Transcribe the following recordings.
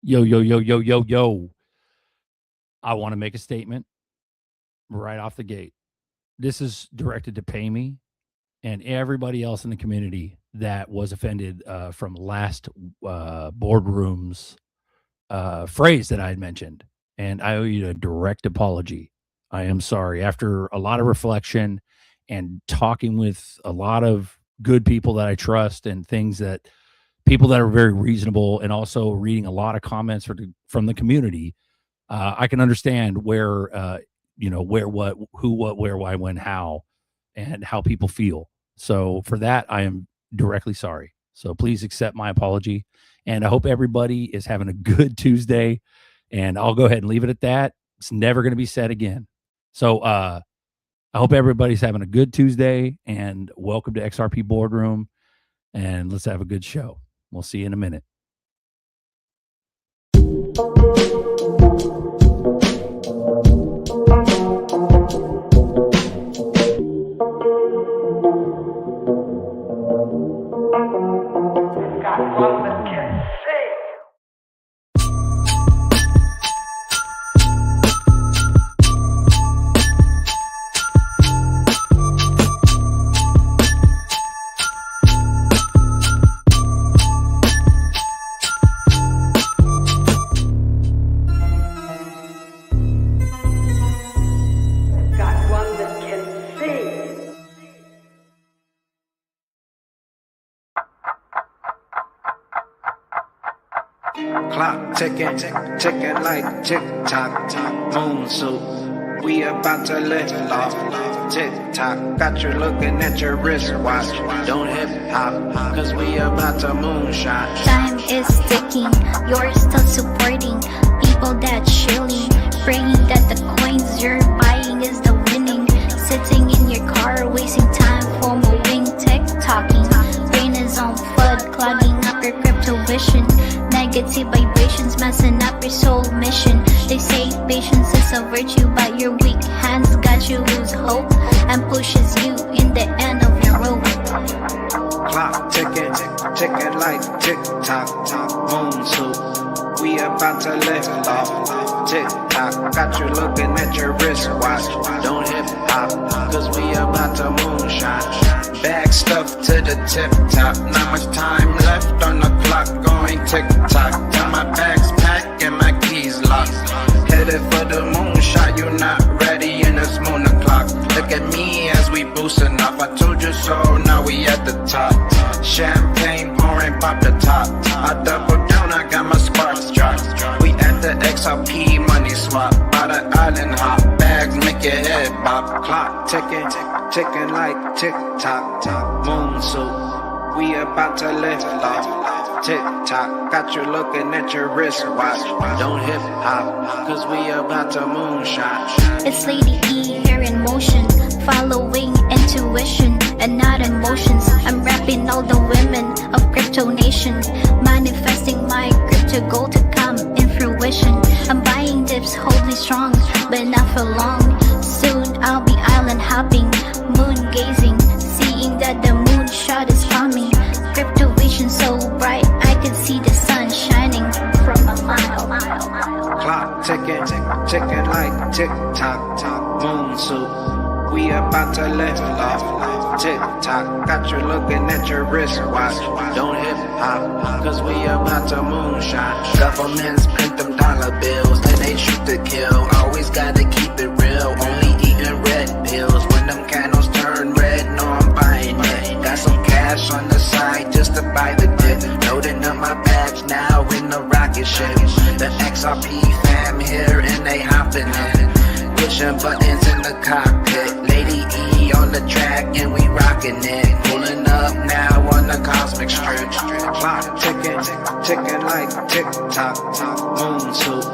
Yo. I want to make a statement right off the gate. This is directed to Pay Me and everybody else in the community that was offended from last boardroom's phrase that I had mentioned. And I owe you a direct apology. I am sorry. After a lot of reflection and talking with a lot of good people that I trust and things that people that are very reasonable, and also reading a lot of comments from the community, I can understand where, where, what, who, what, where, why, when, how, and how people feel. So for that, I am directly sorry. So please accept my apology. And I hope everybody is having a good Tuesday. And I'll go ahead and leave it at that. It's never going to be said again. So I hope everybody's having a good Tuesday, and welcome to XRP Boardroom. And let's have a good show. We'll see you in a minute. Clock ticking like tick-tock, moon suit. We about to lift off, tick-tock. Got you looking at your wristwatch. Don't hip-hop, cause we about to moonshot. Time is ticking, you're still supporting people that chilling, praying that the coins you're buying is the winning. Sitting in your car, wasting time for moving, tick-tocking. Brain is on flood, clogging up your crypto vision. Negative vibrations messing up your soul mission. They say patience is a virtue, but your weak hands got you lose hope and pushes you in the end of your rope. Clock ticking like tick-tock, moon suit. We about to lift off, tick-tock. Got you looking at your wristwatch. Don't hip-hop, cause we about to moonshot. Bag stuffed to the tip-top. Not much time left on the clock, going tick-tock. Got my bags packed and my keys locked. Headed for the moonshot, you not ready and it's moon o'clock. Look at me as we boosting up. I told you so, now we at the top. Champagne pouring, pop the top. I double down, I got my sparks dropped. We at the XRP money swap. By the island hop, bags make your head pop. Clock ticking like tick-tock, moon suit. We about to lift off, tick-tock. Got you looking at your wristwatch. Don't hip-hop, cause we about to moonshot. It's Lady E here in motion, following intuition and not emotions. I'm rapping all the women of Crypto Nation, manifesting my crypto goal to come in fruition. I'm buying dips, holding strong, but not for long. Soon I'll be island hopping, moon gazing, seeing that the moonshot is coming. Crypto vision so bright, I can see the sun shining from a mile. Clock ticking like tick-tock, moon suit. We about to lift off, tick-tock. Got you looking at your wristwatch. Don't hip-hop, cause we about to moonshot. Governments print them dollar bills, and they shoot to kill. Always gotta keep it real, only eating red pills. When them candles turn red, no I'm buying it. Got some cash on the side just to buy the dip. Loading up my bags now in the rocket ship. The XRP fam here and they hopping in. Pushing buttons in the cockpit. Lady E on the track and we rocking it. Pulling up now on the cosmic strip. Clock ticking like tick-tock, moon suit.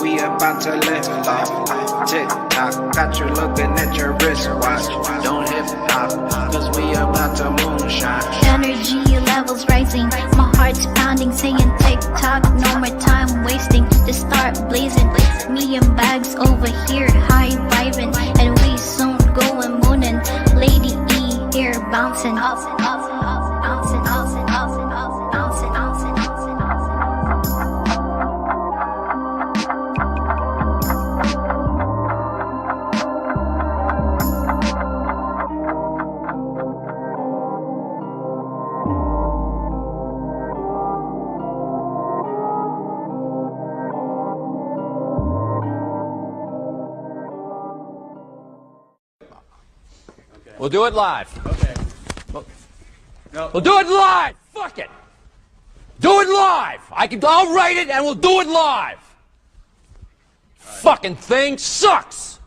We about to lift off, tick-tock. Got you looking at your wristwatch. Don't hip-hop, cause we about to moonshot. Energy levels rising, my heart's pounding, saying tick-tock, no more time wasting. Just start blazing, me and bags over here, high vibing, and we soon going mooning. Lady E here bouncing, bouncing, bouncing, bouncing, bouncing, bouncing, bouncing, bouncing, bouncing. We'll do it live. Okay. We'll do it live. Fuck it. Do it live. I'll write it and we'll do it live. Fucking thing sucks.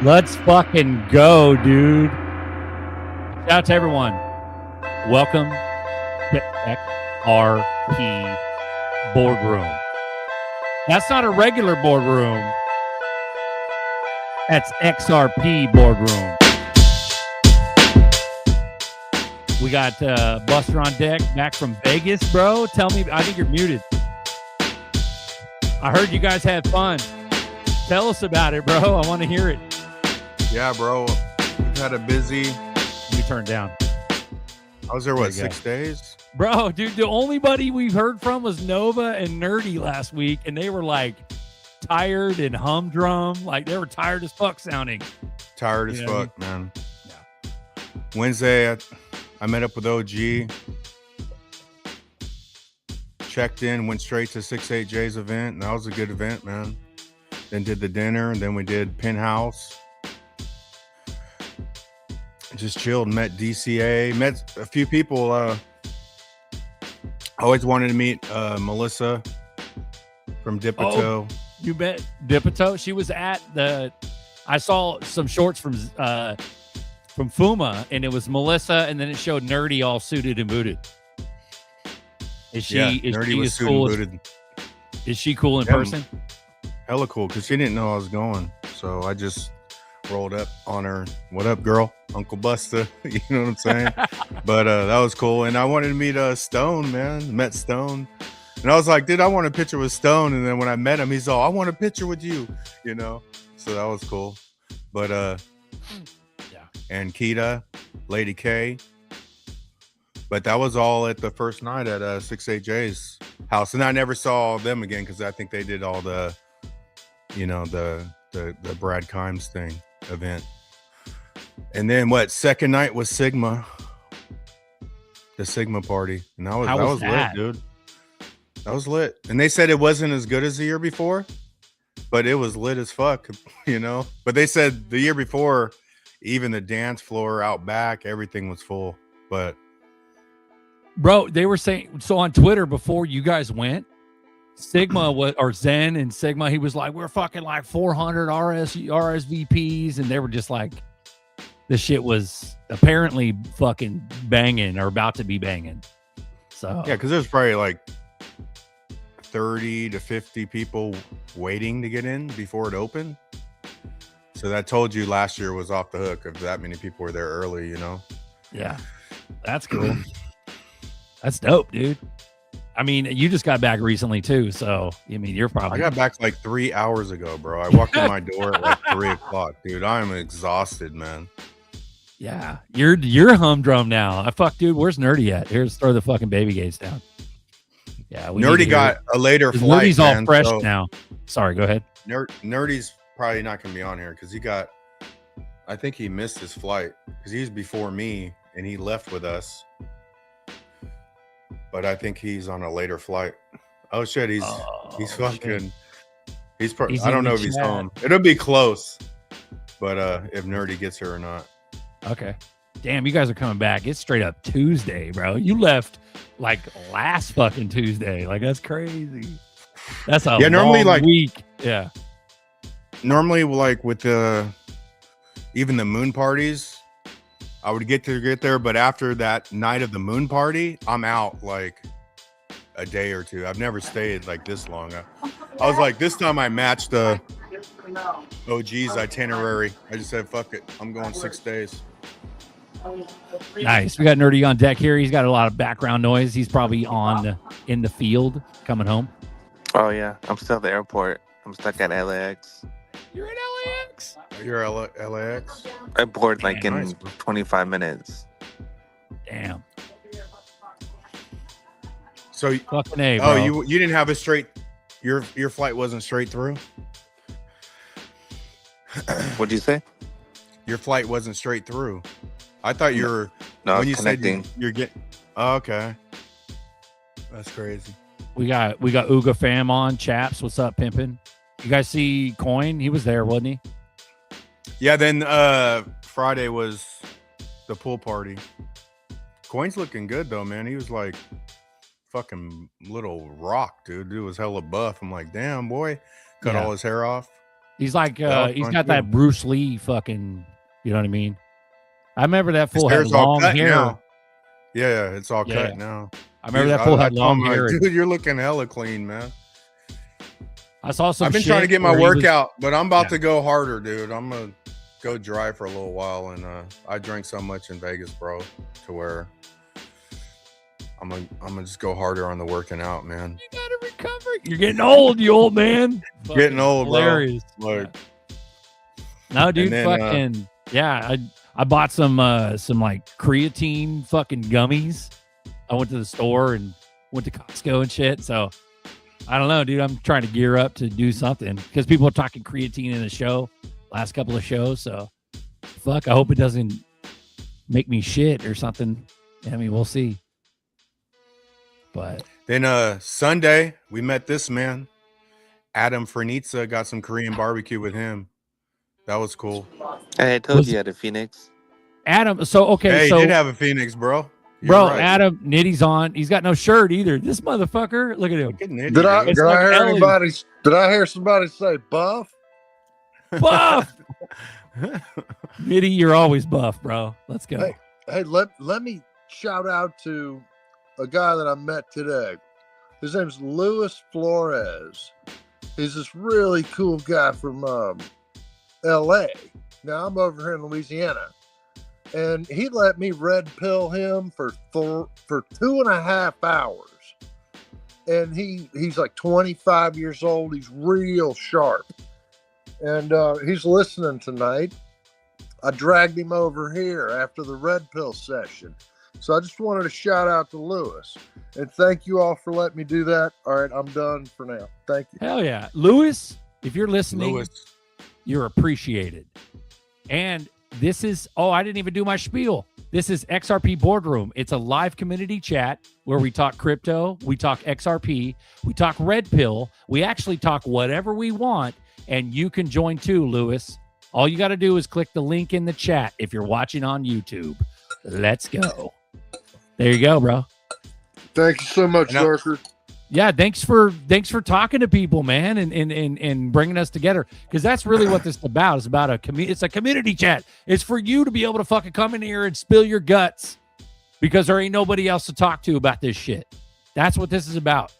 Let's fucking go, dude. Shout out to everyone. Welcome to XRP Boardroom. That's not a regular boardroom. That's XRP Boardroom. We got Buster on deck, back from Vegas, bro. Tell me, I think you're muted. I heard you guys had fun. Tell us about it, bro. I want to hear it. Yeah, bro. We've had a busy. You turned down. I was there, what, 6 days? Bro, dude, the only buddy we've heard from was Nova and Nerdy last week, and they were like tired and humdrum. Like they were tired as fuck sounding. Tired as fuck, man. Yeah. Wednesday, I met up with OG. Checked in, went straight to 68J's event, and that was a good event, man. Then did the dinner, and then we did Penthouse. Just chilled, met DCA, met a few people. I always wanted to meet Melissa from Dipito. Oh, you met Dipito? She was at the. I saw some shorts from Fuma, and it was Melissa, and then it showed Nerdy all suited and booted. Is she? Yeah, is Nerdy she was as suited cool? and booted. Is she cool in person? Hella cool, because she didn't know I was going, so I just rolled up on her. What up, girl? Uncle Buster. You know what I'm saying? But that was cool. And I wanted to meet Stone, man. Met Stone. And I was like, dude, I want a picture with Stone. And then when I met him, he's all, I want a picture with you, you know? So that was cool. But yeah. And Kita, Lady K. But that was all at the first night at 68J's house. And I never saw them again because I think they did all the, you know, the Brad Kimes thing event. And then what, second night was Sigma, the Sigma party, and that was lit, dude. That was lit. And they said it wasn't as good as the year before, but it was lit as fuck, you know. But they said the year before, even the dance floor out back, everything was full. But bro, they were saying so on Twitter before you guys went. Sigma was, or Zen and Sigma, he was like, we're fucking like 400 RSVPs, and they were just like, this shit was apparently fucking banging or about to be banging. So yeah, because there's probably like 30 to 50 people waiting to get in before it opened. So that told you last year was off the hook if that many people were there early, you know? Yeah, that's cool. That's dope, dude. I mean, you just got back recently too, so I mean, you're probably. I got back like 3 hours ago, bro. I walked in my door at like 3 o'clock, dude. I'm exhausted, man. Yeah, you're humdrum now. Dude. Where's Nerdy at? Here's throw the fucking baby gates down. Yeah, Nerdy got a later flight. Nerdy's all fresh now. Sorry, go ahead. Nerdy's probably not gonna be on here because I think he missed his flight because he's before me and he left with us. But I think he's on a later flight. Oh shit, he's fucking. Shit. I don't know if he's home. It'll be close, but if Nerdy gets here or not. Okay. Damn, you guys are coming back. It's straight up Tuesday, bro. You left like last fucking Tuesday. Like that's crazy. That's a normally long like week. Yeah. Normally, like with even the moon parties, I would get there, but after that night of the moon party, I'm out like a day or two. I've never stayed like this long. I was like, this time I matched OG's itinerary. I just said, fuck it. I'm going 6 days. Nice. We got Nerdy on deck here. He's got a lot of background noise. He's probably in the field coming home. Oh yeah, I'm still at the airport. I'm stuck at LAX. You're in LAX? You're LAX? I board like Damn, in 25 minutes. Damn. So fucking A, bro. Oh, you didn't have a straight. Your flight wasn't straight through. What'd you say? Your flight wasn't straight through. I thought you were. No, when you connecting. said you're getting. Oh, okay. That's crazy. We got Uga fam on. Chaps, what's up, pimpin'? You guys see Coin? He was there, wasn't he? Yeah. Then Friday was the pool party. Coin's looking good though, man. He was like fucking little rock, dude. Dude was hella buff. I'm like, damn, boy. Cut all his hair off. He's like, That was he's fun, got too. that Bruce Lee fucking, you know what I mean? I remember that His fool had hair's all long cut hair. now. Yeah, it's all Yeah. cut now. I remember Dude, that fool I had told long him, like, hair. dude, you're looking hella clean, man. I saw some I've been trying to shit get my where he was- workout, but I'm about Yeah. to go harder, dude. I'm gonna go dry for a little while, and I drank so much in Vegas, bro, to where I'm gonna just go harder on the working out, man. You gotta recover. You're getting old, you old man. Getting old, bro. Hilarious. Like, No, dude, then, fucking yeah. I bought some like creatine fucking gummies. I went to the store and went to Costco and shit. So I don't know, dude. I'm trying to gear up to do something because people are talking creatine in the show, last couple of shows. So fuck, I hope it doesn't make me shit or something. I mean, we'll see. But then Sunday we met this man, Adam Fernitza. Got some Korean barbecue with him. That was cool. Hey, I told Was- you at a Phoenix. Adam, so okay, Hey, so he did have a Phoenix, bro. You're bro, right. Adam, Nitty's on. He's got no shirt either. This motherfucker, look at him. Look at Nitty, Did I dude. It's did like I hear Ellie. anybody? Did I hear somebody say buff? Buff. Nitty, you're always buff, bro. Let's go. Hey. Hey, let me shout out to a guy that I met today. His name's Luis Flores. He's this really cool guy from L.A. Now I'm over here in Louisiana, and he let me red pill him for 2.5 hours. And he's like 25 years old. He's real sharp, and he's listening tonight. I dragged him over here after the red pill session. So I just wanted to shout out to Lewis and thank you all for letting me do that. All right, I'm done for now. Thank you. Hell yeah. Lewis, if you're listening, Lewis. you're appreciated. And this is, oh, I didn't even do my spiel. This is XRP Boardroom. It's a live community chat where we talk crypto, we talk XRP, we talk red pill, we actually talk whatever we want, and you can join too, Lewis. All you got to do is click the link in the chat if you're watching on YouTube. Let's go. There you go, bro. Thank you so much, And I- Darker. Yeah, thanks for talking to people, man, and bringing us together, because that's really what this is about. It's about it's a community chat. It's for you to be able to fucking come in here and spill your guts, because there ain't nobody else to talk to about this shit. That's what this is about.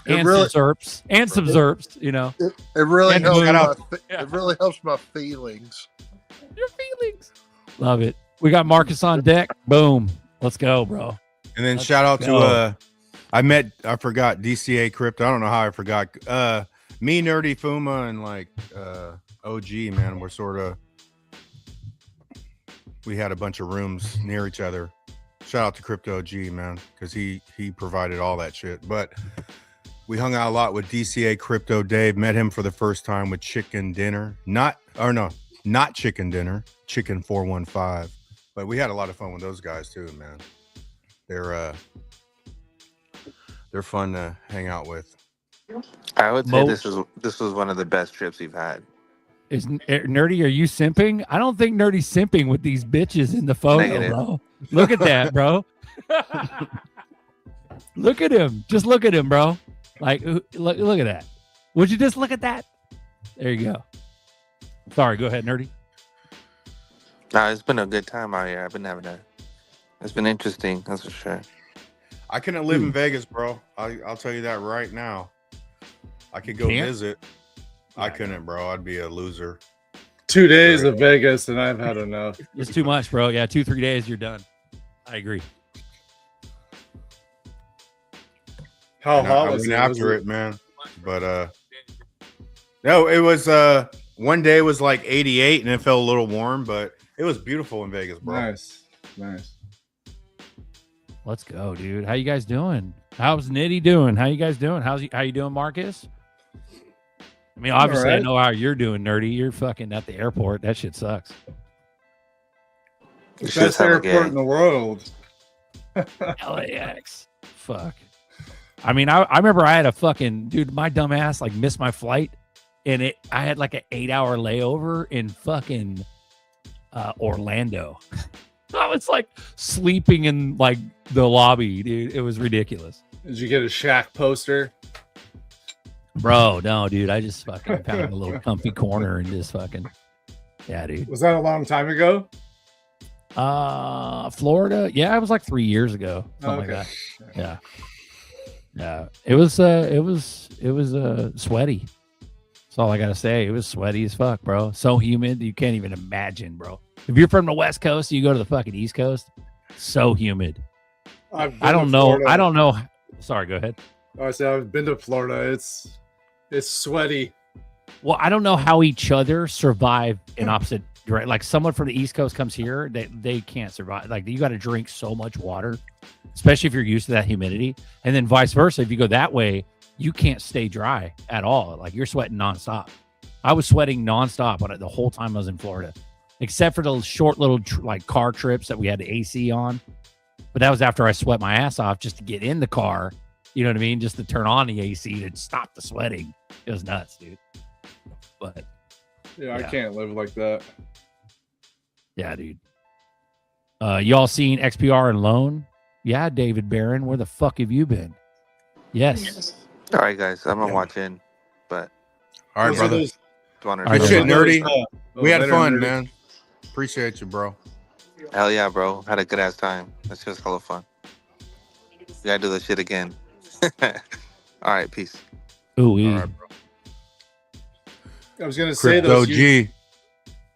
It And really- some zerps, and some zerps, you know, It really And helps. shout out- It really helps my feelings. your feelings. Love it. We got Marcus on deck. Boom. Let's go, bro. And then Let's shout out go. to I forgot DCA Crypto. I don't know how I forgot. Me, Nerdy Fuma, and like OG, man, we're sort of, we had a bunch of rooms near each other. Shout out to Crypto OG, man, because he provided all that shit. But we hung out a lot with DCA Crypto Dave. Met him for the first time with Chicken Dinner. Not Chicken Dinner, Chicken 415. But we had a lot of fun with those guys too, man. They're fun to hang out with. I would say Mo- this was one of the best trips we've had. Is Nerdy, are you simping? I don't think Nerdy's simping with these bitches in the photo, Negative. bro. Look at that, bro. Look at him. Just look at him, bro. Like, look at that. Would you just look at that? There you go. Sorry, go ahead, Nerdy. No, it's been a good time out here. It's been interesting, that's for sure. I couldn't live in Vegas, bro. I'll tell you that right now. I could go Can't? visit. I couldn't, bro. I'd be a loser. 2 days of Vegas and I've had enough. It's too much, bro. Yeah, 2-3 days, you're done. I agree. How And hot I was went it? after it, man. But no, it was one day was like 88 and it felt a little warm, but it was beautiful in Vegas, bro. Nice. Let's go, dude. How you guys doing? How's Nitty doing? How you guys doing? How you doing, Marcus? I mean, obviously, I right. know how you're doing, Nerdy. You're fucking at the airport. That shit sucks. You should Best have a airport in game. the world. LAX. Fuck. I mean, I remember I had a fucking dude, my dumb ass like missed my flight, and I had like an 8-hour layover in fucking Orlando. I was like sleeping in like the lobby, dude. It was ridiculous. Did you get a Shaq poster? Bro, no, dude. I just fucking found a little comfy corner and just fucking, yeah, dude. Was that a long time ago? Florida. Yeah, it was like 3 years ago. Something Okay. like that. Yeah. Yeah. It was sweaty. That's all I gotta say. It was sweaty as fuck, bro. So humid. You can't even imagine, bro. If you're from the West Coast, you go to the fucking East Coast. So humid. I don't know. I don't know. Sorry, go ahead. I said I've been to Florida. It's sweaty. Well, I don't know how each other survive in opposite direction. Like someone from the East Coast comes here, they can't survive. Like you got to drink so much water, especially if you're used to that humidity. And then vice versa, if you go that way, you can't stay dry at all. Like you're sweating nonstop. I was sweating nonstop on it the whole time I was in Florida, except for those short little like car trips that we had the AC on. But that was after I sweat my ass off just to get in the car. You know what I mean? Just to turn on the AC to stop the sweating. It was nuts, dude. But Yeah, I can't live like that. yeah, dude. Y'all seen XPR and Loan? Yeah, David Barron. Where the fuck have you been? Yes. All right, guys, I'm gonna watch in, but All right, Those are brother. those- wanted All right, Good shit, brother. nerdy. those We had better fun, nerdy. man. Appreciate you, bro. hell yeah, bro. Had a good ass time. That's just hella fun. We gotta do this shit again. All right, peace. Ooh, All right, bro. I was gonna say Crypto those. G.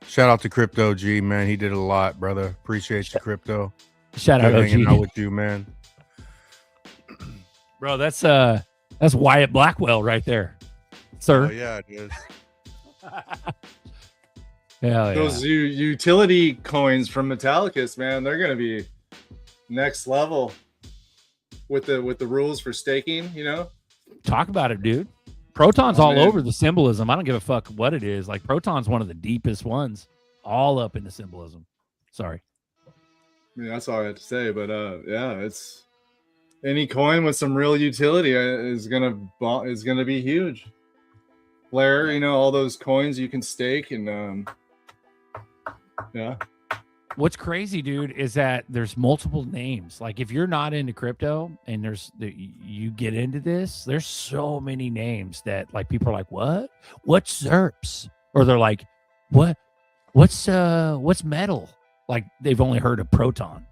Shout out to Crypto G, man. He did a lot, brother. Appreciate you, Crypto. shout out Good hanging out OG. with you, man. Bro, that's Wyatt Blackwell right there. Oh Sir. yeah, it is. Hell yeah. Those utility coins from Metallicus, man, they're gonna be next level with the rules for staking. You know, Talk about it, dude. Proton's Oh, all man. over the symbolism. I don't give a fuck what it is. Like Proton's one of the deepest ones, all up in the symbolism. Sorry. I mean, that's all I have to say. But yeah, it's any coin with some real utility is gonna be huge. Flare, you know, all those coins you can stake and yeah. What's crazy, dude, is that there's multiple names. Like if you're not into crypto and you get into this, there's so many names that like people are like, what? What's ZERPs? Or they're like, what's metal? Like they've only heard of Proton.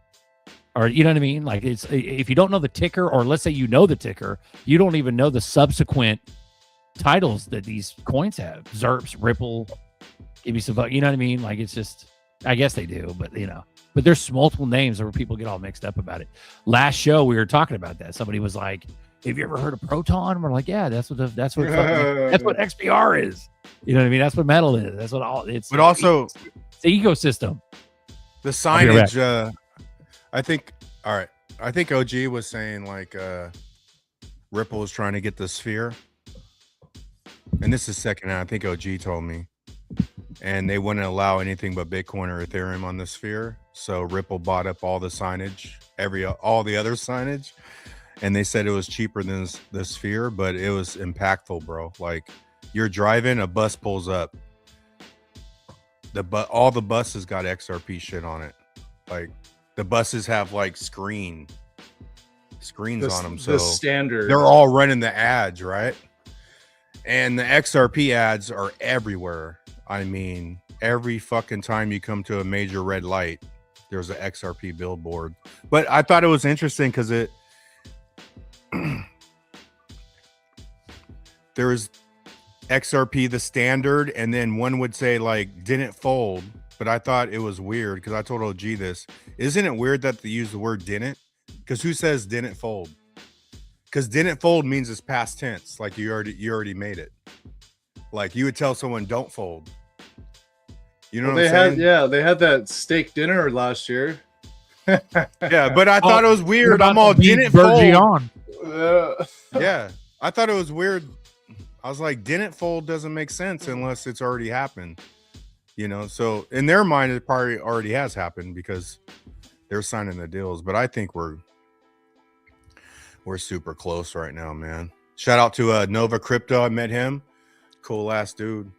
Or you know what I mean? Like it's if you don't know the ticker, or let's say you know the ticker, you don't even know the subsequent titles that these coins have. ZERPs, Ripple, give me some, you know what I mean? Like it's just, I guess they do, but you know, but there's multiple names where people get all mixed up about it. Last show we were talking about that. Somebody was like, "Have you ever heard of Proton?" And we're like, "Yeah, that's what XPR is." You know what I mean? That's what metal is. That's what all it's. But also it's the ecosystem. the I'll be right signage. I think. All right. I think OG was saying like Ripple is trying to get the sphere, and this is second hand. I think OG told me. And they wouldn't allow anything but Bitcoin or Ethereum on the sphere. So Ripple bought up all the signage, all the other signage, and they said it was cheaper than the sphere, but it was impactful, bro. Like you're driving, a bus pulls up. All the buses got XRP shit on it. Like the buses have like screens on them. So the standard. they're all running the ads, right? And the XRP ads are everywhere. I mean, every fucking time you come to a major red light, there's an XRP billboard. But I thought it was interesting because there was XRP the standard, and then one would say like didn't fold. But I thought it was weird because I told OG this. Isn't it weird that they use the word didn't? Because who says didn't fold? Because didn't fold means it's past tense. Like you already made it. Like you would tell someone don't fold. You know what I'm saying? They had that steak dinner last year. Yeah, but I thought it was weird. About I'm all to be didn't verging fold. on. Yeah, I thought it was weird. I was like, didn't fold doesn't make sense unless it's already happened. You know, so in their mind, it probably already has happened because they're signing the deals. But I think we're we're super close right now, man. Shout out to Nova Crypto. I met him. Cool ass dude.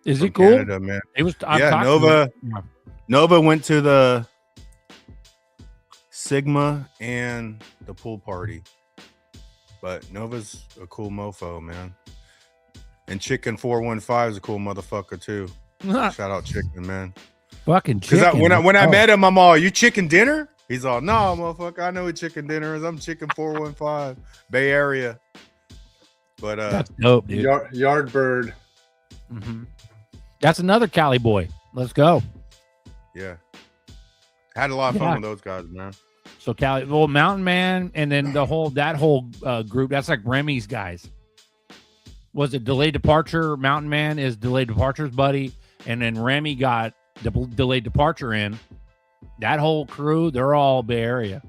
Is he from cool? Canada, man. It was. Yeah, Nova went to the Sigma and the pool party. But Nova's a cool mofo, man. And Chicken 415 is a cool motherfucker too. Shout out Chicken, man. Fucking chicken. Because when I met him, I'm all, you chicken dinner? He's all, no, motherfucker, I know what chicken dinner is. I'm Chicken 415, Bay Area. But that's dope, dude. Yardbird. Mm-hmm. That's another Cali boy. Let's go. Yeah. Had a lot of fun with those guys, man. So Cali, well, Mountain Man, and then that whole group. That's like Remy's guys. Was it Delayed Departure? Mountain Man is Delayed Departure's buddy, and then Remy got the Delayed Departure in. That whole crew, they're all Bay Area.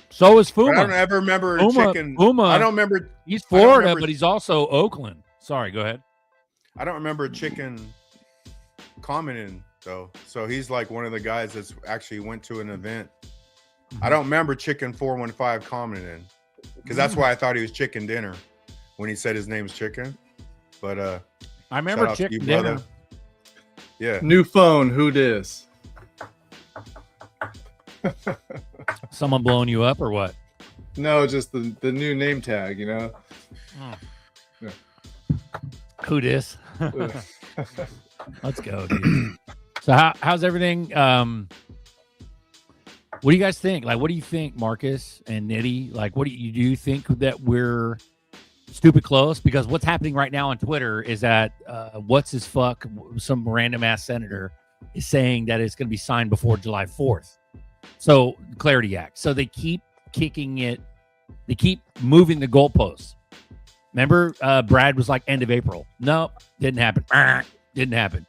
So is Fuma. But I don't ever remember Chicken. Fuma, I don't remember. He's Florida, but he's also Oakland. Sorry, go ahead. I don't remember Chicken commenting though. So he's like one of the guys that's actually went to an event. I don't remember Chicken 415 commenting because that's why I thought he was Chicken Dinner when he said his name's Chicken. But I remember Chicken Dinner. Yeah. New phone. Who dis? Someone blowing you up or what? No, just the new name tag, you know. Yeah. Who dis? Let's go, dude. So how's everything? What do you guys think? Like, what do you think, Marcus and Nitty? Like, what do you think that we're stupid close? Because what's happening right now on Twitter is that what's his fuck, some random ass senator is saying that it's going to be signed before July 4th. So Clarity Act. So they keep kicking it. They keep moving the goalposts. Remember, Brad was like end of April. Nope, didn't happen. Didn't happen.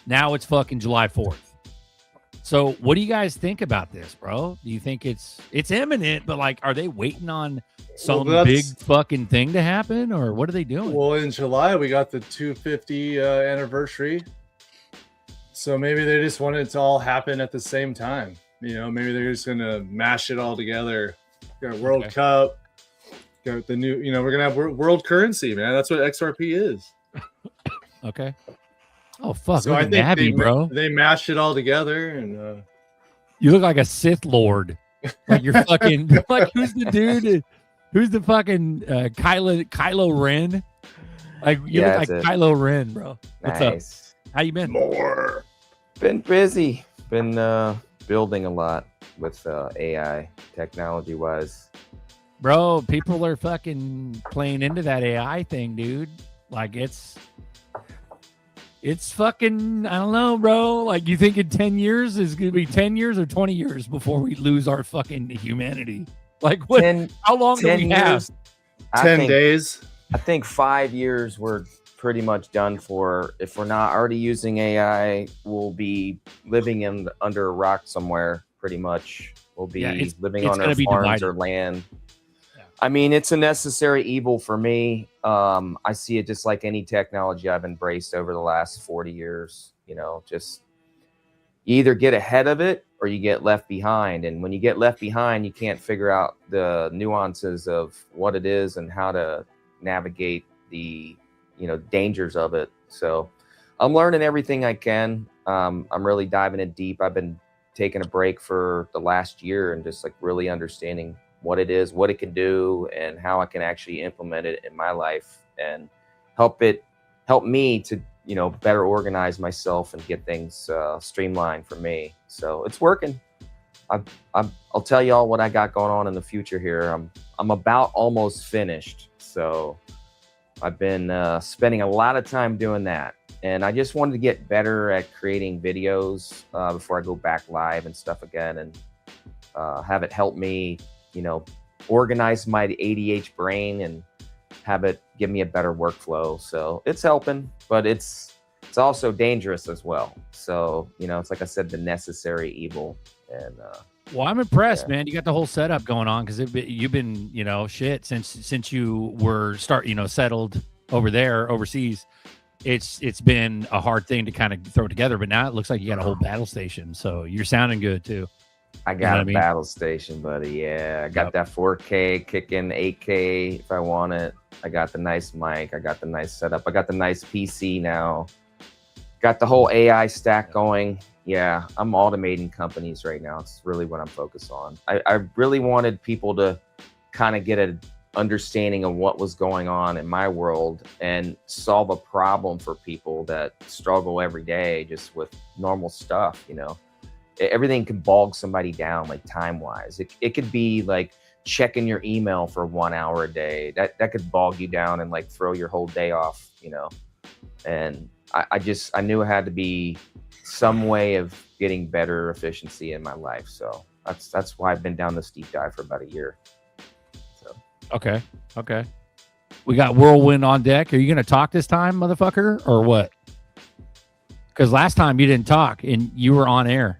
Now it's fucking July 4th. So what do you guys think about this, bro? Do you think it's imminent, but like, are they waiting on some big fucking thing to happen, or what are they doing? Well, in July we got the 250 anniversary, so maybe they just want it to all happen at the same time. You know, maybe they're just gonna mash it all together. Got World Cup, got the new. You know, we're gonna have world currency, man. That's what XRP is. Okay. Oh fuck! So I think Nabby, bro. They mashed it all together, and you look like a Sith Lord. Like you're fucking like who's the dude? Who's the fucking Kylo Ren? Like you look like Kylo Ren, bro. What's up? How you been? More. Been busy. Been building a lot with AI technology wise. Bro, people are fucking playing into that AI thing, dude. Like it's fucking, I don't know, bro. Like, you think in 10 years is going to be 10 years or 20 years before we lose our fucking humanity? Like, what? How long do we have? 10 days. I think 5 years we're pretty much done for. If we're not already using AI, we'll be living under a rock somewhere, pretty much. We'll be living on our farms or land. I mean, it's a necessary evil for me. I see it just like any technology I've embraced over the last 40 years. You know, just you either get ahead of it or you get left behind. And when you get left behind, you can't figure out the nuances of what it is and how to navigate the, dangers of it. So I'm learning everything I can. I'm really diving in deep. I've been taking a break for the last year and just like really understanding what it is, what it can do, and how I can actually implement it in my life and help me to, better organize myself and get things streamlined for me. So it's working. I'll tell y'all what I got going on in the future here. I'm about almost finished. So I've been spending a lot of time doing that. And I just wanted to get better at creating videos before I go back live and stuff again, and have it help me organize my ADH brain and have it give me a better workflow. So it's helping, but it's also dangerous as well. So, it's like I said, the necessary evil. And well, I'm impressed, man. You got the whole setup going on because you've been, shit since you were settled over there overseas. It's been a hard thing to kind of throw together, but now it looks like you got a whole battle station. So you're sounding good too. I got a battle station, buddy. Yeah, I got that 4K, kick in 8K if I want it. I got the nice mic. I got the nice setup. I got the nice PC now. Got the whole AI stack going. Yeah, I'm automating companies right now. It's really what I'm focused on. I really wanted people to kind of get an understanding of what was going on in my world and solve a problem for people that struggle every day just with normal stuff, you know. Everything can bog somebody down, like time-wise. It could be like checking your email for 1 hour a day. That could bog you down and like throw your whole day off, you know. And I knew it had to be some way of getting better efficiency in my life. So that's why I've been down this deep dive for about a year. So okay. We got Whirlwind on deck. Are you gonna talk this time, motherfucker, or what? Because last time you didn't talk and you were on air.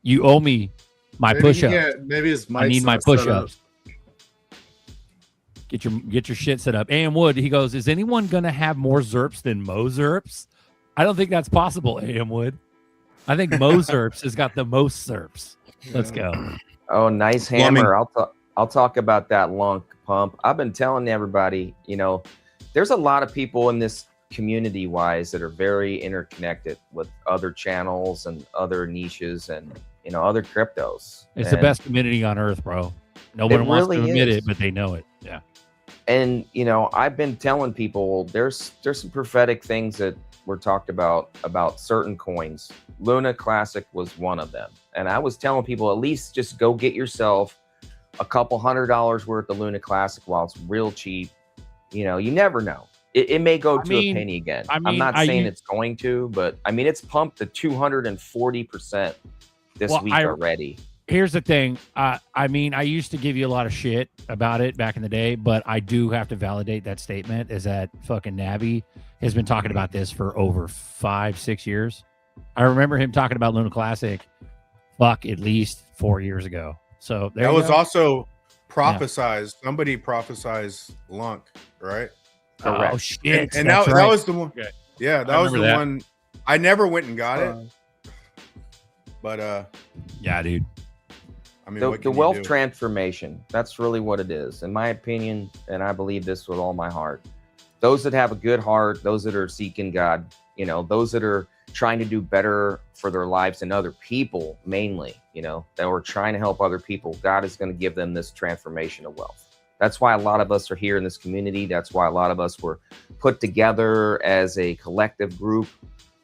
You owe me my push-ups. Yeah, maybe his I need my push-ups. Get your shit set up. A.M. Wood, he goes, is anyone gonna have more Zerps than Mo Zerps? I don't think that's possible, A.M. Wood. I think Mo Zerps has got the most Zerps. Let's go. Oh, nice hammer. I'll talk about that lunk pump. I've been telling everybody, you know, there's a lot of people in this community wise that are very interconnected with other channels and other niches and, you know, other cryptos. It's the best community on earth, bro. No one wants to admit it, but they know it. Yeah. And, you know, I've been telling people there's some prophetic things that were talked about certain coins. Luna Classic was one of them. And I was telling people, at least just go get yourself a couple $100 worth of Luna Classic while it's real cheap. You know, you never know. It may go to a penny again. I'm not saying it's going to, but I mean, it's pumped to 240% this week already. Here's the thing. I mean, I used to give you a lot of shit about it back in the day, but I do have to validate that statement is that fucking Navi has been talking about this for over 5-6 years. I remember him talking about Luna Classic at least 4 years ago. So that was also prophesized. Yeah. Somebody prophesized Lunk, right? Correct. Oh shit! And that was the one. Okay. Yeah, that was the one. I never went and got it, but yeah, dude. I mean, the wealth transformation. That's really what it is, in my opinion, and I believe this with all my heart. Those that have a good heart, those that are seeking God, you know, those that are trying to do better for their lives and other people, mainly, you know, that are trying to help other people. God is going to give them this transformation of wealth. That's why a lot of us are here in this community. That's why a lot of us were put together as a collective group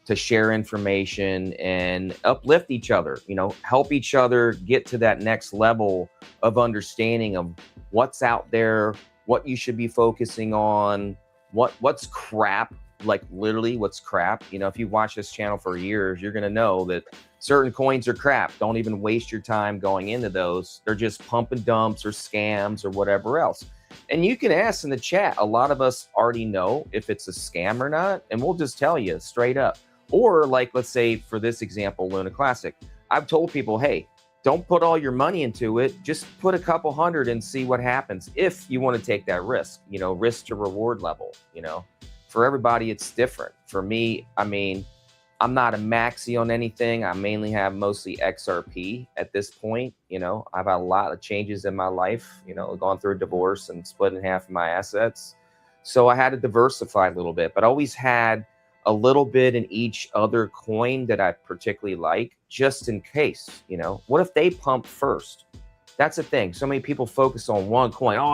to share information and uplift each other, you know, help each other get to that next level of understanding of what's out there, what you should be focusing on, what's crap, like literally what's crap. You know, if you watch this channel for years, you're going to know that certain coins are crap. Don't even waste your time going into those. They're just pump and dumps or scams or whatever else. And you can ask in the chat. A lot of us already know if it's a scam or not, and we'll just tell you straight up. Or like, let's say for this example, Luna Classic, I've told people, hey, don't put all your money into it. Just put a couple hundred and see what happens if you want to take that risk, you know, risk to reward level, you know. For everybody, it's different. For me, I mean, I'm not a maxi on anything. I mainly have mostly XRP at this point. You know, I've had a lot of changes in my life, you know, gone through a divorce and split in half of my assets. So I had to diversify a little bit, but always had a little bit in each other coin that I particularly like, just in case, you know. What if they pump first? That's the thing. So many people focus on one coin. Oh,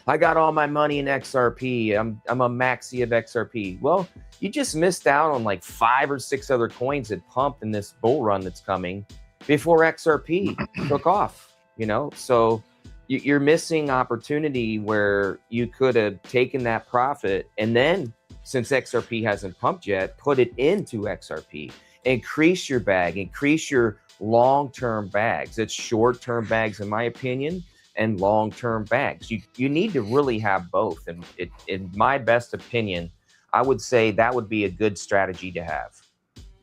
I got all my money in XRP. I'm a maxi of XRP. Well, you just missed out on like 5 or 6 other coins that pumped in this bull run that's coming before XRP took off, you know? So you're missing opportunity where you could have taken that profit and then, since XRP hasn't pumped yet, put it into XRP, increase your bag, increase your long-term bags. It's short-term bags, in my opinion, and long-term bags. You need to really have both. And in my best opinion, I would say that would be a good strategy to have.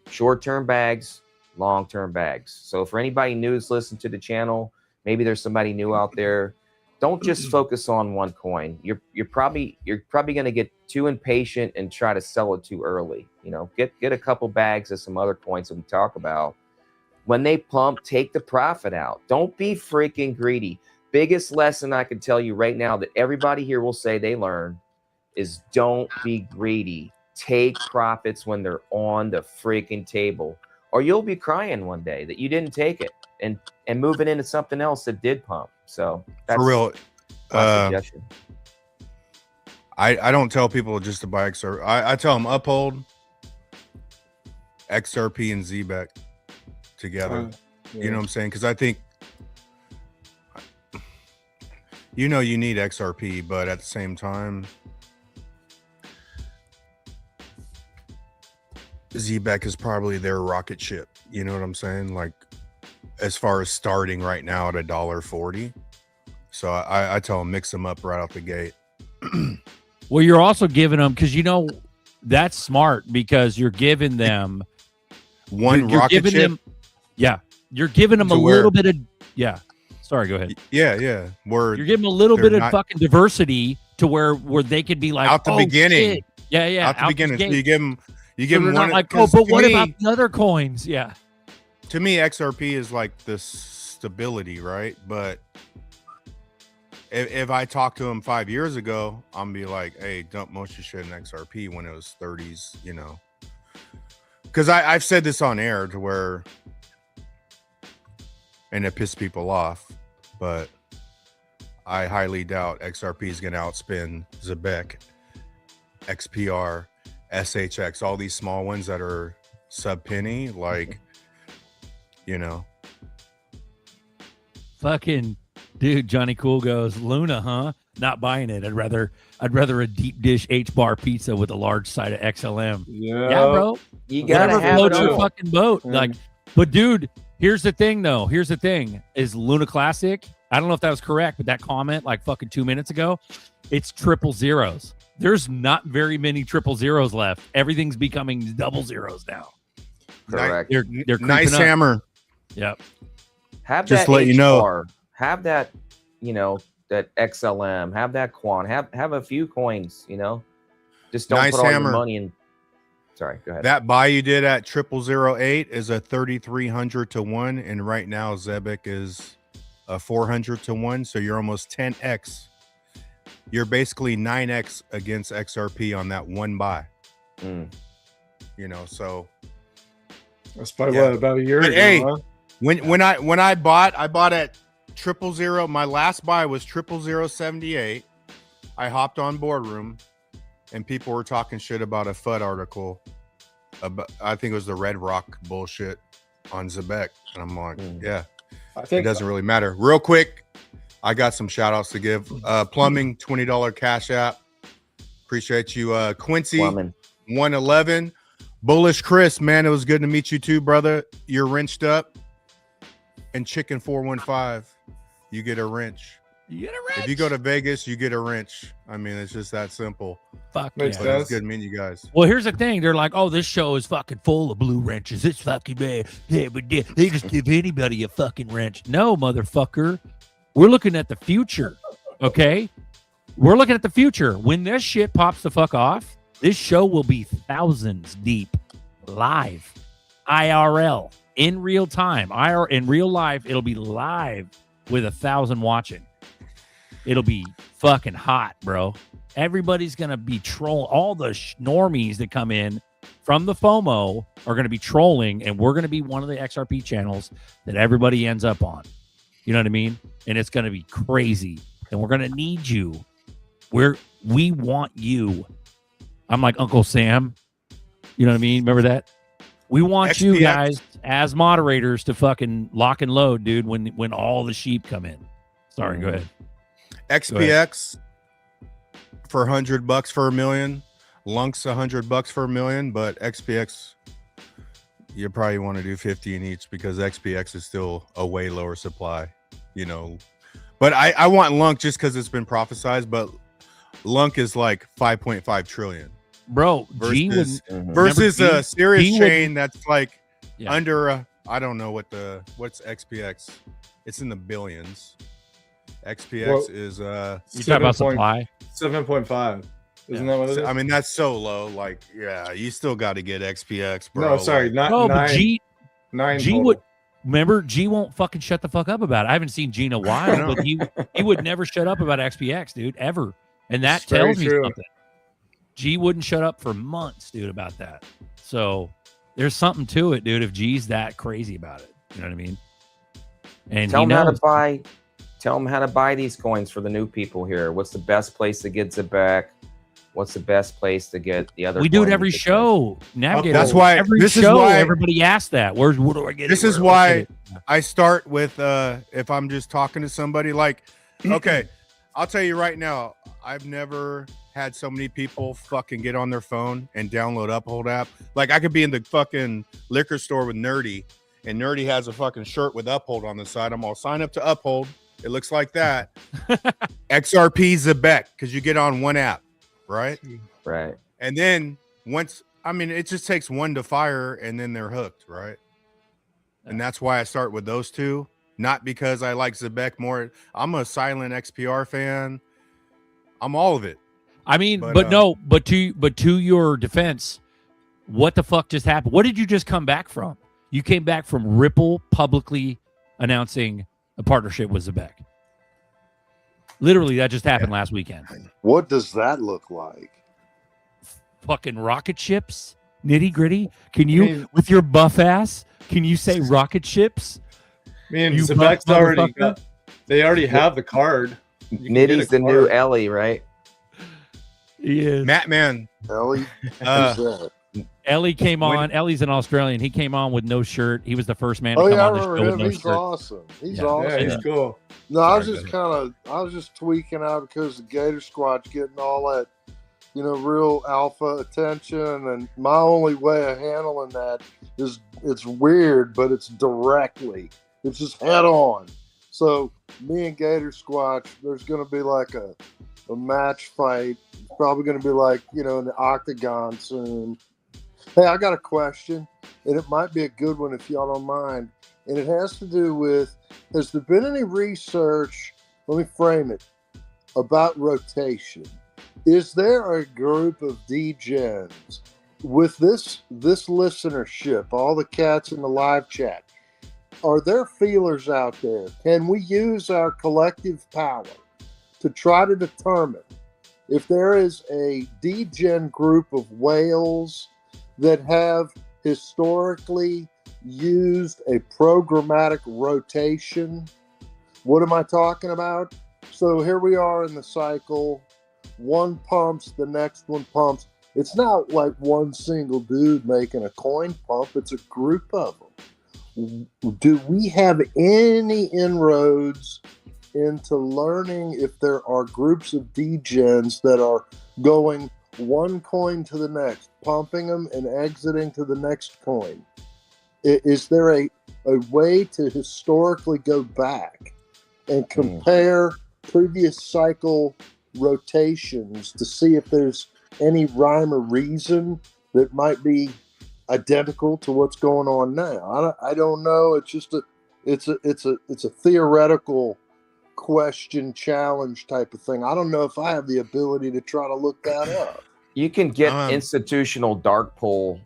Short-term bags, long-term bags. So for anybody new who's listened to the channel, maybe there's somebody new out there, don't just focus on one coin. You're probably going to get too impatient and try to sell it too early. You know, get a couple bags of some other coins that we talk about, When they pump, take the profit out. Don't be freaking greedy. Biggest lesson I can tell you right now that everybody here will say they learn is don't be greedy. Take profits when they're on the freaking table, or you'll be crying one day that you didn't take it and move it into something else that did pump. So that's for real. my suggestion. I don't tell people just to buy XRP. I tell them uphold XRP and ZBEC together. You know what I'm saying? Because I think, you need XRP, but at the same time, ZBEC is probably their rocket ship. You know what I'm saying? Like, as far as starting right now at $1.40. So I tell them mix them up right out the gate. Well, you're also giving them, because that's smart, because you're giving them one rocket ship. You're giving them a little bit of Sorry, go ahead. Yeah. You're giving them a little bit of fucking diversity to where they could be like out the beginning. Shit. Yeah. Out the beginning. So you give them one. Not like, but what about the other coins? Yeah. To me, XRP is like the stability, right? But if I talked to him 5 years ago, I'm be like, hey, dump most of your shit in XRP when it was 30s, because I've said this on air to where, and it pissed people off, but I highly doubt XRP is going to outspin ZBEC, XPR, SHX, all these small ones that are sub penny, like, fucking dude. Johnny Cool goes, Luna, huh? Not buying it. I'd rather a deep dish H-bar pizza with a large side of XLM. Yeah, bro. You gotta have float it your all. fucking boat. Like, but dude, here's the thing though. Here's the thing: is Luna Classic? I don't know if that was correct, but that comment like fucking 2 minutes ago, it's triple zeros. There's not very many triple zeros left. Everything's becoming double zeros now. Correct. They're nice up. hammer. Yep. Have Just that let you know. H-bar. Have that, that XLM. Have that Quan. Have a few coins. Just don't Nice put all hammer. your money in. Sorry, go ahead. That buy you did at 0008 is a 3,300 to 1, and right now ZBEC is a 400 to 1. So you're almost 10x. You're basically 9x against XRP on that one buy. So that's probably what, about a year but ago. hey, huh? when I bought at 000. My last buy was 00078. I hopped on Boardroom, and people were talking shit about a FUD article. I think it was the Red Rock bullshit on ZBEC, and I'm like, yeah, I think it doesn't really matter. Real quick, I got some shout outs to give. Plumbing, $20 cash app. Appreciate you. Quincy, Plumbing. 111. Bullish Chris, man, it was good to meet you too, brother. You're wrenched up. And Chicken 415, you get a wrench. You get a wrench. If you go to Vegas, you get a wrench. I mean, it's just that simple. Fuck Makes yeah. But it's sense. good meeting you guys. Well, here's the thing. They're like, oh, this show is fucking full of blue wrenches. It's fucking bad. Yeah, but they just give anybody a fucking wrench. No, motherfucker. We're looking at the future, okay? We're looking at the future. When this shit pops the fuck off, this show will be thousands deep, live, IRL, in real time. In real life, it'll be live with 1,000 watching. It'll be fucking hot, bro. Everybody's going to be trolling. All the normies that come in from the FOMO are going to be trolling, and we're going to be one of the XRP channels that everybody ends up on. You know what I mean? And it's going to be crazy, and we're going to need you. We want you. I'm like Uncle Sam. You know what I mean? Remember that? We want you guys as moderators to fucking lock and load, dude, when all the sheep come in. Sorry, go ahead. XPX for $100 for $1 million. Lunks $100 for $1 million, but XPX, you probably want to do 50 in each because XPX is still a way lower supply, But I want Lunk just because it's been prophesized, but Lunk is like 5.5 trillion. Bro, versus G, a serious G chain that's like Yeah. under I don't know what's XPX. It's in the billions. XPX Well, is You talk about supply? 7.5. Isn't that what it is? I mean, that's so low. Like, yeah, you still got to get XPX, bro. No, sorry, Like, not But nine. G Nine. G total. Remember, G won't fucking shut the fuck up about it. I haven't seen G in a while, but he would never shut up about XPX, dude, ever. And that It's very tells me true. something. G wouldn't shut up for months, dude, about that. So there's something to it, dude, if G's that crazy about it. You know what I mean? And tell them how to buy these coins for the new people here. What's the best place to get it back? What's the best place to get the other? We do it every show. Navigator. That's why every this show, is why everybody asks that. What do I get? This is why I start with if I'm just talking to somebody, like, okay, I'll tell you right now, I've never had so many people fucking get on their phone and download Uphold app. Like, I could be in the fucking liquor store with Nerdy, and Nerdy has a fucking shirt with Uphold on the side. I'm all, sign up to Uphold. It looks like that. XRP ZRK, because you get on one app, right? Right. And then once, I mean, it just takes one to fire, and then they're hooked, right? And that's why I start with those two. Not because I like ZRK more. I'm a silent XPR fan. I'm all of it. I mean, but to your defense, what the fuck just happened? What did you just come back from? You came back from Ripple publicly announcing a partnership with ZRK. Literally, that just happened last weekend. What does that look like? Fucking rocket ships, nitty gritty. Can you, with your buff ass, can you say rocket ships? Man, ZRK's already got. They already have the card. Nitty's the new Ellie, right? Yeah, Matt Man. Ellie. Ellie came on. Ellie's an Australian. He came on with no shirt. He was the first man to Oh come yeah, I on the show remember with him. no He's shirt. awesome. He's awesome. Yeah, he's cool. No, I was just I was just tweaking out because the Gator Squad's getting all that, real alpha attention, and my only way of handling that is, it's weird, but it's directly. It's just head on. So me and Gator Squatch, there's going to be like a match fight. It's probably going to be like, in the octagon soon. Hey, I got a question, and it might be a good one if y'all don't mind. And it has to do with, has there been any research, let me frame it, about rotation? Is there a group of degens with this listenership, all the cats in the live chat? Are there feelers out there? Can we use our collective power to try to determine if there is a degen group of whales that have historically used a programmatic rotation? What am I talking about? So here we are in the cycle. One pumps, the next one pumps. It's not like one single dude making a coin pump. It's a group of them. Do we have any inroads into learning if there are groups of degens that are going one coin to the next, pumping them and exiting to the next coin? Is there a way to historically go back and compare previous cycle rotations to see if there's any rhyme or reason that might be identical to what's going on now? I don't know. It's just it's a theoretical question challenge type of thing. I don't know if I have the ability to try to look that up. You can get institutional dark pool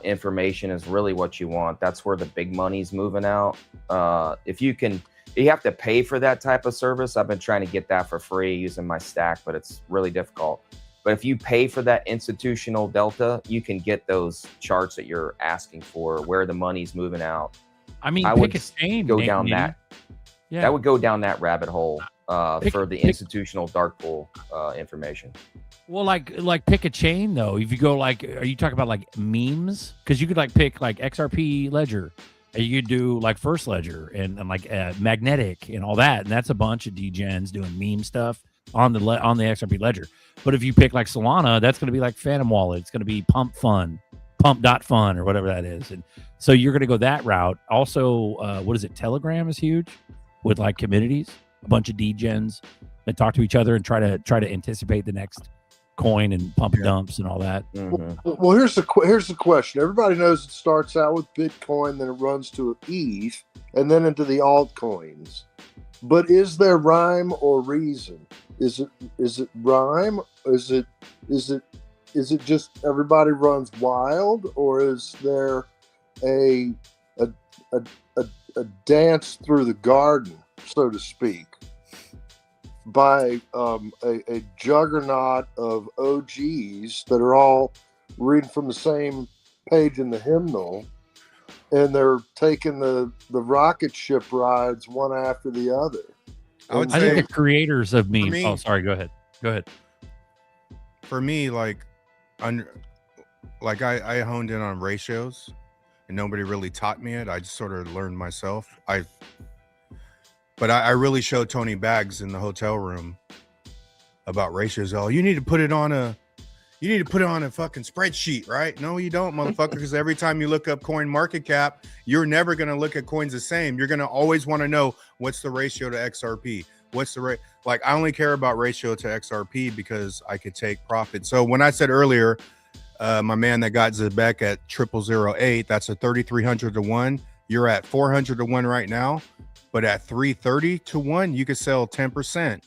information is really what you want. That's where the big money's moving out. You have to pay for that type of service. I've been trying to get that for free using my stack, but it's really difficult. But if you pay for that institutional delta, you can get those charts that you're asking for, where the money's moving out. I mean, I pick would a chain, go down that. Yeah, that would go down that rabbit hole for the institutional dark pool information. Well, like pick a chain though. If you go are you talking about like memes? Because you could pick XRP Ledger, and you could do First Ledger and Magnetic and all that, and that's a bunch of degens doing meme stuff on the XRP Ledger. But if you pick Solana, that's going to be Phantom Wallet. It's going to be Pump.Fun or whatever that is. And so you're going to go that route. Also, what is it? Telegram is huge with communities, a bunch of degens that talk to each other and try to anticipate the next coin and pump dumps and all that. Well, here's the question. Everybody knows it starts out with Bitcoin, then it runs to ETH, and then into the altcoins. But is there rhyme or reason? Is it rhyme? Is it just everybody runs wild, or is there a a dance through the garden, so to speak, by a juggernaut of OGs that are all reading from the same page in the hymnal, and they're taking the rocket ship rides one after the other. I think the creators of memes. me- Oh, sorry. Go ahead. For me, I honed in on ratios, and nobody really taught me it. I just sort of learned myself. But I really showed Tony Baggs in the hotel room about ratios. Oh, you need to put it on a fucking spreadsheet, right? No, you don't, motherfucker, because every time you look up coin market cap, you're never going to look at coins the same. You're going to always want to know what's the ratio to XRP. What's the rate? Like, I only care about ratio to XRP because I could take profit. So when I said earlier, my man that got Zebek at 0008, that's a 3,300 to 1. You're at 400 to 1 right now, but at 330 to 1, you could sell 10%.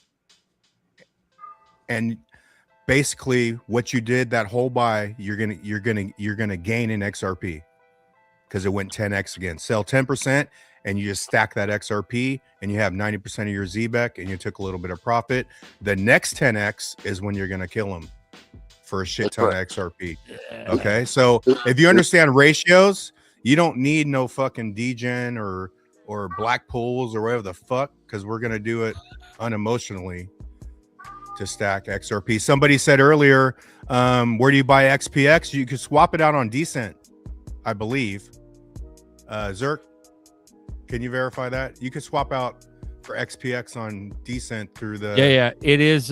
And basically, what you did that whole buy, you're gonna gain in XRP because it went 10x again. Sell 10%, and you just stack that XRP, and you have 90% of your ZBEC, and you took a little bit of profit. The next 10x is when you're gonna kill them for a shit ton of XRP. Okay, so if you understand ratios, you don't need no fucking degen or black pools or whatever the fuck, because we're gonna do it unemotionally to stack XRP. Somebody said earlier, where do you buy XPX? You could swap it out on Decent, I believe. Zerk, can you verify that? You could swap out for XPX on Decent through the It is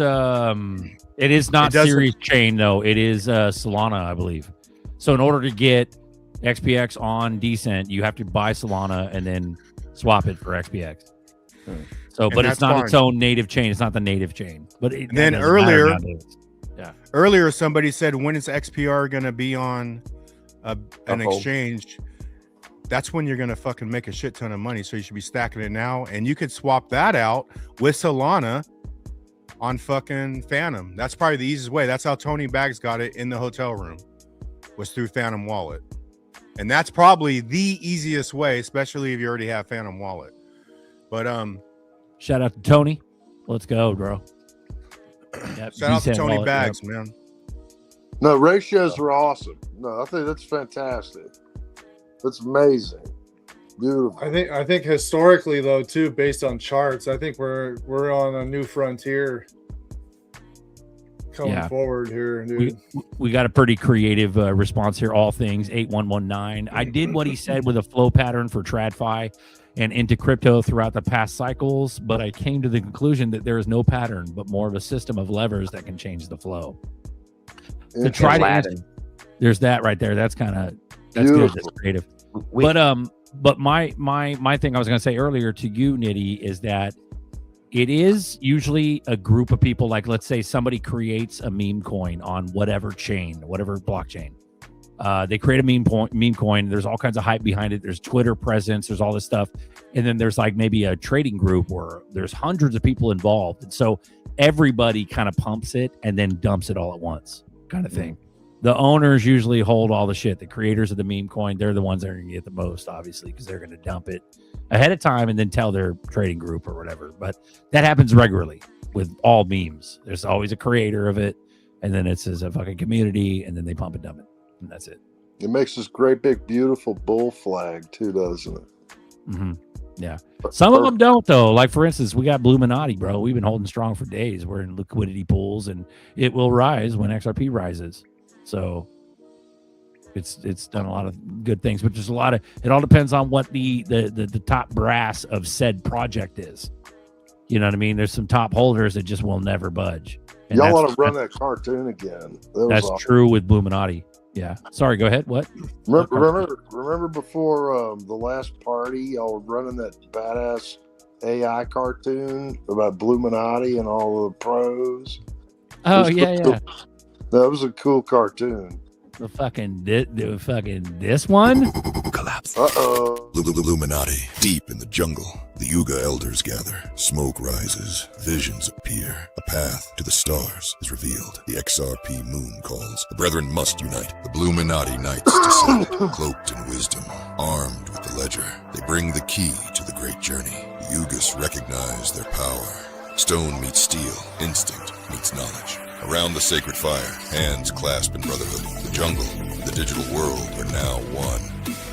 not Series Chain though. It is Solana, I believe. So in order to get XPX on Decent, you have to buy Solana and then swap it for XPX. So, but it's not its own native chain. It's not the native chain. But then earlier, somebody said, when is XPR going to be on an exchange? That's when you're going to fucking make a shit ton of money. So you should be stacking it now. And you could swap that out with Solana on fucking Phantom. That's probably the easiest way. That's how Tony Baggs got it in the hotel room, was through Phantom Wallet. And that's probably the easiest way, especially if you already have Phantom Wallet. But shout out to Tony. Let's go, bro. Yep, shout out to Tony Baggs, man. No, ratios are awesome. No, I think that's fantastic. That's amazing. Beautiful. I think historically though too, based on charts, I think we're on a new frontier coming forward here, dude. We got a pretty creative response here. All things 8119. I did what he said with a flow pattern for TradFi and into crypto throughout the past cycles, but I came to the conclusion that there is no pattern, but more of a system of levers that can change the flow. To try to answer, there's that right there. That's good. That's creative. But my thing I was going to say earlier to you, Nitty, is that it is usually a group of people. Like, let's say somebody creates a meme coin on whatever chain, whatever blockchain. They create a meme coin. There's all kinds of hype behind it. There's Twitter presence. There's all this stuff. And then there's like maybe a trading group where there's hundreds of people involved. And so everybody kind of pumps it and then dumps it all at once, kind of thing. The owners usually hold all the shit. The creators of the meme coin, they're the ones that are going to get the most, obviously, because they're going to dump it ahead of time and then tell their trading group or whatever. But that happens regularly with all memes. There's always a creator of it, and then it's a fucking community, and then they pump and dump it. And that's it. It makes this great big beautiful bull flag too, doesn't it? Mm-hmm. Yeah. Some of them don't though. Like for instance, we got Bluminati, bro. We've been holding strong for days. We're in liquidity pools, and it will rise when XRP rises. So it's done a lot of good things, but there's a lot of, it all depends on what the top brass of said project is. You know what I mean? There's some top holders that just will never budge. And y'all want to run that cartoon again? That's awesome. True with Bluminati. Yeah. Sorry, go ahead. What? Remember before the last party, y'all were running that badass AI cartoon about Bluminati and all the pros? Oh, yeah. That was a cool cartoon. The fucking this one? Collapse. Illuminati. Deep in the jungle, the Yuga elders gather. Smoke rises. Visions appear. A path to the stars is revealed. The XRP moon calls. The brethren must unite. The Bluminati knights descend, cloaked in wisdom, armed with the ledger. They bring the key to the great journey. The Yugas recognize their power. Stone meets steel, instinct meets knowledge. Around the sacred fire, hands clasp in brotherhood. The jungle and the digital world are now one.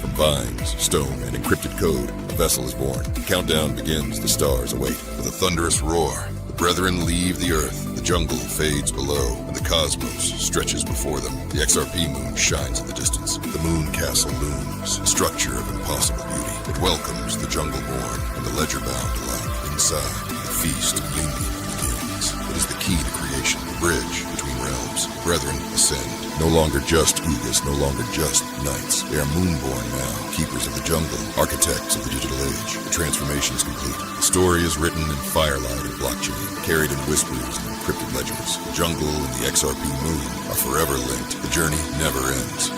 From vines, stone, and encrypted code, a vessel is born. The countdown begins, the stars await. With a thunderous roar, the brethren leave the earth. The jungle fades below, and the cosmos stretches before them. The XRP moon shines in the distance. The moon castle looms, a structure of impossible beauty. It welcomes the jungle born and the ledger bound alike. Inside, the feast of union begins. It is the key to creation, the bridge between realms. Brethren ascend. No longer just Ugas, no longer just knights. They are moonborn now, keepers of the jungle, architects of the digital age. The transformation is complete. The story is written in firelight and blockchain, carried in whispers and encrypted ledgers. The jungle and the XRP moon are forever linked. The journey never ends.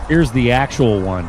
Here's the actual one.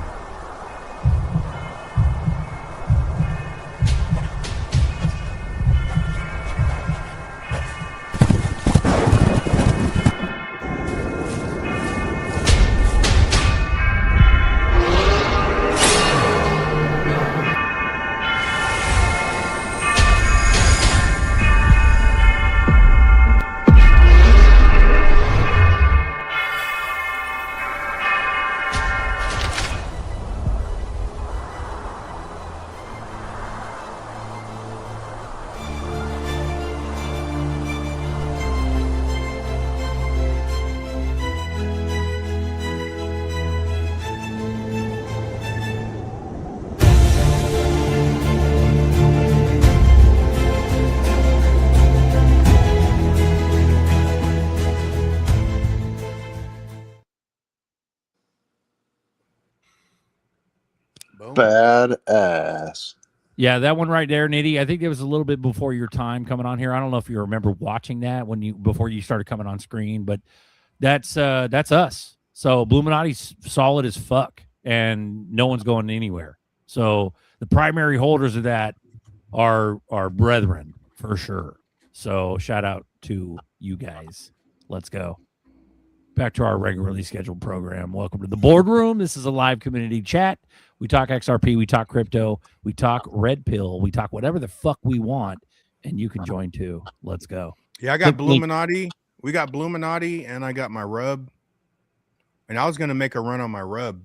Badass. Yeah, that one right there, Nitty. I think it was a little bit before your time coming on here. I don't know if you remember watching that before you started coming on screen, but that's us. So Bluminati's solid as fuck, and no one's going anywhere. So the primary holders of that are our brethren for sure. So shout out to you guys. Let's go back to our regularly scheduled program. Welcome to the boardroom. This is a live community chat. We talk XRP, we talk crypto, we talk red pill, we talk whatever the fuck we want, and you can join too. Let's go. Yeah, I got Bluminati. We got Bluminati, and I got my rub. And I was gonna make a run on my rub,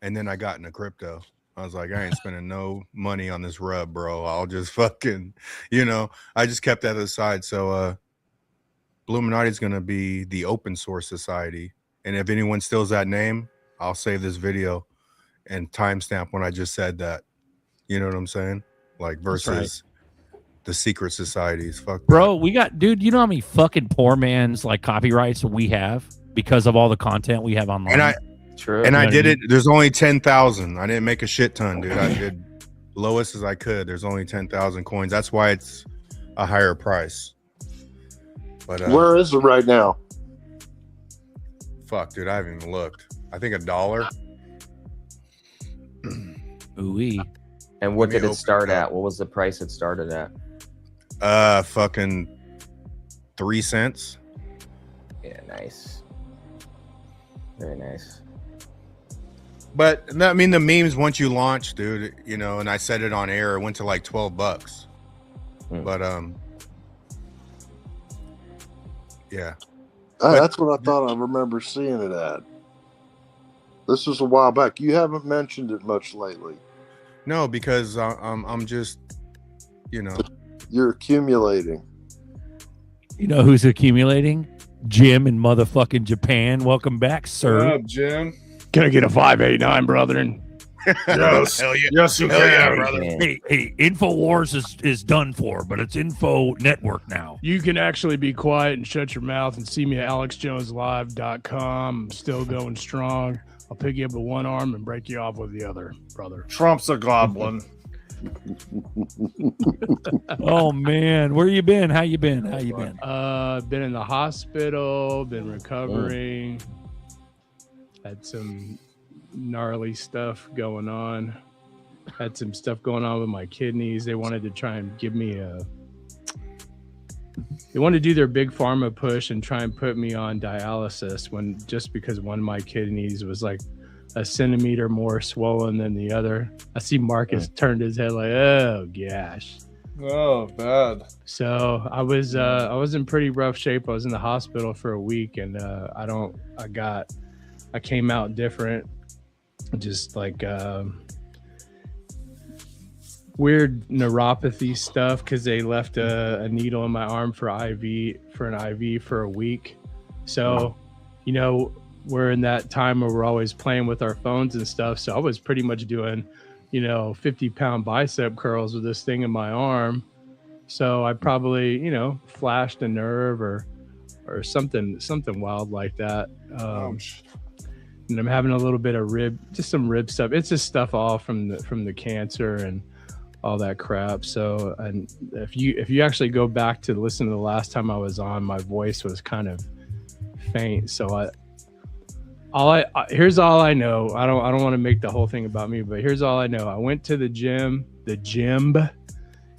and then I got into crypto. I was like, I ain't spending no money on this rub, bro. I'll just fucking, I just kept that aside. So Bluminati is gonna be the open source society, and if anyone steals that name, I'll save this video and timestamp when I just said that. You know what I'm saying? Like versus the secret societies. Fuck, bro. We got, dude. You know how many fucking poor man's like copyrights we have because of all the content we have online. And I did it. There's only 10,000. I didn't make a shit ton, dude. I did lowest as I could. There's only 10,000 coins. That's why it's a higher price. But where is it right now? Fuck, dude. I haven't even looked. I think $1. Ooh-wee. And what did it start at? What was the price it started at? Fucking 3 cents. Yeah, nice. Very nice. But I mean, the memes once you launch, dude, and I said it on air, it went to like $12. But yeah. That's what I thought I remember seeing it at. This was a while back. You haven't mentioned it much lately. No, because I'm just, You're accumulating. You know who's accumulating? Jim in motherfucking Japan. Welcome back, sir. What up, Jim? Can I get a 589, brethren? Yes. Hell yeah. Yes, you Hell can. yeah, brother. Hey, InfoWars is done for, but it's Info Network now. You can actually be quiet and shut your mouth and see me at alexjoneslive.com. I'm still going strong. I'll pick you up with one arm and break you off with the other, brother. Trump's a goblin. Oh man, where you been? How you been? Been in the hospital, been recovering. Had some gnarly stuff going on. Had some stuff going on with my kidneys. They wanted to try and give me they wanted to do their big pharma push and try and put me on dialysis just because one of my kidneys was like a centimeter more swollen than the other. I see Marcus turned his head like, oh gosh. Oh, bad. So I was in pretty rough shape. I was in the hospital for a week, and I came out different, just like weird neuropathy stuff because they left a needle in my arm for an IV for a week. So, we're in that time where we're always playing with our phones and stuff. So I was pretty much doing, 50-pound bicep curls with this thing in my arm. So I probably, flashed a nerve or something wild like that. And I'm having a little bit of some rib stuff. It's just stuff all from the cancer and all that crap. So, and if you actually go back to listen to the last time I was on, my voice was kind of faint. So here's all I know. I don't want to make the whole thing about me, but here's all I know. I went to the gym,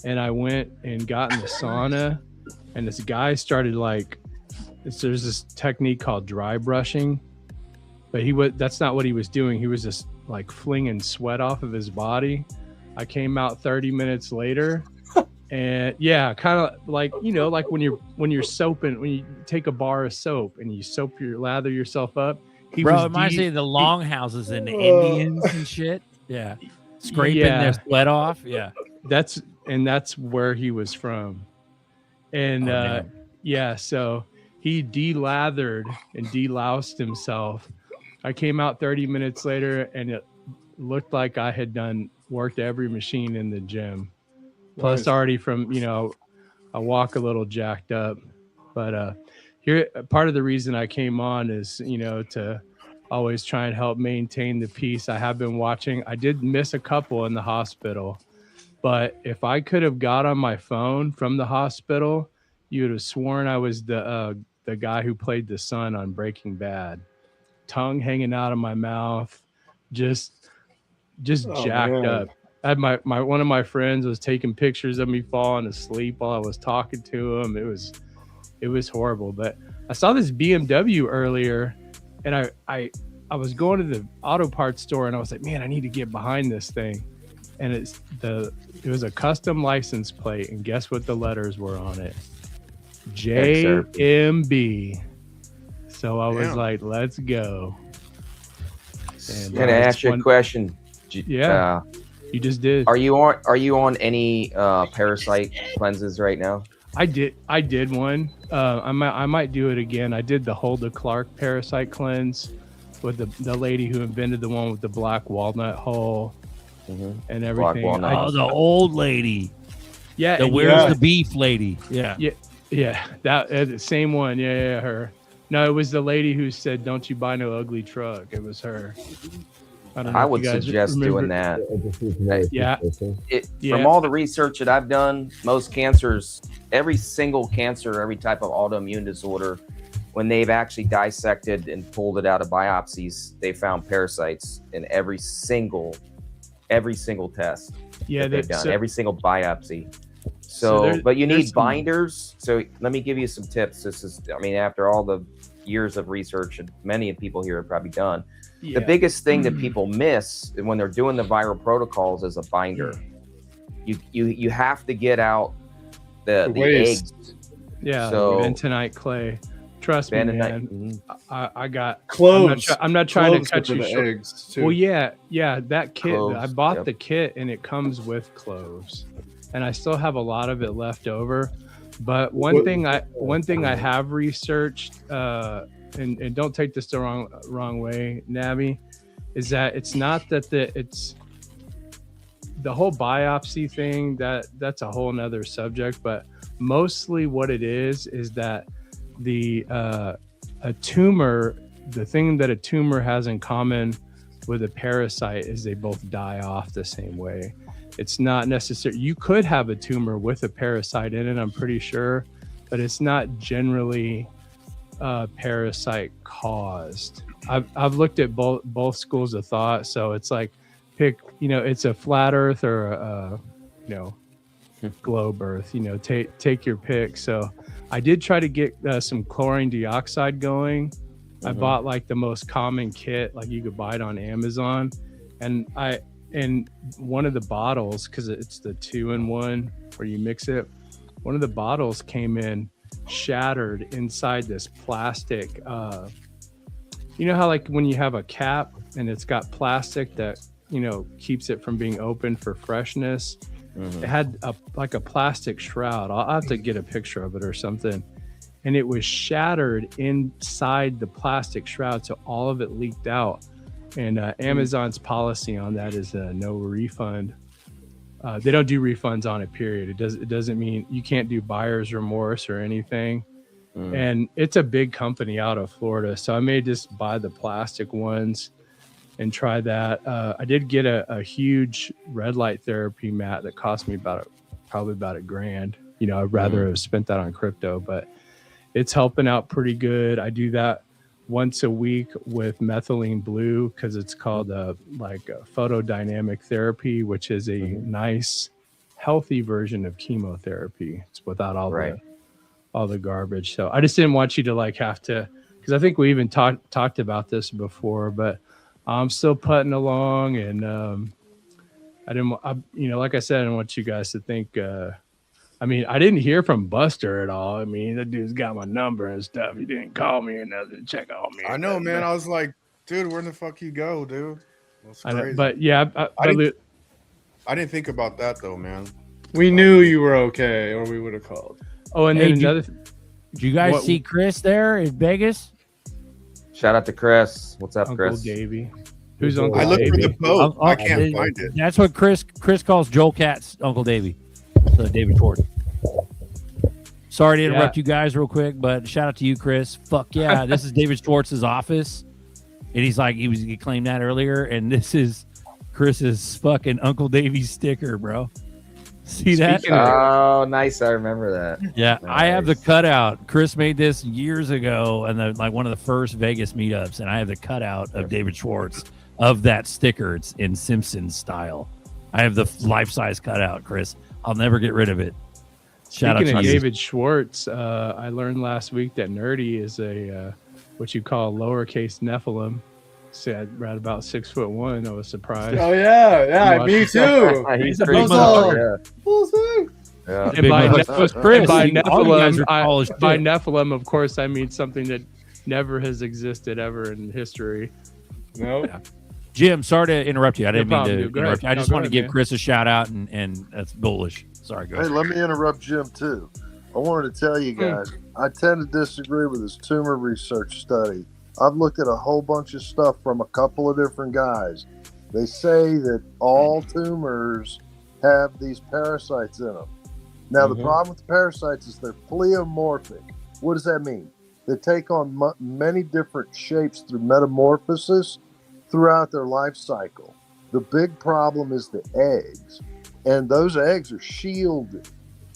and I went and got in the sauna, and this guy started there's this technique called dry brushing, but that's not what he was doing. He was just like flinging sweat off of his body. I came out 30 minutes later, and yeah, kind of like, like when you're soaping, when you take a bar of soap and you lather yourself up. Bro, it reminds me of the longhouses and the Indians and shit. Yeah. Scraping their sweat off. Yeah. That's where he was from. And so he delathered and deloused himself. I came out 30 minutes later and it looked like I had worked every machine in the gym. Plus already from, I walk a little jacked up. But here, part of the reason I came on is, to always try and help maintain the peace. I have been watching. I did miss a couple in the hospital, but if I could have got on my phone from the hospital, you would have sworn I was the guy who played the son on Breaking Bad. Tongue hanging out of my mouth, just jacked up. I had my one of my friends was taking pictures of me falling asleep while I was talking to him. It was horrible. But I saw this BMW earlier, and I was going to the auto parts store, and I was like, man, I need to get behind this thing. And it was a custom license plate, and guess what the letters were on it? JMB. So I was like, let's go. And I'm gonna ask you a question. Yeah, you just did. Are you on any parasite cleanses right now? I did one. I might do it again. I did the Hulda Clark parasite cleanse with the lady who invented the one with the black walnut hull and everything. Oh, the old lady. Yeah. The where's the beef lady? Yeah. Yeah. That the same one. Yeah, her. No, it was the lady who said, "Don't you buy no ugly truck." It was her. I would suggest doing that. Yeah. From all the research that I've done, most cancers, every single cancer, every type of autoimmune disorder, when they've actually dissected and pulled it out of biopsies, they found parasites in every single test they've done, every single biopsy. But you need binders. So let me give you some tips. This is, after all the years of research and many people here have probably done, the biggest thing that people miss when they're doing the viral protocols is a binder. You have to get out the eggs. Yeah, so bentonite clay. Trust me, man. I got cloves. I'm not trying to cut you short. Eggs too. Well, yeah, that kit. Cloves, I bought the kit and it comes with cloves, and I still have a lot of it left over. But one thing I have researched, and don't take this the wrong way, Nabby, is that it's not that it's the whole biopsy thing, that's a whole nother subject, but mostly what it is that a tumor, the thing that a tumor has in common with a parasite is they both die off the same way. It's not necessary. You could have a tumor with a parasite in it, I'm pretty sure, but it's not generally parasite caused. I've looked at both schools of thought, so it's like pick, it's a flat earth or a globe earth, take your pick. So I did try to get some chlorine dioxide going. I bought like the most common kit, like you could buy it on Amazon, and one of the bottles, because it's the 2-in-1 where you mix it, one of the bottles came in shattered inside this plastic. You know how like when you have a cap and it's got plastic that keeps it from being open for freshness. It had like a plastic shroud. I'll have to get a picture of it or something. And it was shattered inside the plastic shroud, so all of it leaked out. And Amazon's policy on that is no refund. They don't do refunds on it, period. It doesn't mean you can't do buyer's remorse or anything. And it's a big company out of Florida, so I may just buy the plastic ones and try that. I did get a huge red light therapy mat that cost me probably about $1,000. I'd rather have spent that on crypto, but it's helping out pretty good. I do that once a week with methylene blue because it's called like a photodynamic therapy, which is a nice, healthy version of chemotherapy. It's without all the garbage. So I just didn't want you to like have to, because I think we even talked about this before, but I'm still putting along, and like I said, I didn't want you guys to think. I didn't hear from Buster at all. That dude's got my number and stuff. He didn't call me or nothing to check on me. I know, man. I was like, dude, where the fuck you go, dude? That's crazy. I know, but yeah, I didn't think about that though, man. We knew you were okay, or we would have called. Oh, and then another. Did you guys see Chris there in Vegas? Shout out to Chris. What's up, Uncle Chris? Davey. Who's Uncle Davey? I looked for the boat. I can't it, find it. That's what Chris calls Joel Katz Uncle Davey. So David Schwartz. Sorry to interrupt you guys real quick, but shout out to you, Chris. Fuck yeah. This is David Schwartz's office. And he's like, he claimed that earlier. And this is Chris's fucking Uncle Davey sticker, bro. See that? Oh, nice. I remember that. Yeah, nice. I have the cutout. Chris made this years ago, and like one of the first Vegas meetups, and I have the cutout of David Schwartz of that sticker. It's in Simpsons style. I have the life-size cutout, Chris. I'll never get rid of it. Shout Speaking out of to David Schwartz, I learned last week that Nerdy is a what you call a lowercase Nephilim. Said right about 6'1". I was surprised. Oh yeah, me too. He's a big motherfucker. Yeah. And by Nephilim, of course, I mean something that never has existed ever in history. No. Yeah. Jim, sorry to interrupt you. I didn't mean to interrupt you. I just wanted to give Chris a shout out, and that's bullish. Sorry, go ahead. Hey, let me interrupt Jim too. I wanted to tell you guys, I tend to disagree with this tumor research study. I've looked at a whole bunch of stuff from a couple of different guys. They say that all tumors have these parasites in them. Now, the problem with the parasites is they're pleomorphic. What does that mean? They take on many different shapes through metamorphosis throughout their life cycle. The big problem is the eggs, and those eggs are shielded.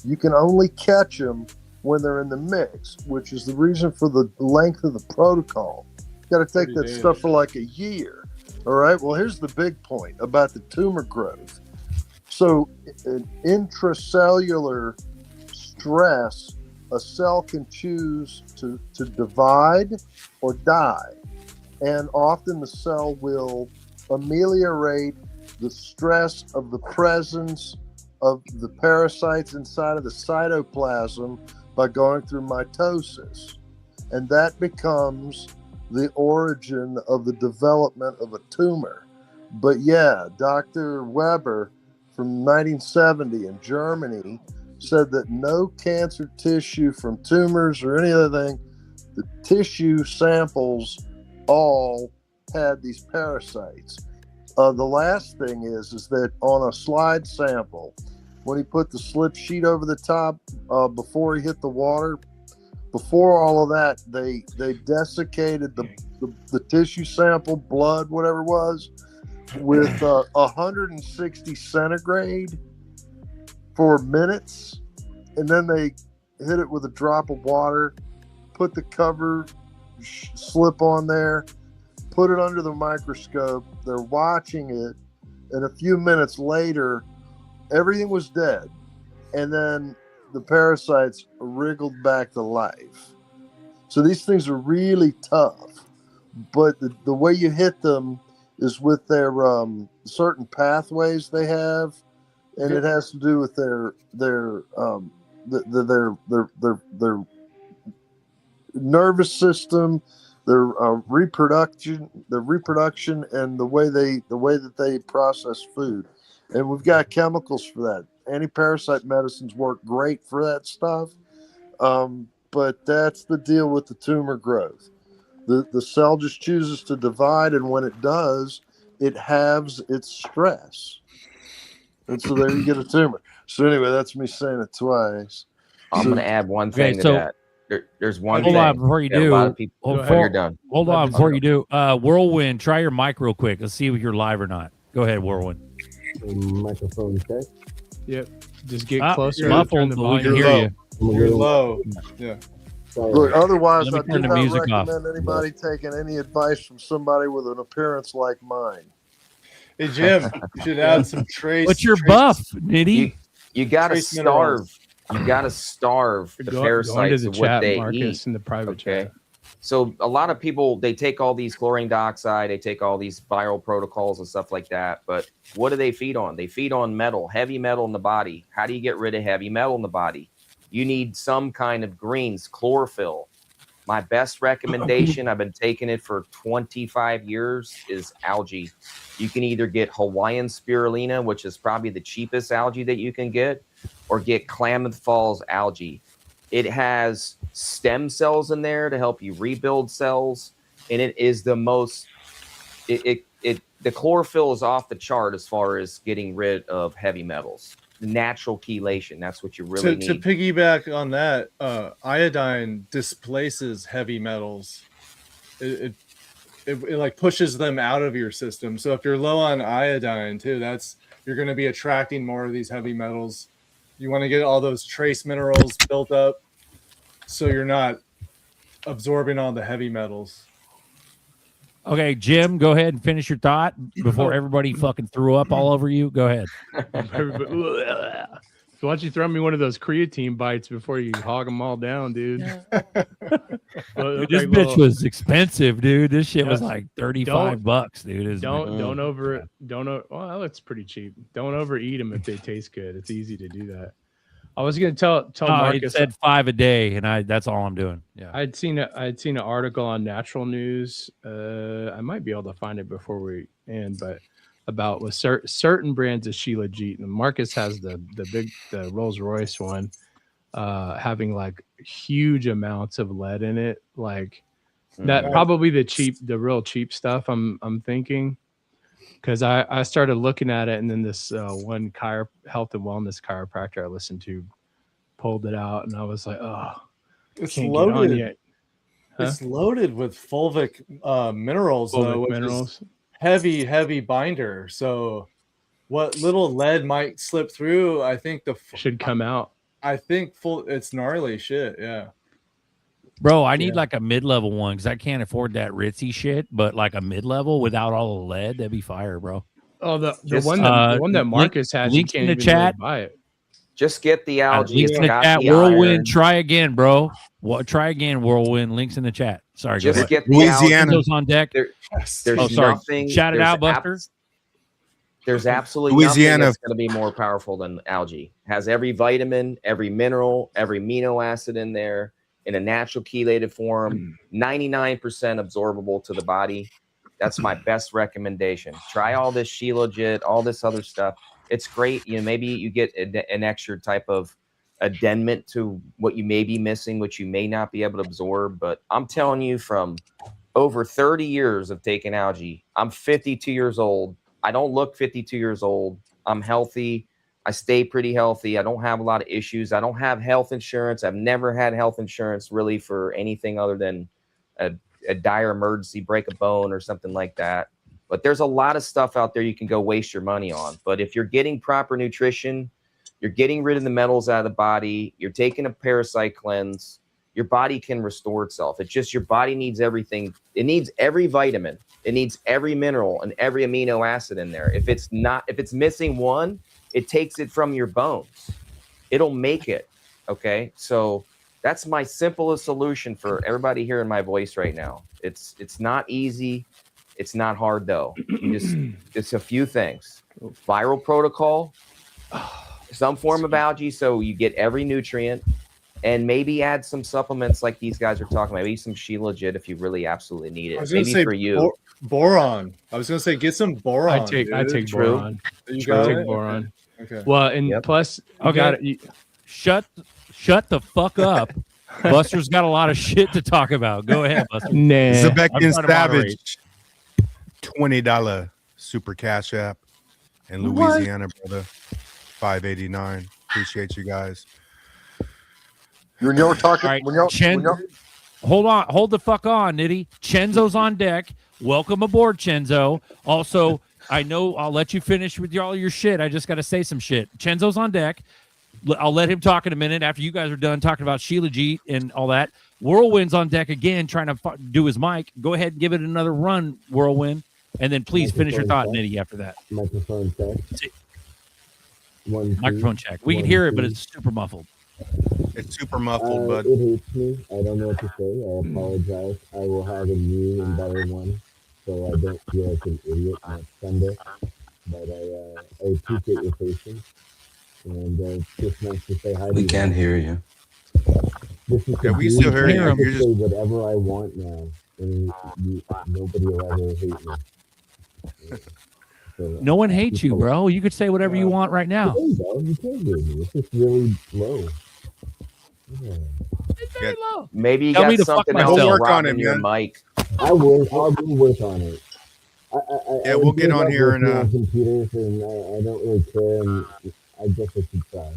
You can only catch them when they're in the mix, which is the reason for the length of the protocol. You got to take that stuff for like a year. All right. Well, here's the big point about the tumor growth. So, in intracellular stress, a cell can choose to divide or die. And often the cell will ameliorate the stress of the presence of the parasites inside of the cytoplasm by going through mitosis. And that becomes the origin of the development of a tumor. But yeah, Dr. Weber from 1970 in Germany said that no cancer tissue from tumors or any other thing, the tissue samples all had these parasites. The last thing is that on a slide sample, when he put the slip sheet over the top before he hit the water, before all of that, they desiccated the tissue sample, blood, whatever it was, with 160 centigrade for minutes, and then they hit it with a drop of water, put the cover slip on there, put it under the microscope. They're watching it, and a few minutes later, everything was dead, and then the parasites wriggled back to life. So these things are really tough, but the way you hit them is with their certain pathways they have, and it has to do with their nervous system, their reproduction, and the way that they process food. And we've got chemicals for that. Anti-parasite medicines work great for that stuff, but that's the deal with the tumor growth. The cell just chooses to divide, and when it does, it halves its stress. And so there you get a tumor. So anyway, that's me saying it twice. I'm going to add one thing to that. There's one thing. Hold on before you do. A lot of people, you're done. Hold on before you do. Whirlwind, try your mic real quick. Let's see if you're live or not. Go ahead, Whirlwind. Microphone check. Yep. Just get closer. Muffled, but we can hear you. You're low. Yeah. Look, otherwise, I do turn the not music recommend anybody taking any advice from somebody with an appearance like mine. Hey, Jim, you should add some trace. What's your buff, Nitty? You got to starve. You got to starve the parasites of what they eat. In the private chat. So a lot of people, they take all these chlorine dioxide, they take all these viral protocols and stuff like that. But what do they feed on? They feed on metal, heavy metal in the body. How do you get rid of heavy metal in the body? You need some kind of greens, chlorophyll. My best recommendation, I've been taking it for 25 years, is algae. You can either get Hawaiian spirulina, which is probably the cheapest algae that you can get, or get Klamath Falls algae. It has stem cells in there to help you rebuild cells, and it is the most. The chlorophyll is off the chart as far as getting rid of heavy metals. Natural chelation. That's what you really need. To piggyback on that, iodine displaces heavy metals. It like pushes them out of your system. So if you're low on iodine too, you're going to be attracting more of these heavy metals. You want to get all those trace minerals built up so you're not absorbing all the heavy metals. Okay, Jim, go ahead and finish your thought before everybody fucking threw up all over you. Go ahead. Why don't you throw me one of those creatine bites before you hog them all down, dude? Dude, this bitch was expensive, dude. This shit was like $35, dude. Well, it's pretty cheap. Don't overeat them if they taste good. It's easy to do that. I was gonna tell Marcus. I said 5 a day, and that's all I'm doing. Yeah, I'd seen an article on Natural News. I might be able to find it before we end, but about with certain brands of Shilajit, and Marcus has the Rolls Royce one, having like huge amounts of lead in it, like that. Probably the real cheap stuff. I'm thinking. Because I started looking at it, and then this one health and wellness chiropractor I listened to pulled it out, and I was like, "Oh, it's loaded. Huh? It's loaded with fulvic minerals, minerals. Heavy binder. So, what little lead might slip through, I think should come out. I think it's gnarly shit. Yeah. Bro, I need like a mid-level one because I can't afford that ritzy shit. But like a mid-level without all the lead, that'd be fire, bro. Oh, the one that Marcus has. Links in the chat. Really buy it. Just get the algae. Links in the chat. Whirlwind, try again, bro. Try again, Whirlwind. Links in the chat. Sorry, just get the Louisiana. Those on deck. There's nothing. Shout it out, Buster. There's absolutely nothing that's going to be more powerful than algae. Has every vitamin, every mineral, every amino acid in there. In a natural chelated form, 99% absorbable to the body. That's my best recommendation. Try all this Shilajit, all this other stuff. It's great. Maybe you get an extra type of addendum to what you may be missing, which you may not be able to absorb. But I'm telling you, from over 30 years of taking algae, I'm 52 years old. I don't look 52 years old. I'm healthy. I stay pretty healthy. I don't have a lot of issues. I don't have health insurance. I've never had health insurance really for anything other than a dire emergency, break a bone or something like that. But there's a lot of stuff out there you can go waste your money on. But if you're getting proper nutrition, you're getting rid of the metals out of the body, you're taking a parasite cleanse, your body can restore itself. It's just your body needs everything. It needs every vitamin. It needs every mineral and every amino acid in there. If it's missing one, it takes it from your bones. It'll make it. Okay. So that's my simplest solution for everybody hearing my voice right now. It's not easy. It's not hard though. It's a few things. Viral protocol, some form of algae so you get every nutrient, and maybe add some supplements like these guys are talking about. Maybe some Shilajit if you really absolutely need it. Maybe for you. Boron. I was gonna say get some boron. I take True. boron. You I got take it? boron. Okay. Well, and plus, Shut the fuck up. Buster's got a lot of shit to talk about. Go ahead, Buster. Nah. Zebekian Savage, $20 super cash app in Louisiana, brother. $5.89. Appreciate you guys. When you're talking, All right, hold the fuck on, Nitty. Chenzo's on deck. Welcome aboard, Chenzo. Also, I know I'll let you finish with all your shit. I just got to say some shit. Chenzo's on deck. I'll let him talk in a minute after you guys are done talking about Shilajit and all that. Whirlwind's on deck again, trying to do his mic. Go ahead and give it another run, Whirlwind, and then please finish your thought, Nitty, after that. Microphone check. Microphone check. We can hear it, but it's super muffled. It's super muffled, bud. It hates me. I don't know what to say. I apologize. I will have a new and better one, so I don't feel like an idiot next Sunday. But I appreciate your patience, and it's just nice to say hi to you. We can't hear you. Yeah, we still hear you. I You're can just say whatever I want now, and nobody will ever hate me. So, No one hates you, bro. You could say whatever you want right now. There you go. You can't hear me. It's just really low. Yeah. It's very low. Maybe you Tell got me to fuck something myself. else We'll work on wrong it, in your man. mic. I will work on it. Yeah, we'll get on here and on computers, and I don't really care. And I guess I should try.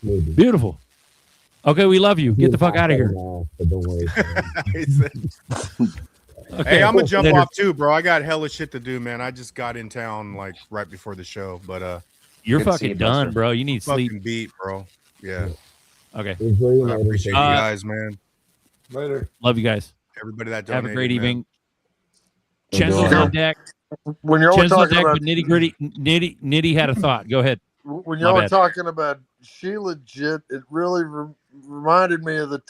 Maybe. Beautiful. Okay, we love you. Get the fuck out of here. But don't worry. Okay, Hey, I'm gonna jump later. off too, bro. I got hella shit to do, man. I just got in town like right before the show, but You're Good to see fucking you, done, Buster. bro. You need sleep. fucking beat, bro. Yeah, Okay. Enjoy your I night. appreciate you guys, man. Later. Love you guys. Everybody that Have a donated, great man. evening. Enjoy. Chenzo's on deck. When you're Chenzo's on talking deck, about but Nitty had a thought. Go ahead. when My y'all bad. talking about Shilajit, it really reminded me of the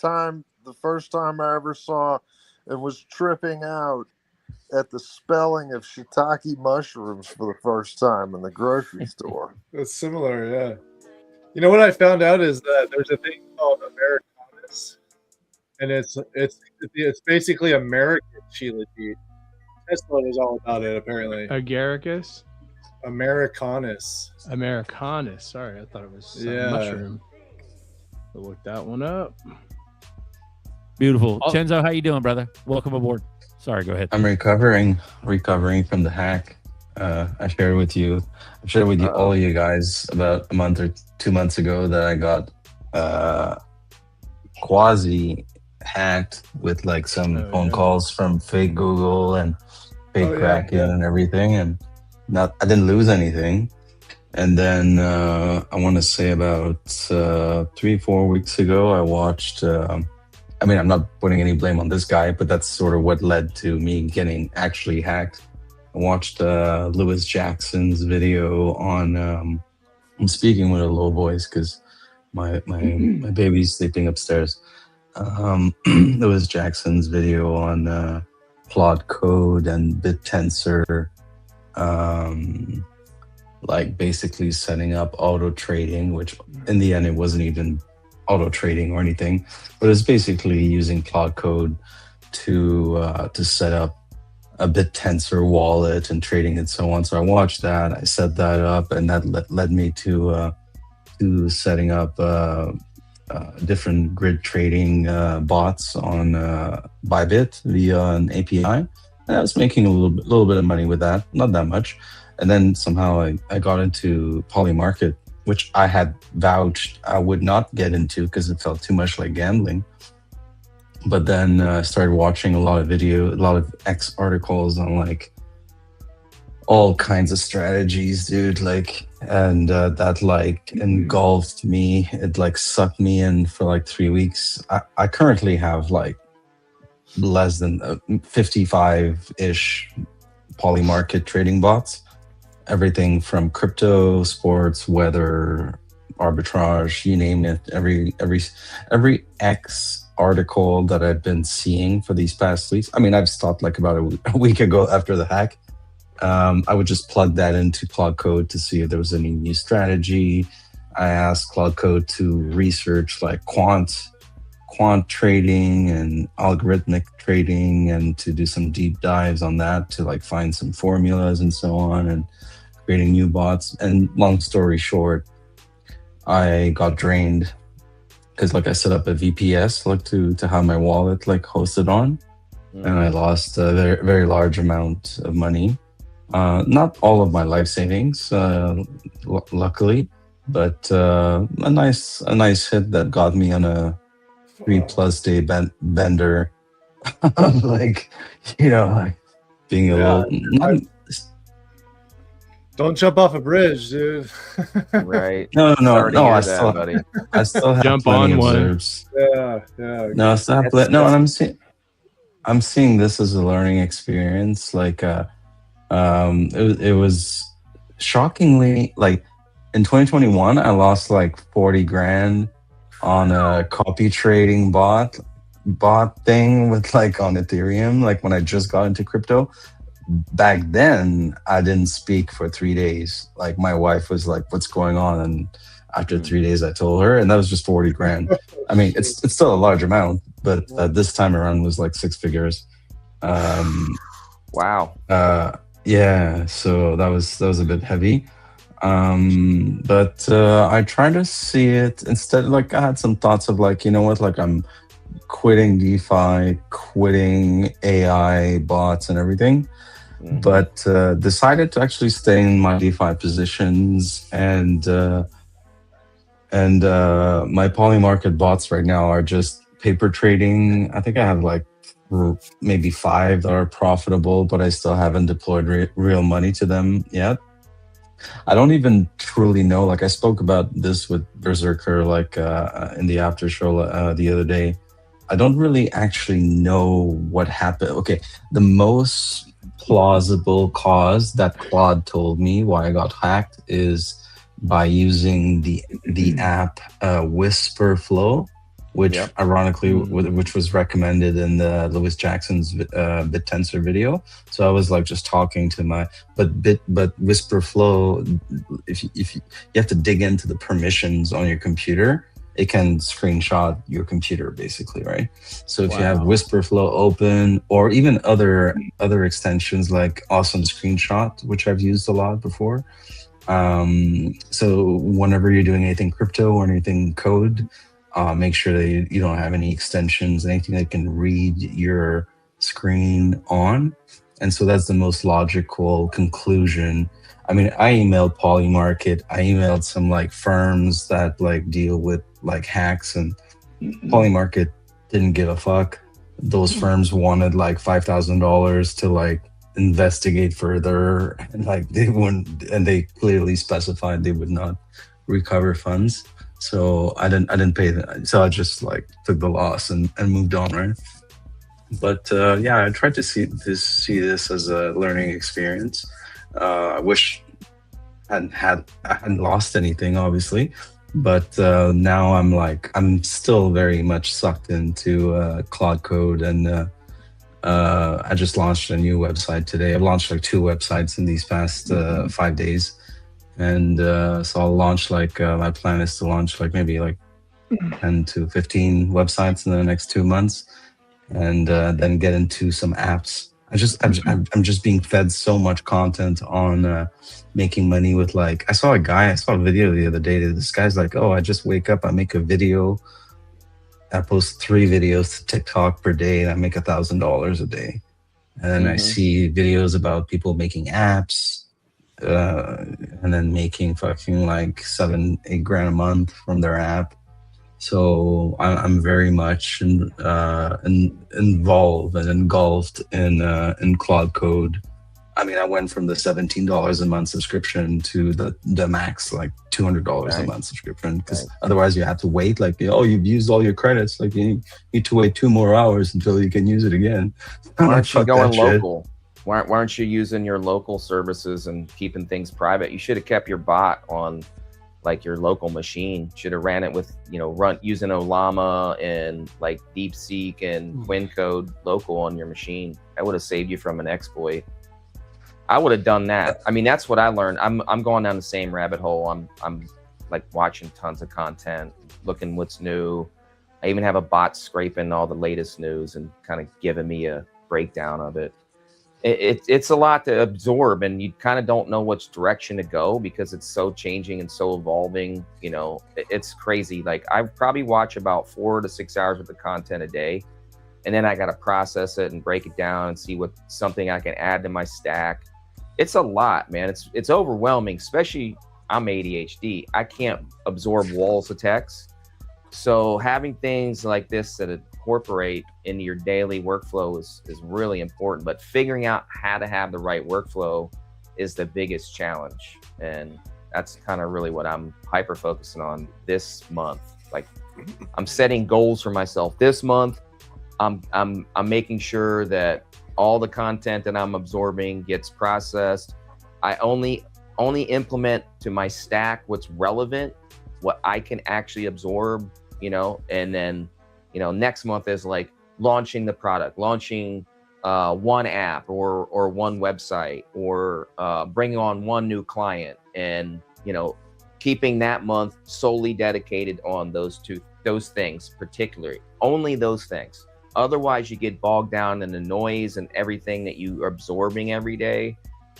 first time I ever saw and was tripping out at the spelling of shiitake mushrooms for the first time in the grocery store. It's similar, yeah. You know what I found out is that there's a thing called Americanus, and it's basically American Shilajit. Tesla was all about it, apparently. Agaricus? Americanus. Americanus. Sorry, I thought it was Yeah. mushroom. We'll look that one up. Beautiful. Oh. Chenzo, how you doing, brother? Welcome aboard. Sorry, go ahead. I'm recovering from the hack. I shared with you all of you guys about a month or 2 months ago that I got quasi hacked with like some phone calls from fake Google and fake Kraken and everything, and I didn't lose anything. And then I want to say about 3-4 weeks ago, I watched. I mean, I'm not putting any blame on this guy, but that's sort of what led to me getting actually hacked. I watched Lewis Jackson's video on. I'm speaking with a low voice because my baby's sleeping upstairs. Lewis Jackson's video on plot code and BitTensor, like basically setting up auto trading, which in the end it wasn't even auto trading or anything, but it's basically using plot code to set up a BitTensor wallet and trading and so on. So I watched that, I set that up, and that led me to to setting up different grid trading bots on Bybit via an API. And I was making a little bit of money with that, not that much. And then somehow I got into Polymarket, which I had vouched I would not get into because it felt too much like gambling. But then I started watching a lot of X articles on like all kinds of strategies, dude. Like, and that like engulfed me. It like sucked me in for like 3 weeks. I currently have like less than 55-ish Polymarket trading bots. Everything from crypto, sports, weather, arbitrage, you name it. Every X article that I've been seeing for these past weeks. I mean, I've stopped like about a week ago after the hack. I would just plug that into Cloud Code to see if there was any new strategy. I asked Cloud Code to research like quant trading and algorithmic trading and to do some deep dives on that to like find some formulas and so on and creating new bots. And long story short, I got drained because like I set up a VPS like to have my wallet like hosted on, and I lost a very, very large amount of money. Not all of my life savings, luckily, but a nice hit that got me on a 3+ day bender. Like, you know, like being a little. Don't jump off a bridge, dude. Right. No. I still have jump plenty on of one. reserves. Yeah. No, I still have and I'm seeing this as a learning experience. Like, it was shockingly like in 2021, I lost like 40 grand on a copy trading bot thing with like on Ethereum. Like when I just got into crypto. Back then, I didn't speak for 3 days. Like my wife was like, "What's going on?" And after 3 days, I told her, and that was just 40 grand. I mean, it's still a large amount, but this time around was like 6 figures. Wow. Yeah. So that was a bit heavy. But I tried to see it instead. Like I had some thoughts of like, you know what? Like I'm quitting DeFi, quitting AI bots and everything. But decided to actually stay in my DeFi positions, and my Polymarket bots right now are just paper trading. I think I have like maybe 5 that are profitable, but I still haven't deployed real money to them yet. I don't even truly know. Like I spoke about this with Berserker like in the after show the other day. I don't really actually know what happened. Okay, the most plausible cause that Claude told me why I got hacked is by using the app Whisper Flow, which ironically, which was recommended in the Lewis Jackson's BitTensor video. So I was like just talking to but Whisper Flow, if you have to dig into the permissions on your computer, it can screenshot your computer basically, right? So if you have Whisper Flow open, or even other extensions like Awesome Screenshot, which I've used a lot before. So whenever you're doing anything crypto or anything code, make sure that you don't have any extensions, anything that can read your screen on. And so that's the most logical conclusion. I mean, I emailed Polymarket, I emailed some like firms that like deal with like hacks, and Polymarket didn't give a fuck. Those firms wanted like $5,000 to like investigate further, and like they wouldn't, and they clearly specified they would not recover funds. So I didn't pay that. So I just like took the loss and moved on, right? But yeah, I tried to see this as a learning experience. I wish I hadn't lost anything, obviously, but now I'm still very much sucked into Cloud Code, and I just launched a new website today. I've launched like 2 websites in these past 5 days, and so I'll launch like my plan is to launch like maybe like 10 to 15 websites in the next 2 months, and then get into some apps I'm just being fed so much content on making money with like, I saw a video the other day that this guy's like, oh, I just wake up, I make a video, I post 3 videos to TikTok per day, and I make $1,000 a day. And then I see videos about people making apps, and then making fucking like 7-8 grand a month from their app. So I'm very much involved and engulfed in Cloud Code. I mean, I went from the $17 a month subscription to the max, like $200 a month subscription, because otherwise you have to wait. Like, oh, you've used all your credits. Like, you need to wait 2 more hours until you can use it again. Why aren't you going local? Why aren't you using your local services and keeping things private? You should have kept your bot on like your local machine. Should have ran it with, using Olama and like DeepSeek and QuinCode local on your machine. That would have saved you from an exploit. I would have done that. I mean, that's what I learned. I'm going down the same rabbit hole. I'm like watching tons of content, looking what's new. I even have a bot scraping all the latest news and kind of giving me a breakdown of it. It's a lot to absorb, and you kind of don't know which direction to go because it's so changing and so evolving. It's crazy. Like, I probably watch about 4 to 6 hours worth of content a day, and then I got to process it and break it down and see what something I can add to my stack. It's a lot, man. It's overwhelming, especially I'm ADHD. I can't absorb walls of text. So having things like this that incorporate into your daily workflow is really important, but figuring out how to have the right workflow is the biggest challenge. And that's kind of really what I'm hyper focusing on this month. Like, I'm setting goals for myself this month. I'm making sure that all the content that I'm absorbing gets processed. I only implement to my stack what's relevant, what I can actually absorb, and then, next month is like launching the product, launching one app or one website, or bringing on one new client, and, keeping that month solely dedicated on those things, particularly only those things. Otherwise, you get bogged down in the noise and everything that you are absorbing every day,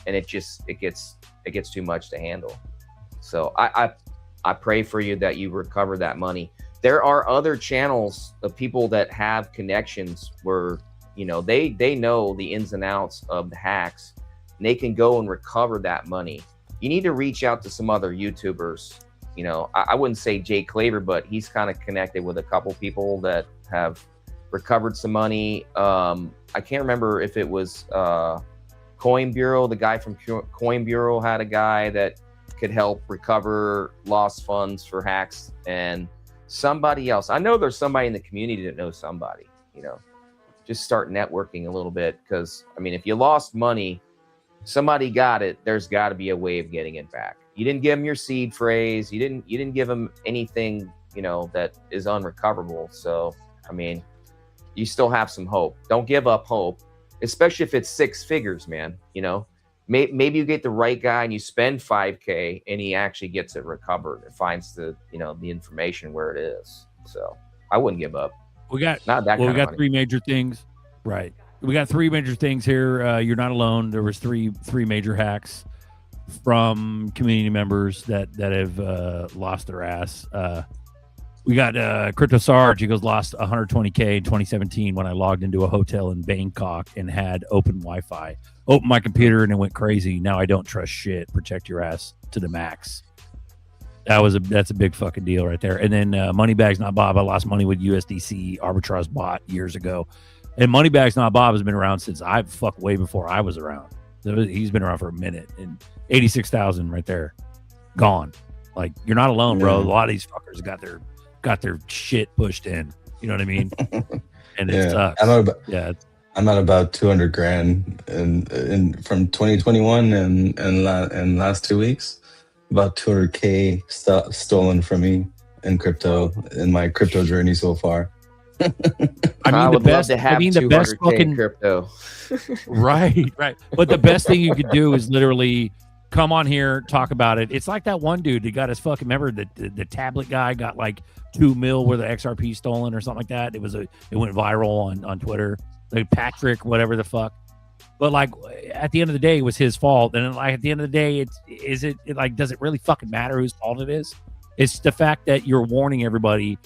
and it gets too much to handle. So I pray for you that you recover that money. There are other channels of people that have connections where, they know the ins and outs of the hacks, and they can go and recover that money. You need to reach out to some other YouTubers. I wouldn't say Jay Claver, but he's kind of connected with a couple people that have recovered some money. I can't remember if it was Coin Bureau. The guy from Coin Bureau had a guy that could help recover lost funds for hacks, and somebody else. I know there's somebody in the community that knows somebody. Just start networking a little bit, because I mean, if you lost money, somebody got it. There's got to be a way of getting it back. You didn't give them your seed phrase. You didn't give them anything that is unrecoverable. So I mean, you still have some hope. Don't give up hope, especially if it's 6 figures, man. Maybe you get the right guy and you spend $5K and he actually gets it recovered and finds the information where it is. So I wouldn't give up. We got 3 major things. Right. We got 3 major things here. You're not alone. There was three major hacks from community members that have lost their ass. We got Crypto Sarge. He goes, lost 120K in 2017 when I logged into a hotel in Bangkok and had open Wi-Fi. Opened my computer and it went crazy. Now I don't trust shit. Protect your ass to the max. That's a big fucking deal right there. And then Moneybags Not Bob. I lost money with USDC arbitrage bot years ago. And Moneybags Not Bob has been around since way before I was around. He's been around for a minute. And 86,000 right there, gone. Like, you're not alone, bro. A lot of these fuckers got their shit pushed in. You know what I mean? And it sucks. I'm at about 200 grand in from 2021 and last 2 weeks. About 200K stolen from me in crypto in my crypto journey so far. I would love to have 200K fucking crypto. Right. But the best thing you could do is literally come on here, talk about it. It's like that one dude that got his fucking, remember the tablet guy got like 2 mil worth of XRP stolen or something like that. It went viral on Twitter. Like Patrick, whatever the fuck. But like at the end of the day, it was his fault. And like at the end of the day, does it really fucking matter whose fault it is? It's the fact that you're warning everybody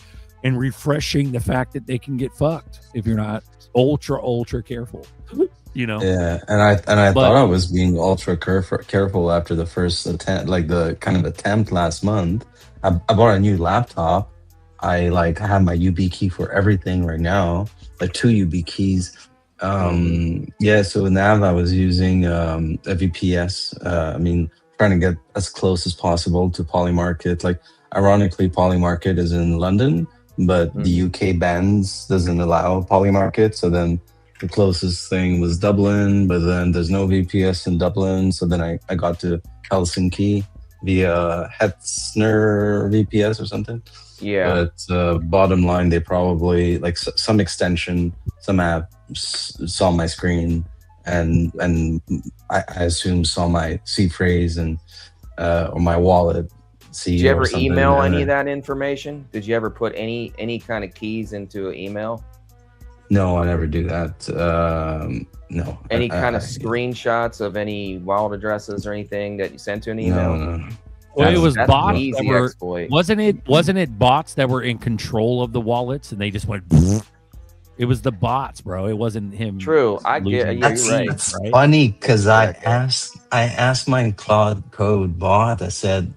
and refreshing the fact that they can get fucked if you're not ultra careful. You know? Yeah, and I thought I was being ultra careful after the first attempt, like the kind of attempt last month. I bought a new laptop. I have my UB key for everything right now, like 2 UB keys. Yeah, so now I was using a VPS. I mean, trying to get as close as possible to Polymarket. Like, ironically, Polymarket is in London, but the UK bans doesn't allow Polymarket. So then the closest thing was Dublin, but then there's no VPS in Dublin. So then I got to Helsinki via Hetzner VPS or something. Yeah. But bottom line, they probably like some extension, some app saw my screen and I assume saw my seed phrase and or my wallet. Did you ever email any of that information? Did you ever put any kind of keys into an email? No, I never do that. No. Any kind of screenshots of any wallet addresses or anything that you sent to an email? No. Well, it was bots easy that were, exploit. wasn't it bots that were in control of the wallets and they just went it was the bots, bro. It wasn't him. True. I get you're right. That's funny because I asked my Claude Code bot, I said,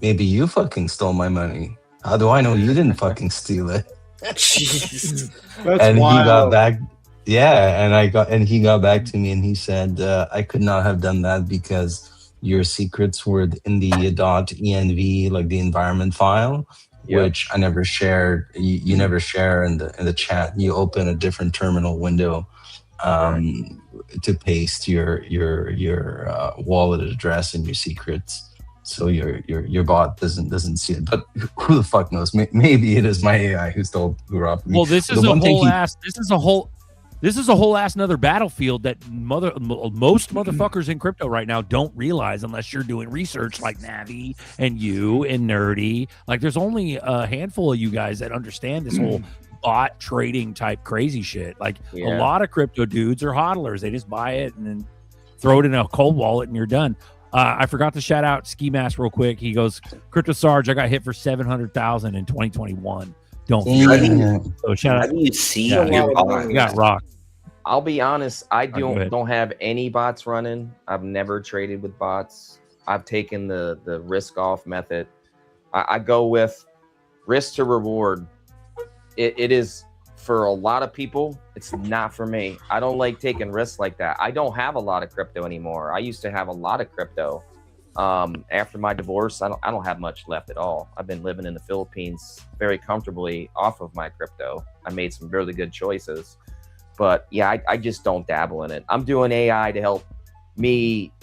maybe you fucking stole my money. How do I know you didn't fucking steal it? Jeez. And wild. He got back. Yeah, and he got back to me and he said, I could not have done that because your secrets were in the .env, like the environment file, which I never shared. You never share in the chat. You open a different terminal window to paste your wallet address and your secrets. So your bot doesn't see it, but who the fuck knows? Maybe it is my AI who robbed me. Well, this is a whole ass another battlefield that most motherfuckers in crypto right now don't realize unless you're doing research like Navi and you and Nerdy. Like, there's only a handful of you guys that understand this whole bot trading type crazy shit. Like a lot of crypto dudes are hodlers. They just buy it and then throw it in a cold wallet and you're done. I forgot to shout out Ski Mask real quick. He goes, Crypto Sarge, I got hit for 700,000 in 2021. Don't so shout out. How do you see you got rocked. I'll be honest, I don't have any bots running. I've never traded with bots. I've taken the risk off method. I go with risk to reward. It is for a lot of people. It's not for me. I don't like taking risks like that. I don't have a lot of crypto anymore. I used to have a lot of crypto. After my divorce, I don't have much left at all. I've been living in the Philippines very comfortably off of my crypto. I made some really good choices. But yeah, I just don't dabble in it. I'm doing AI to help me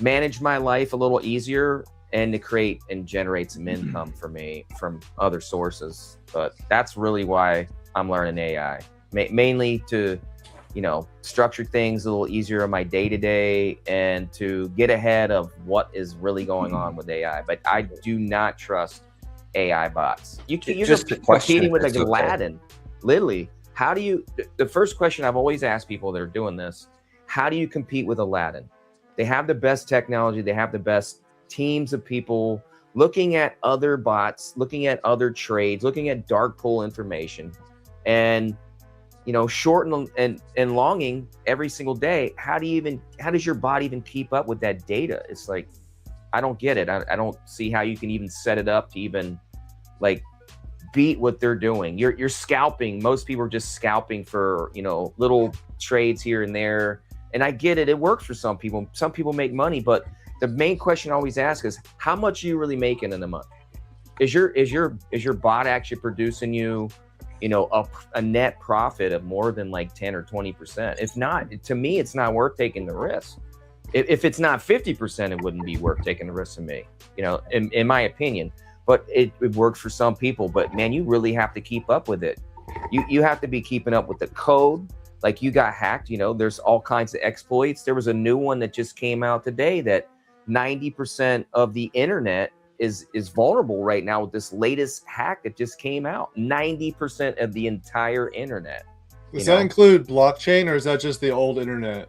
manage my life a little easier and to create and generate some income for me from other sources. But that's really why I'm learning AI, mainly to, structure things a little easier in my day-to-day and to get ahead of what is really going on with AI. But I do not trust AI bots. You're just competing with Aladdin, literally. How do you, the first question I've always asked people that are doing this, how do you compete with Aladdin? They have the best technology. They have the best teams of people looking at other bots, looking at other trades, looking at dark pool information and, shorting and longing every single day. How does your bot even keep up with that data? It's like, I don't get it. I don't see how you can even set it up to even beat what they're doing. You're scalping. Most people are just scalping for little trades here and there, and I get it. It works for some people. Some people make money, but the main question I always ask is, how much are you really making in a month? Is your bot actually producing you a net profit of more than like 10 or 20%? If not, to me, it's not worth taking the risk. If it's not 50%, it wouldn't be worth taking the risk to me, in my opinion. But it works for some people. But man, you really have to keep up with it. You have to be keeping up with the code. Like, you got hacked, there's all kinds of exploits. There was a new one that just came out today that 90% of the internet is vulnerable right now with this latest hack that just came out. 90% of the entire internet. Does that include blockchain, or is that just the old internet?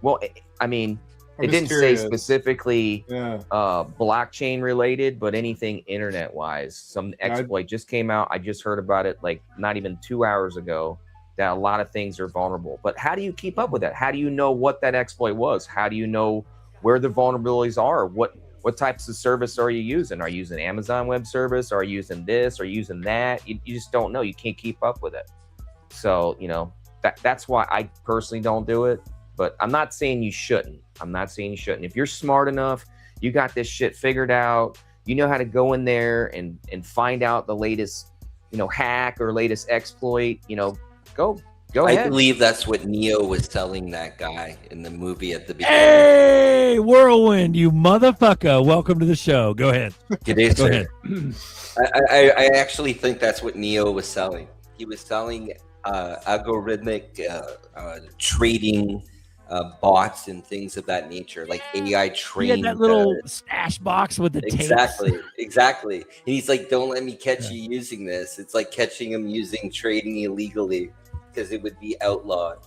Well, I mean, I'm it just didn't curious. say specifically blockchain related, but anything internet wise. Some exploit just came out. I just heard about it like not even 2 hours ago, that a lot of things are vulnerable. But how do you keep up with that? How do you know what that exploit was? How do you know where the vulnerabilities are? What types of service are you using? Are you using Amazon Web Service? Are you using this? Are you using that? You just don't know. You can't keep up with it. So, you know, that's why I personally don't do it. But I'm not saying you shouldn't. I'm not saying you shouldn't. If you're smart enough, you got this shit figured out, you know how to go in there and find out the latest, you know, hack or latest exploit, you know, go ahead. I believe that's what Neo was telling that guy in the movie at the beginning. Hey, Whirlwind, you motherfucker. Welcome to the show. Go ahead. Good day, Go sir. ahead. I actually think that's what Neo was selling. He was selling algorithmic trading bots and things of that nature, like AI trained. He had that little stash box with the exactly. And he's like, "Don't let me catch you using this." It's like catching him using trading illegally because it would be outlawed.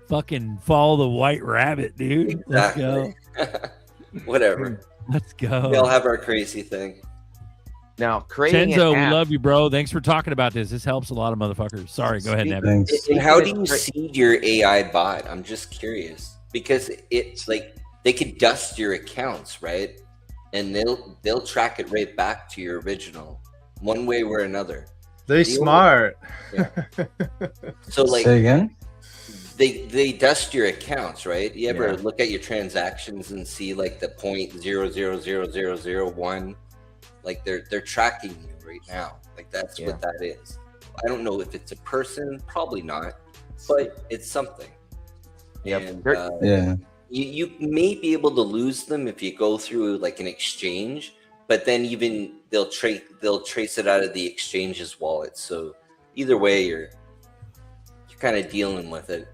Fucking follow the white rabbit, dude. Exactly. Let's go. Whatever. Let's go. We all have our crazy thing. Now, creating Chenzo, an app, we love you, bro. Thanks for talking about this. This helps a lot of motherfuckers. Sorry, go ahead, Nevin. Thanks. And how do you seed your AI bot? I'm just curious because it's like they could dust your accounts, right? And they'll track it right back to your original, one way or another. They smart. So like, Say again? They dust your accounts, right? You ever look at your transactions and see like the 0.000001? Like they're tracking you right now. Like that's what that is. I don't know if it's a person, probably not, but it's something. And you may be able to lose them if you go through like an exchange, but then even they'll trace it out of the exchange's wallet. So either way, you're kind of dealing with it.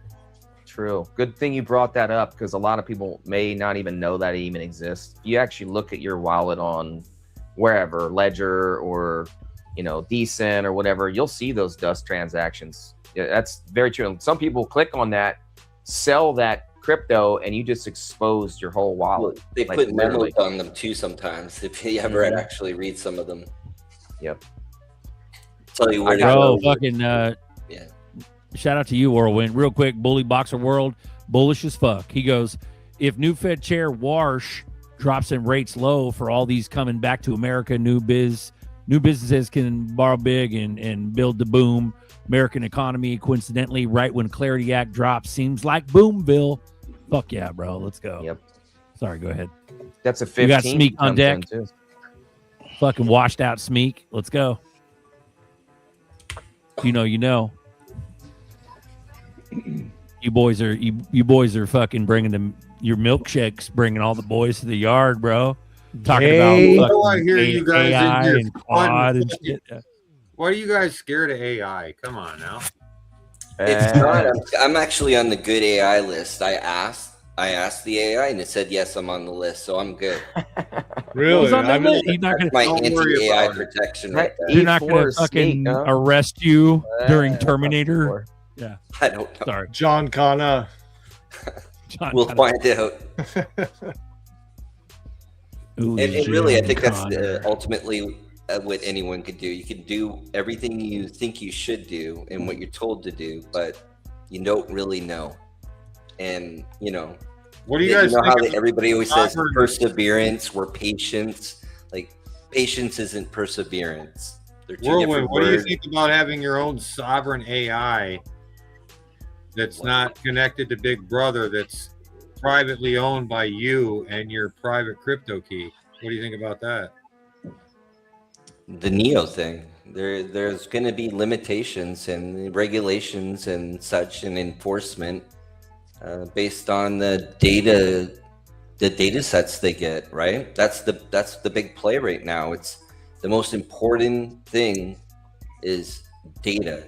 True. Good thing you brought that up, because a lot of people may not even know that it even exists. You actually look at your wallet on wherever, Ledger or, you know, Decent or whatever, you'll see those dust transactions. Yeah, that's very true. And some people click on that, sell that crypto, and you just exposed your whole wallet. They put memos on them too sometimes, if you ever actually read some of them. Yep. Tell you where to go. go. Fucking shout out to you, Whirlwind. Real quick, Bully Boxer World, bullish as fuck. He goes, if new Fed Chair Warsh drops in rates low for all these coming back to America, new businesses can borrow big and build the boom. American economy, coincidentally, right when Clarity Act drops, seems like Boomville. Fuck yeah, bro. Let's go. Yep. Sorry, go ahead. That's a 15. We got Smeek on deck. Fucking washed out Smeek. Let's go. You know. You boys are fucking bringing them your milkshakes, bringing all the boys to the yard, bro. Talking about I hear you guys AI in your and quad and shit. Why are you guys scared of AI? Come on now. It's not. I'm actually on the good AI list. I asked the AI and it said yes, I'm on the list, so I'm good. Really? That's my anti-AI protection right there. You're not going to fucking arrest you during Terminator. Yeah, I don't know. Sorry, John Connor. We'll find out. And really, I think that's ultimately what anyone could do. You can do everything you think you should do and what you're told to do, but you don't really know. And what do you guys know think how everybody always says perseverance or patience? Like patience isn't perseverance. They're two different what words. do you think about having your own sovereign AI that's not connected to Big Brother, that's privately owned by you and your private crypto key? What do you think about that? The Neo thing. There's going to be limitations and regulations and such and enforcement based on the data sets they get, right? That's the big play right now. It's the most important thing is data.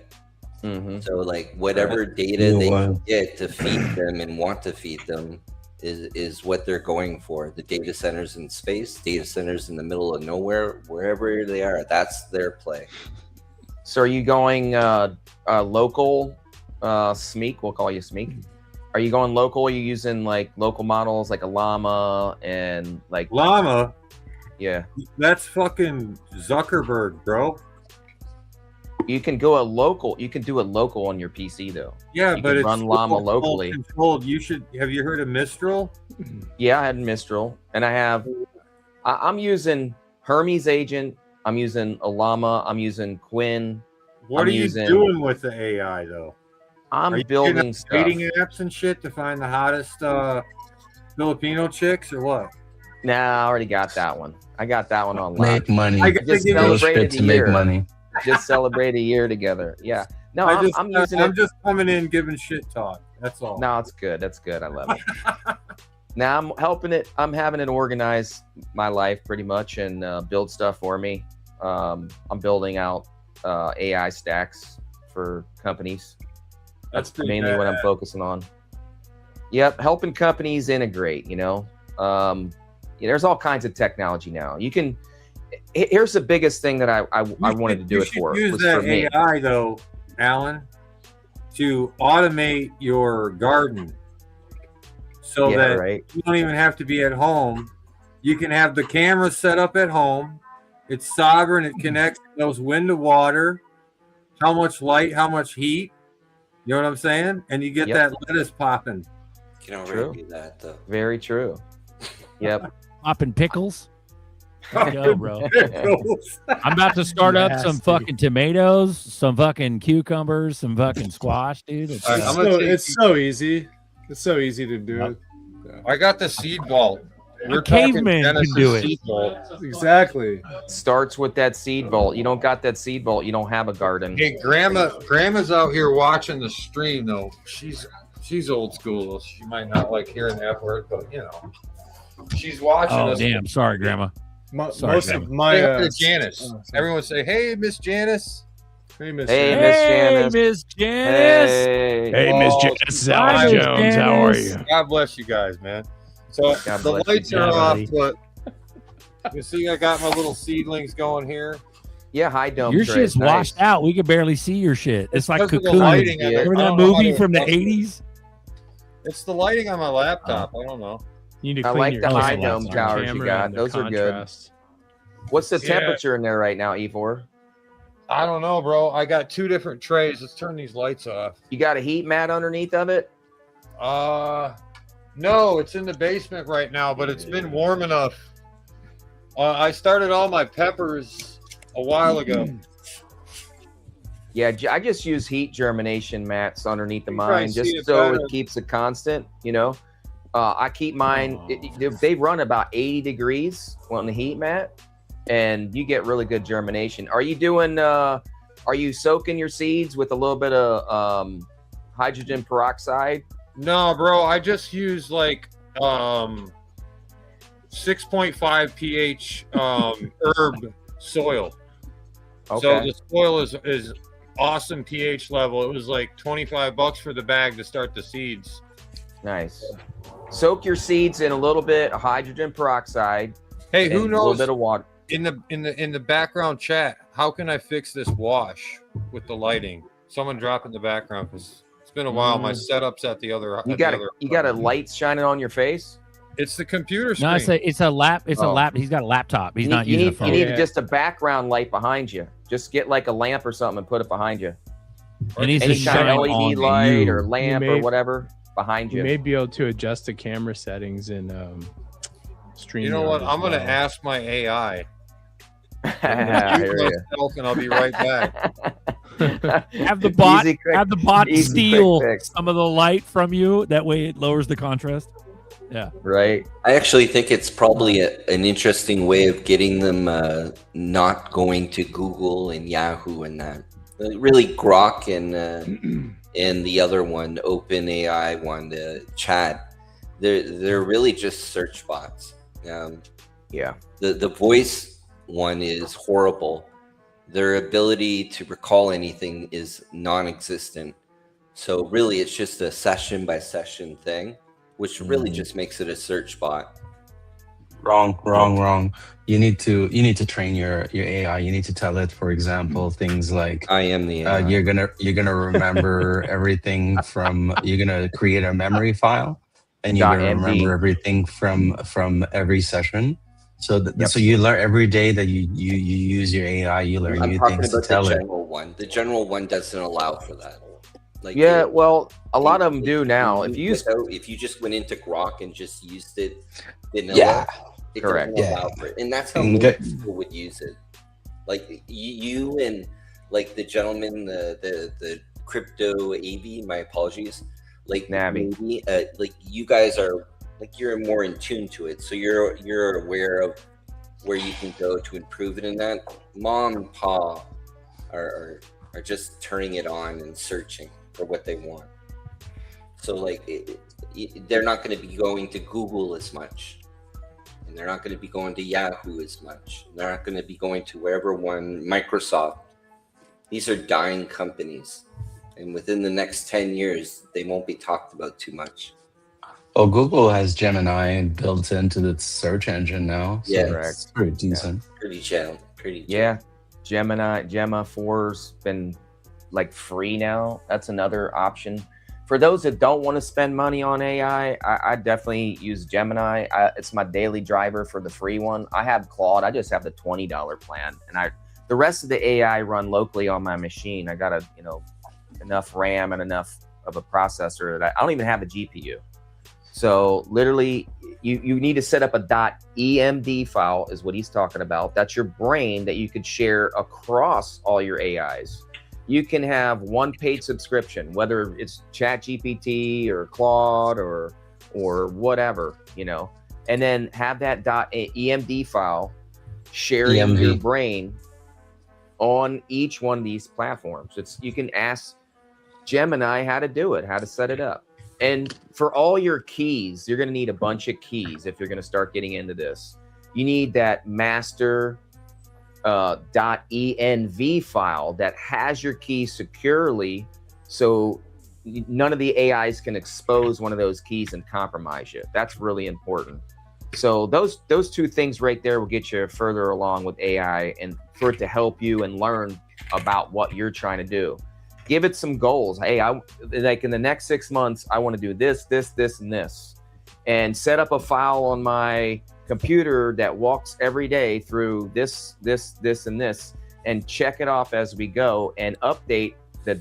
So like whatever data they can get to feed them and want to feed them is what they're going for. The data centers in space, data centers in the middle of nowhere, wherever they are, that's their play. So are you going local Smeek, we'll call you Smeek. Are you going local? Are you using like local models like a llama and like llama? Yeah, that's fucking Zuckerberg, bro. You can go a local. You can do it local on your PC though. Yeah, you but can it's run llama locally. Controlled. You should. Have you heard of Mistral? Yeah, I had Mistral, and I have. I'm using Hermes Agent. I'm using a llama. I'm using Quinn. What are you doing with the AI though? I'm Are you building getting stuff. dating apps and shit to find the hottest Filipino chicks or what? Nah, I already got that one. I got that one on Make lock. money. I just celebrated to make money. Just celebrate a year together. Yeah. No, I'm using I'm it. just coming in giving shit talk. That's all. No, it's good. That's good. I love it. Now I'm helping it. I'm having it organize my life pretty much and build stuff for me. I'm building out AI stacks for companies. That's mainly what I'm focusing on. Yep, helping companies integrate. There's all kinds of technology now. You can. Here's the biggest thing that I wanted to do it for. Use was that for me. AI though, Alan, to automate your garden, so that you don't even have to be at home. You can have the camera set up at home. It's sovereign. It connects. It knows when to water, how much light, how much heat. You know what I'm saying? And you get that lettuce popping. You can already do that though. Very true. Yep. Popping pickles. Go, bro. I'm about to start up some fucking tomatoes, some fucking cucumbers, some fucking squash, dude. It's so easy. It's so easy to do it. I got the seed vault. A caveman can do it. Exactly. Starts with that seed vault. You don't got that seed vault, you don't have a garden. Hey, grandma's out here watching the stream though. She's old school. She might not like hearing that word, but she's watching us. Oh damn! Sorry, Grandma. Most of my Janice. Everyone say, "Hey, Miss Janice." Hey, Miss Janice. Miss Janice. Hey, Miss Janice. Alex Jones. How are you? God bless you guys, man. So the lights are off, but you see, I got my little seedlings going here. Yeah, high dome. Your shit's washed out. We can barely see your shit. It's like Cocoon. lighting. Remember that movie from the 80s? It's the lighting on my laptop. I don't know. You need to I clean like your the high camera dome towers you got. and the Those are good. contrast. What's the temperature in there right now, Evor? I don't know, bro. I got 2 different trays. Let's turn these lights off. You got a heat mat underneath of it? No, it's in the basement right now, but it's been warm enough. I started all my peppers a while ago. Yeah, I just use heat germination mats underneath the You mine probably just see it so better. it keeps it constant, I keep mine, they run about 80 degrees on the heat mat, and you get really good germination. Are you doing, are you soaking your seeds with a little bit of hydrogen peroxide? No, bro, I just use like 6.5 pH herb soil. Okay. So the soil is awesome pH level. It was like $25 for the bag to start the seeds. Nice. Soak your seeds in a little bit of hydrogen peroxide. Hey, who and knows? A little bit of water. In the background chat, how can I fix this wash with the lighting? Someone drop in the background because it's been a while. My setup's at the other. You got a light shining on your face. It's the computer screen. No, it's a lap. It's a lap. He's got a laptop. He's not using a phone. You need just a background light behind you. Just get like a lamp or something and put it behind you. It needs Any to kind shine of LED on light you. or lamp or whatever behind you. You may be able to adjust the camera settings in stream. You know what? I'm going to ask my AI. I hear ya. And I'll be right back. Have the bot steal some of the light from you. That way it lowers the contrast. Yeah. Right. I actually think it's probably an interesting way of getting them not going to Google and Yahoo and that. Really, Grok and the other one, OpenAI one, the chat. They're really just search bots. Yeah. The voice one is horrible. Their ability to recall anything is non-existent. So really, it's just a session by session thing, which really just makes it a search bot. Wrong. You need to train your AI. You need to tell it, for example, things like I am the AI. you're gonna remember everything from, you're gonna create a memory file, and you're gonna remember everything from every session. So so you learn every day that you use your AI. You learn I'm new talking things to about the tell it. general one. The general one doesn't allow for that. Like yeah, well, a lot of them do now. If you if you just went into Grok and just used it vanilla, Yeah. it Correct. doesn't allow for it, and that's how And most get- people would use it. Like you and like the gentleman, the crypto AV. My apologies. Like maybe like you guys are like you're more in tune to it, so you're aware of where you can go to improve it. And that mom and pa are just turning it on and searching for what they want. So like they're not going to be going to Google as much, and they're not going to be going to Yahoo as much. They're not going to be going to wherever one, Microsoft. These are dying companies, and within the next 10 years, they won't be talked about too much. Oh, Google has Gemini built into its search engine now. So Yeah. it's pretty decent. Pretty chill. Pretty chill. Yeah, Gemma 4's been like free now. That's another option. For those that don't want to spend money on AI, I definitely use Gemini. It's my daily driver for the free one. I have Claude. I just have the $20 plan, and the rest of the AI run locally on my machine. I got enough RAM and enough of a processor that I don't even have a GPU. So literally, you need to set up a .emd file, is what he's talking about. That's your brain that you could share across all your AIs. You can have one paid subscription, whether it's ChatGPT or Claude or whatever, and then have that .emd file sharing your brain on each one of these platforms. You can ask Gemini how to do it, how to set it up. And for all your keys, you're going to need a bunch of keys if you're going to start getting into this. You need that master .env file that has your keys securely, so none of the AIs can expose one of those keys and compromise you. That's really important. So those two things right there will get you further along with AI, and for it to help you and learn about what you're trying to do. Give it some goals. Hey, like in the next 6 months, I want to do this, and this, and set up a file on my computer that walks every day through this, and this, and check it off as we go, and update the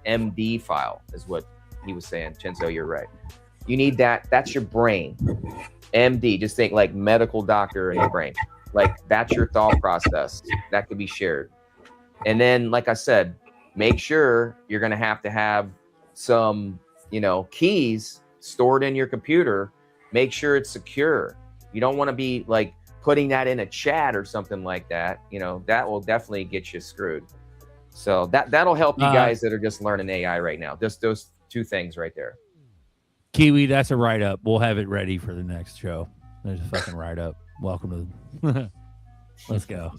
.md file is what he was saying. Chenzo, you're right. You need that. That's your brain. MD, just think like medical doctor in your brain. Like that's your thought process that could be shared. And then, like I said, make sure you're going to have some, keys stored in your computer. Make sure it's secure. You don't want to be like putting that in a chat or something like that. That will definitely get you screwed. So that'll help you guys that are just learning AI right now. Just those two things right there. Kiwi, that's a write-up. We'll have it ready for the next show. There's a fucking write-up. Welcome to let's go.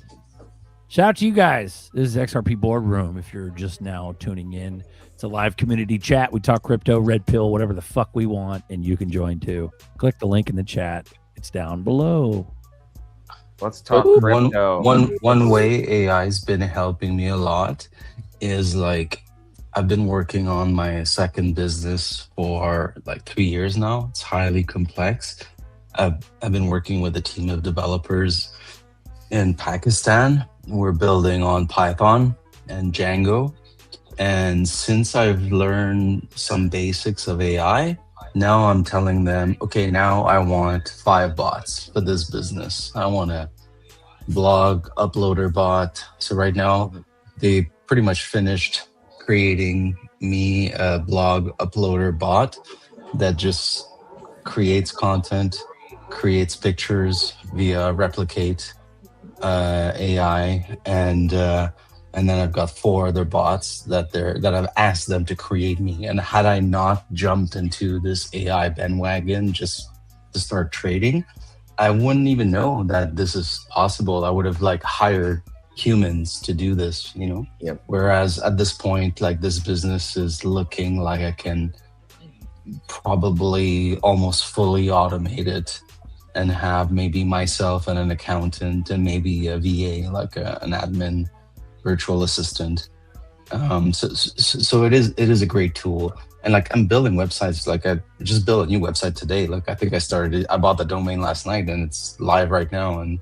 Shout out to you guys. This is XRP Boardroom. If you're just now tuning in, it's a live community chat. We talk crypto, red pill, whatever the fuck we want, and you can join too. Click the link in the chat. It's down below. Let's talk crypto. One way AI's been helping me a lot is like I've been working on my second business for like 3 years now. It's highly complex. I've been working with a team of developers in Pakistan. We're building on Python and Django. And since I've learned some basics of AI, now I'm telling them, okay, now I want 5 bots for this business. I want a blog uploader bot. So right now they pretty much finished creating me a blog uploader bot that just creates content, creates pictures via Replicate AI, and then I've got 4 other bots that I've asked them to create me. And had I not jumped into this AI bandwagon just to start trading, I wouldn't even know that this is possible. I would have like hired humans to do this, Yep. Whereas at this point, like this business is looking like I can probably almost fully automate it and have maybe myself and an accountant and maybe a VA, like an admin virtual assistant. So it is a great tool. And like I'm building websites, like I just built a new website today. Like I think I bought the domain last night and it's live right now. And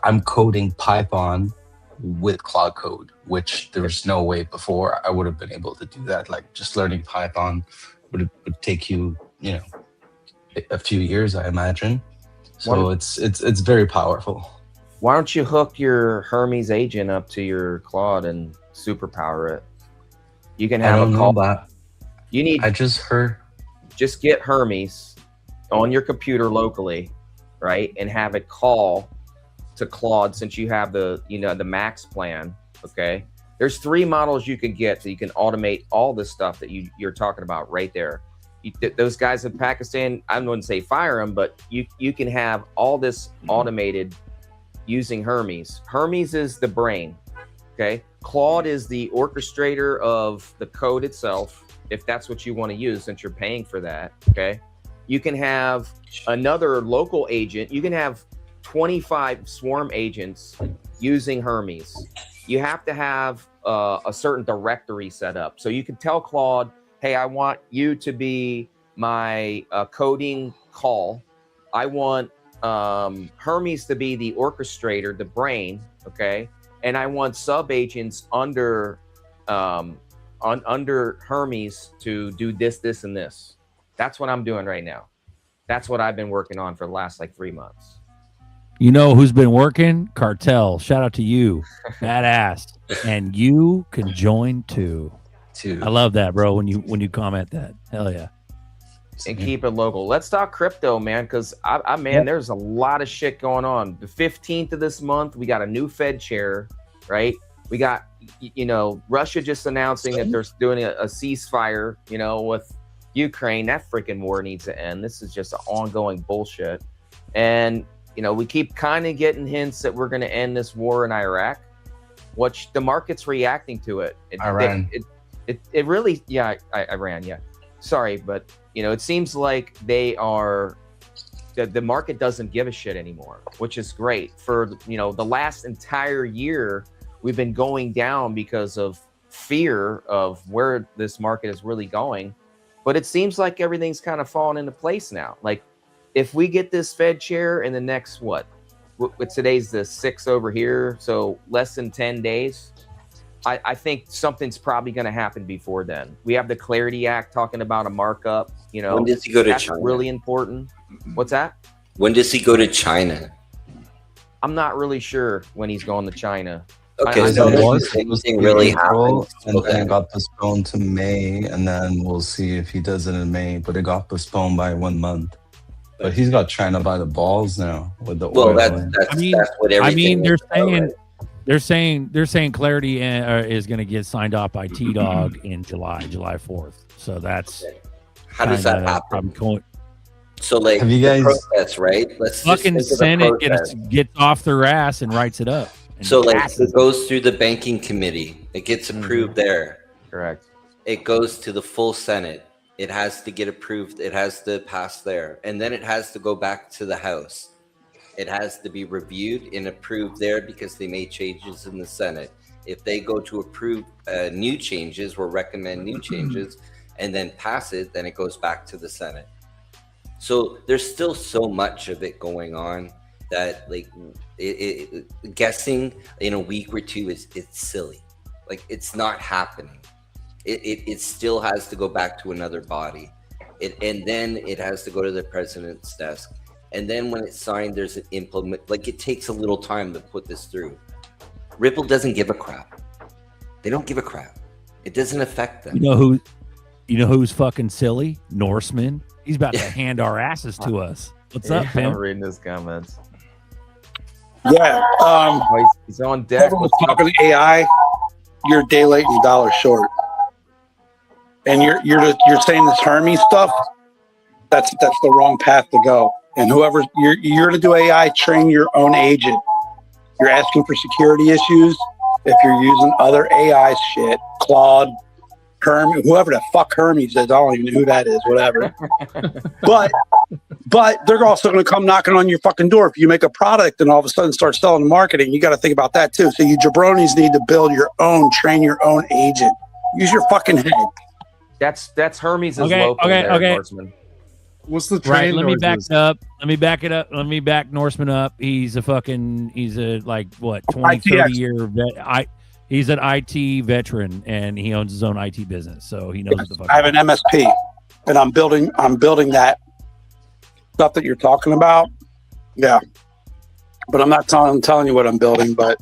I'm coding Python with Cloud Code, which there's no way before I would have been able to do that. Like just learning Python would take you, a few years, I imagine. So it's very powerful. Why don't you hook your Hermes agent up to your Claude and superpower it? You can have a call. Just get Hermes on your computer locally, right? And have it call to Claude, since you have the max plan. Okay. There's 3 models you can get so you can automate all the stuff that you're talking about right there. Those guys in Pakistan, I wouldn't say fire them, but you can have all this automated using Hermes. Hermes is the brain. Okay. Claude is the orchestrator of the code itself, if that's what you want to use, since you're paying for that. Okay. You can have another local agent. You can have 25 swarm agents using Hermes. You have to have a certain directory set up. So you can tell Claude, hey, I want you to be my coding call. I want Hermes to be the orchestrator, the brain, okay? And I want sub agents under Hermes to do this, this, and this. That's what I'm doing right now. That's what I've been working on for the last 3 months. You know who's been working? Cartel. Shout out to you. Badass. And you can join too. I love that, bro, when you comment that. Hell yeah. And keep it local. Let's talk crypto, man, because there's a lot of shit going on. The 15th of this month, we got a new Fed chair, right? We got, Russia just announcing that they're doing a ceasefire, with Ukraine. That freaking war needs to end. This is just an ongoing bullshit. And, we keep kind of getting hints that we're going to end this war in Iraq, which the market's reacting to it. Iran. It really, Iran, yeah. Sorry, but, it seems like they are, the market doesn't give a shit anymore, which is great. For, the last entire year, we've been going down because of fear of where this market is really going. But it seems like everything's kind of fallen into place now. Like, if we get this Fed chair in the next, today's the 6th over here, so less than 10 days, I think something's probably going to happen before then. We have the Clarity Act talking about a markup. When does he go to that's China? Really important. What's that? When does he go to China? I'm not really sure when he's going to China. Okay, so it was really April, happens. and then it got postponed to May, and then we'll see if he does it in May. But it got postponed by 1 month. But he's got China by the balls now with the oil. That's what everything. They're saying Clarity is going to get signed off by T-Dog in July 4th. So that's how does that happen? So have you guys process, right? Let's fucking Senate gets off their ass and writes it up. So it goes through the banking committee. It gets approved there. Correct. It goes to the full Senate. It has to get approved. It has to pass there. And then it has to go back to the House. It has to be reviewed and approved there because they made changes in the Senate. If they go to approve new changes or recommend new changes and then pass it, then it goes back to the Senate. So there's still so much of it going on that guessing in a week or two it's silly. It's not happening. It still has to go back to another body. And then it has to go to the president's desk. And then when it's signed, there's an implement. It takes a little time to put this through. Ripple doesn't give a crap. They don't give a crap. It doesn't affect them. You know who's fucking silly? Norseman. He's about to hand our asses to us. What's up, man? I'm reading his comments. Yeah. He's on deck. Everyone's talking AI. You're a day late and dollar short. And you're saying this Hermes stuff. That's the wrong path to go. And whoever you're to do AI, train your own agent. You're asking for security issues. If you're using other AI shit, Claude, whoever the fuck Hermes is, I don't even know who that is, whatever. But they're also going to come knocking on your fucking door if you make a product and all of a sudden start selling and marketing. You got to think about that too. So you jabronis need to build your own, train your own agent. Use your fucking head. That's Hermes' Okay, local there, Norseman. What's the Right, train let me back noises? it up. Let me back it up. Let me back Norseman up. He's a like what 20, 30 year vet. He's an IT veteran and he owns his own IT business, so he knows what the fuck. I have an MSP, and I'm building that stuff that you're talking about. Yeah, but I'm not telling you what I'm building. But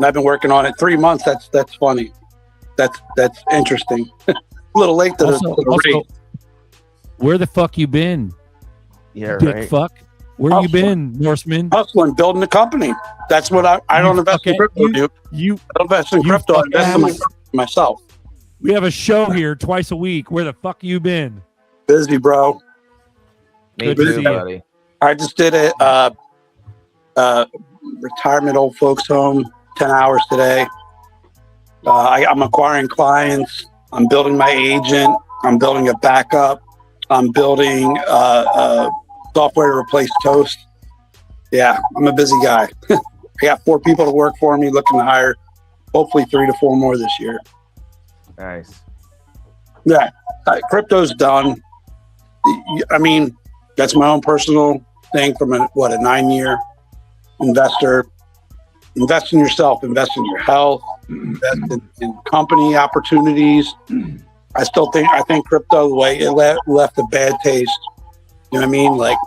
I've been working on it 3 months. That's funny. That's interesting. A little late to the rate. Where the fuck you been? Yeah, dick right. fuck. Where you been, Norseman? Hustling, building a company. That's what I don't invest in crypto, dude. I don't invest in crypto. I invest in myself. We have a show here twice a week. Where the fuck you been? Busy, bro. Me Busy. too, buddy. I just did a retirement old folks home, 10 hours today. I'm acquiring clients. I'm building my agent. I'm building a backup. I'm building software to replace Toast. Yeah, I'm a busy guy. I got 4 people to work for me, looking to hire hopefully 3 to 4 more this year. Nice. Yeah, crypto's done. I mean, that's my own personal thing from a 9-year investor. Invest in yourself, invest in your health, invest in company opportunities. I think crypto, the way it left a bad taste. You know what I mean? Like,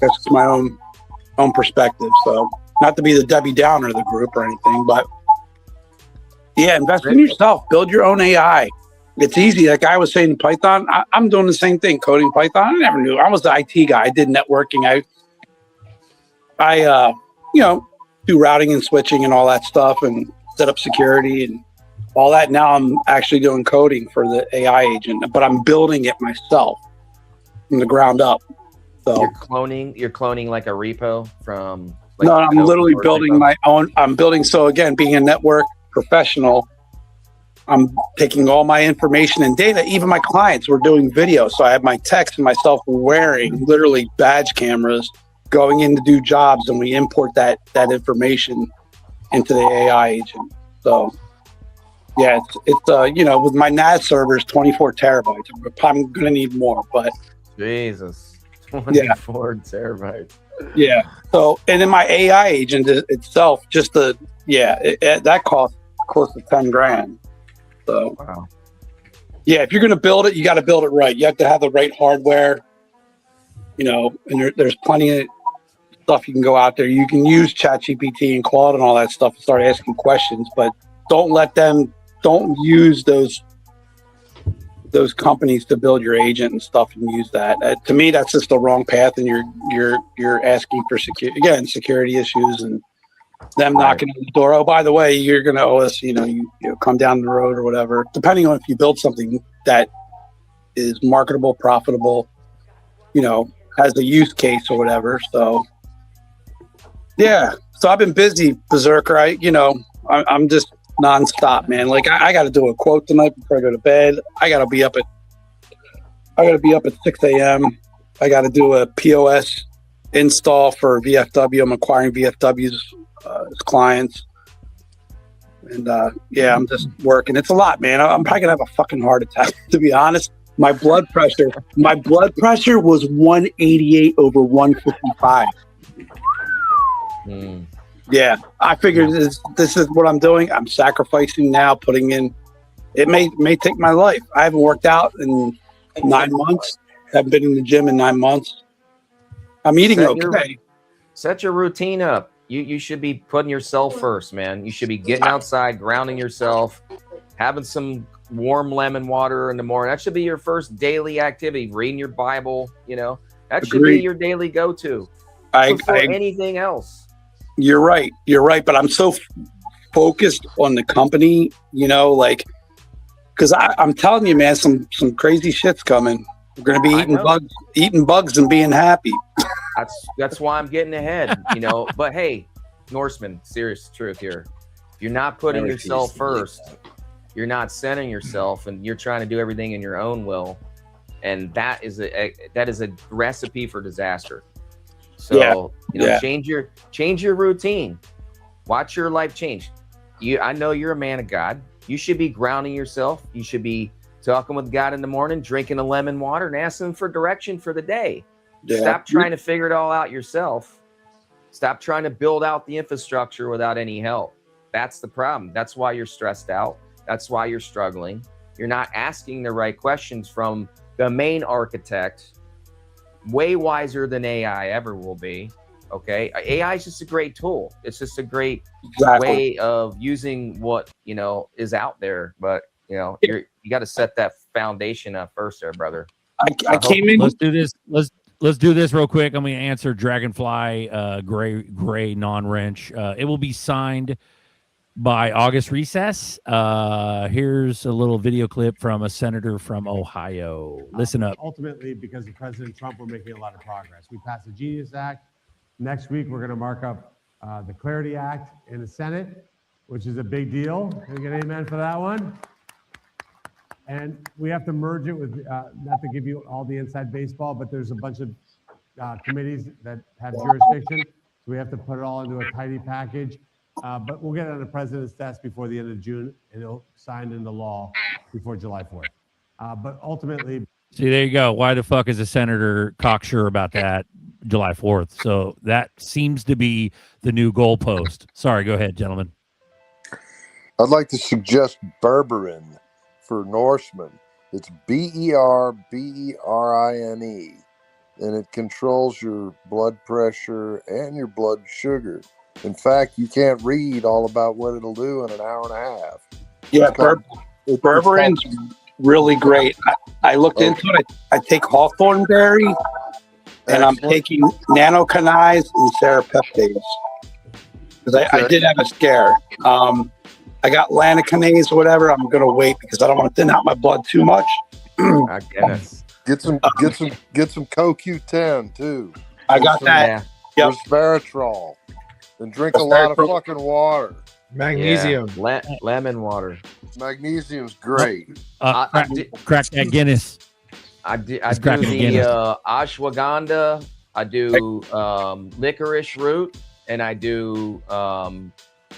that's just my own perspective. So, not to be the Debbie Downer of the group or anything, but yeah, invest in yourself. Build your own AI. It's easy. Like I was saying in Python, I'm doing the same thing, coding Python. I never knew. I was the IT guy. I did networking. I do routing and switching and all that stuff and set up security and all that. Now I'm actually doing coding for the AI agent, but I'm building it myself from the ground up. So You're cloning like a repo from no, I'm literally building my own. I'm building. So again, being a network professional, I'm taking all my information and data. Even my clients were doing video. So I have my techs and myself wearing literally badge cameras going in to do jobs, and we import that information into the AI agent. So yeah, it's with my NAS servers, 24 terabytes. I'm gonna need more, but Jesus, 24 terabytes. Yeah. So, and then my AI agent itself, that costs close to 10 grand. So, wow. Yeah, if you're going to build it, you got to build it right. You have to have the right hardware, and there's plenty of stuff you can go out there. You can use ChatGPT and Claude and all that stuff to start asking questions, but don't use those companies to build your agent and stuff and use that. To me, that's just the wrong path, and you're asking for security issues and them knocking on the door. Oh, by the way, you're going to owe us, you come down the road or whatever, depending on if you build something that is marketable, profitable, has a use case or whatever. So, yeah. So I've been busy, Berserker. I'm just nonstop, man. Like I got to do a quote tonight before I go to bed. I got to be up at 6 a.m. I got to do a POS install for VFW. I'm acquiring VFW's as clients, and I'm just working. It's a lot, man. I'm probably gonna have a fucking heart attack, to be honest. My blood pressure was 188 over 155. Yeah, I figured this is what I'm doing. I'm sacrificing now, putting in. It may take my life. I haven't worked out in 9 months. Haven't been in the gym in 9 months. I'm eating okay. Set your routine up. You should be putting yourself first, man. You should be getting outside, grounding yourself, having some warm lemon water in the morning. That should be your first daily activity. Reading your Bible, that should be your daily go-to before anything else. You're right. But I'm so focused on the company, because I'm telling you, man, some crazy shit's coming. We're going to be eating bugs and being happy. That's why I'm getting ahead, But hey, Norseman, serious truth here. If you're not putting yourself first, you're not centering yourself, and you're trying to do everything in your own will, and that is a recipe for disaster. So change your routine, watch your life change. I know you're a man of God. You should be grounding yourself. You should be talking with God in the morning, drinking a lemon water, and asking for direction for the day. Stop trying to figure it all out yourself. Stop trying to build out the infrastructure without any help. That's the problem. That's why you're stressed out. That's why you're struggling. You're not asking the right questions from the main architect, way wiser than AI ever will be. Okay. AI is just a great tool. It's just a great way of using what, is out there. But, you got to set that foundation up first there, brother. I came in. Let's do this. Let's do this real quick. I'm going to answer Dragonfly Gray Non-Wrench. It will be signed by August recess. Here's a little video clip from a senator from Ohio. Listen up. Ultimately, because of President Trump, we're making a lot of progress. We passed the Genius Act. Next week, we're going to mark up the Clarity Act in the Senate, which is a big deal. Can we get an amen for that one? And we have to merge it with, not to give you all the inside baseball, but there's a bunch of committees that have jurisdiction. So we have to put it all into a tidy package. But we'll get it on the president's desk before the end of June, and it'll sign into law before July 4th. But ultimately... See, there you go. Why the fuck is a senator cocksure about that July 4th? So that seems to be the new goalpost. Sorry, go ahead, gentlemen. I'd like to suggest berberine for Norseman. It's berberine, and it controls your blood pressure and your blood sugar. In fact, you can't read all about what it'll do in an hour and a half. Yeah, berberine's really great. I looked into it. I take hawthorn berry, and I'm taking nanocanise and serapeptase. Because I did have a scare. I got lanacase or whatever. I'm gonna wait because I don't want to thin out my blood too much. Get some CoQ10 too. I got that. Yep. Resveratrol. And drink a lot of fucking water. Magnesium. Yeah. Lemon water. Magnesium's great. Crack that Guinness. I do the ashwagandha. I do licorice root, and I do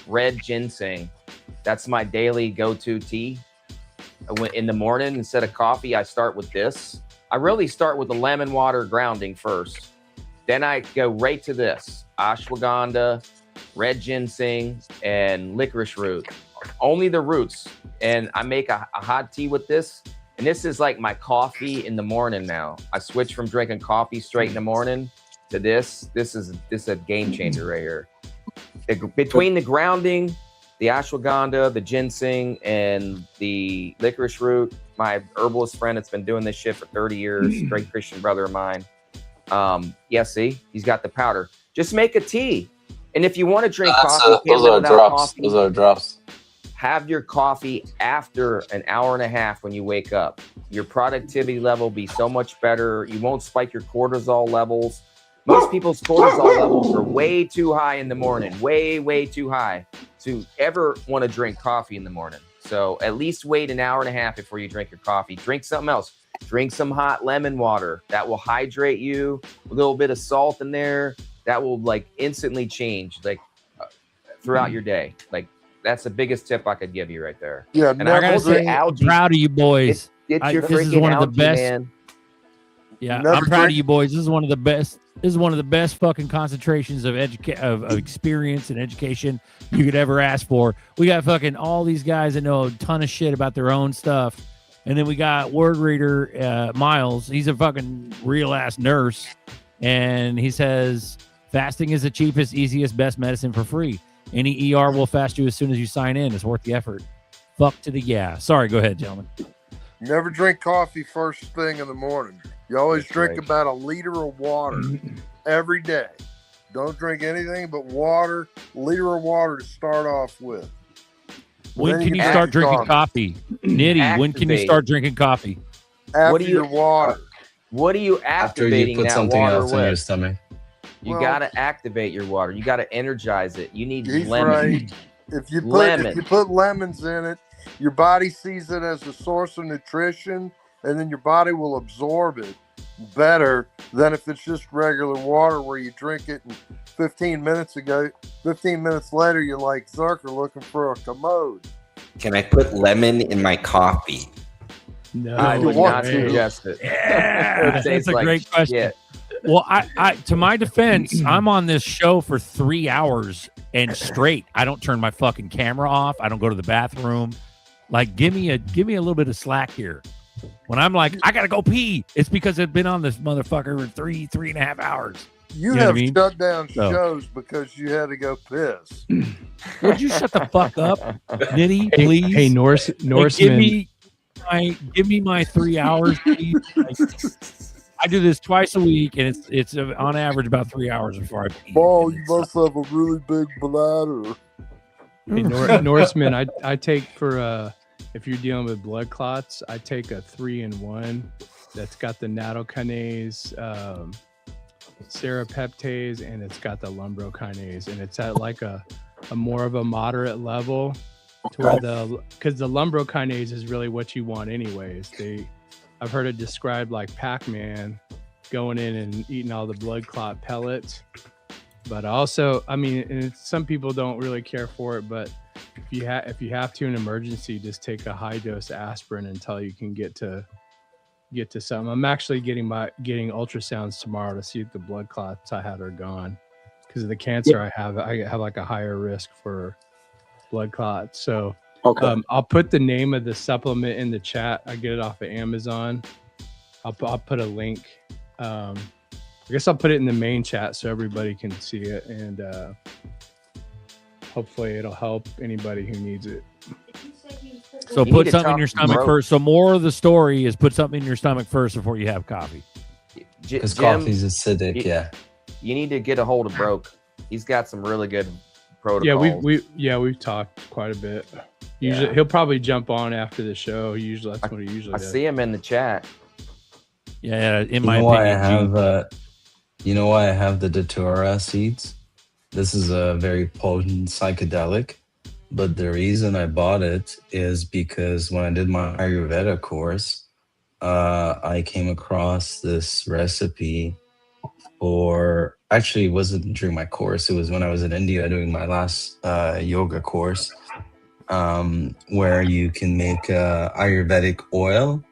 red ginseng. That's my daily go-to tea. In the morning, instead of coffee, I start with this. I really start with the lemon water grounding first. Then I go right to this. Ashwagandha, red ginseng, and licorice root. Only the roots. And I make a hot tea with this. And this is like my coffee in the morning now. I switched from drinking coffee straight in the morning to this. This is a game changer right here. Between the grounding, the ashwagandha, the ginseng, and the licorice root, my herbalist friend that's been doing this shit for 30 years, great Christian brother of mine. See, he's got the powder. Just make a tea. And if you want to drink coffee, those are drops. Those are drops. Have your coffee after an hour and a half when you wake up. Your productivity level will be so much better. You won't spike your cortisol levels. Most people's cortisol levels are way too high in the morning, way too high to ever want to drink coffee in the morning. So at least wait an hour and a half before you drink your coffee. Drink something else. Drink some hot lemon water. That will hydrate you. A little bit of salt in there. That will like instantly change throughout your day. Like that's the biggest tip I could give you right there. Yeah, and I gotta say, I'm proud of you boys. Get your this freaking is one algae, of the best. man. Yeah, I'm proud of you boys. This is one of the best. This is one of the best fucking concentrations of experience and education you could ever ask for. We got fucking all these guys that know a ton of shit about their own stuff. And then we got word reader Miles. He's a fucking real ass nurse. And he says fasting is the cheapest, easiest, best medicine for free. Any ER will fast you as soon as you sign in. It's worth the effort. Fuck to the yeah. Sorry, go ahead, gentlemen. Never drink coffee first thing in the morning. You always drink about 1 liter of water every day. Don't drink anything but water. 1 liter of water to start off with. When can you start drinking coffee? Nitty, when can you start drinking coffee? After your water. What are you activating After you put that something water else in your with? stomach. You got to activate your water. You got to energize it. You need He's lemon. right. If you put lemons in it, your body sees it as a source of nutrition, and then your body will absorb it better than if it's just regular water where you drink it and 15 minutes later you're like Zerker looking for a commode. Can I put lemon in my coffee? No, I would not suggest it. Yeah, It that's tastes a like great question. shit. Well, I to my defense, I'm on this show for 3 hours and straight. I don't turn my fucking camera off. I don't go to the bathroom. Like, give me a little bit of slack here. When I'm like, I gotta go pee, it's because I've been on this motherfucker for 3.5 hours. You know have what I mean? shut down So- shows because you had to go piss. Would you shut the fuck up, Nitty, please? Hey, Like, Norseman. give me my 3 hours, please. Like, I do this twice a week, and it's on average about 3 hours before I pee. Ball, you must have a really big bladder. Hey, Norseman, I take for if you're dealing with blood clots, I take a 3-in-1 that's got the nattokinase, serrapeptase, and it's got the lumbrokinase, and it's at like a more of a moderate level to where because the lumbrokinase is really what you want anyways. I've heard it described like Pac-Man going in and eating all the blood clot pellets. But also, I mean, and some people don't really care for it, but if you have to in emergency, just take a high dose aspirin until you can get to something. I'm actually getting ultrasounds tomorrow to see if the blood clots I had are gone because of the cancer I have. I have like a higher risk for blood clots. So I'll put the name of the supplement in the chat. I get it off of Amazon. I'll put a link. I guess I'll put it in the main chat so everybody can see it, and hopefully it'll help anybody who needs it. So put something in your stomach first. So more of the story is put something in your stomach first before you have coffee. Because coffee's acidic. You need to get a hold of Broke. He's got some really good protocols. We've talked quite a bit. Usually he'll probably jump on after the show. Usually that's what he usually does. I see him in the chat. Yeah, in my opinion, you know why I have the Datura seeds? This is a very potent psychedelic, but the reason I bought it is because when I did my Ayurveda course, I came across this recipe for, actually it wasn't during my course, it was when I was in India doing my last yoga course, where you can make Ayurvedic oil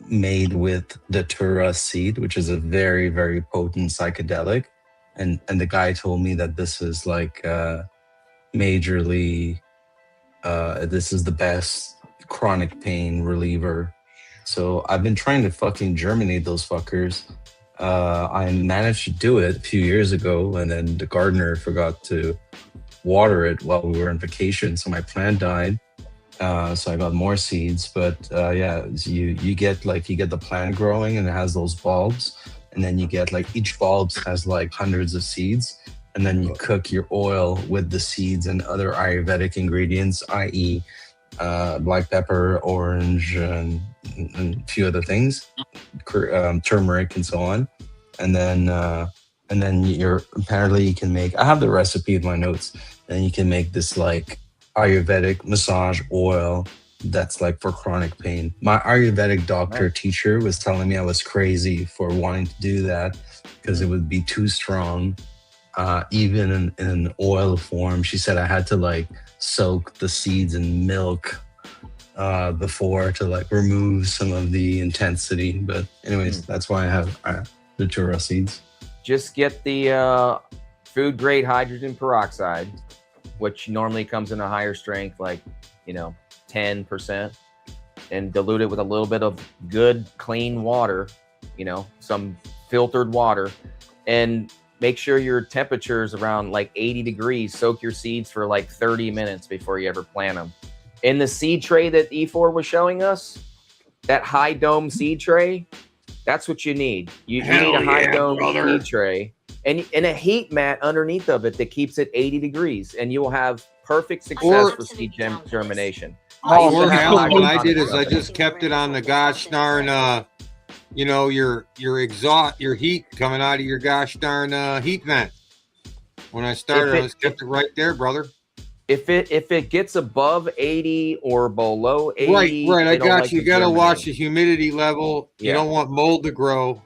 made with Datura seed, which is a very, very potent psychedelic. And the guy told me that this is like majorly, this is the best chronic pain reliever. So I've been trying to fucking germinate those fuckers. I managed to do it a few years ago, and then the gardener forgot to water it while we were on vacation, so my plant died. So I got more seeds, but you get the plant growing and it has those bulbs, and then you get like each bulb has like hundreds of seeds, and then you cook your oil with the seeds and other Ayurvedic ingredients, i.e. black pepper, orange, and a few other things, turmeric and so on. And then apparently you can make, I have the recipe in my notes, and you can make this like Ayurvedic massage oil that's like for chronic pain. My Ayurvedic doctor teacher was telling me I was crazy for wanting to do that because it would be too strong, even in an oil form. She said I had to like soak the seeds in milk before to like remove some of the intensity. But anyways, that's why I have the Datura seeds. Just get the food grade hydrogen peroxide, which normally comes in a higher strength, like 10%, and dilute it with a little bit of good clean water, some filtered water, and make sure your temperature is around like 80 degrees. Soak your seeds for like 30 minutes before you ever plant them. In the seed tray that E4 was showing us, that high dome seed tray, that's what you need. You need a high dome seed tray and a heat mat underneath of it that keeps it 80 degrees, and you will have perfect success for seed germination. What I did is I just kept it on the gosh darn, your exhaust, your heat coming out of your gosh darn heat vent. When I started, I just kept it right there, brother. If it gets above 80 or below 80, right. I they don't got like you. to You got to watch germinate. the humidity level. You Yeah. don't want mold to grow.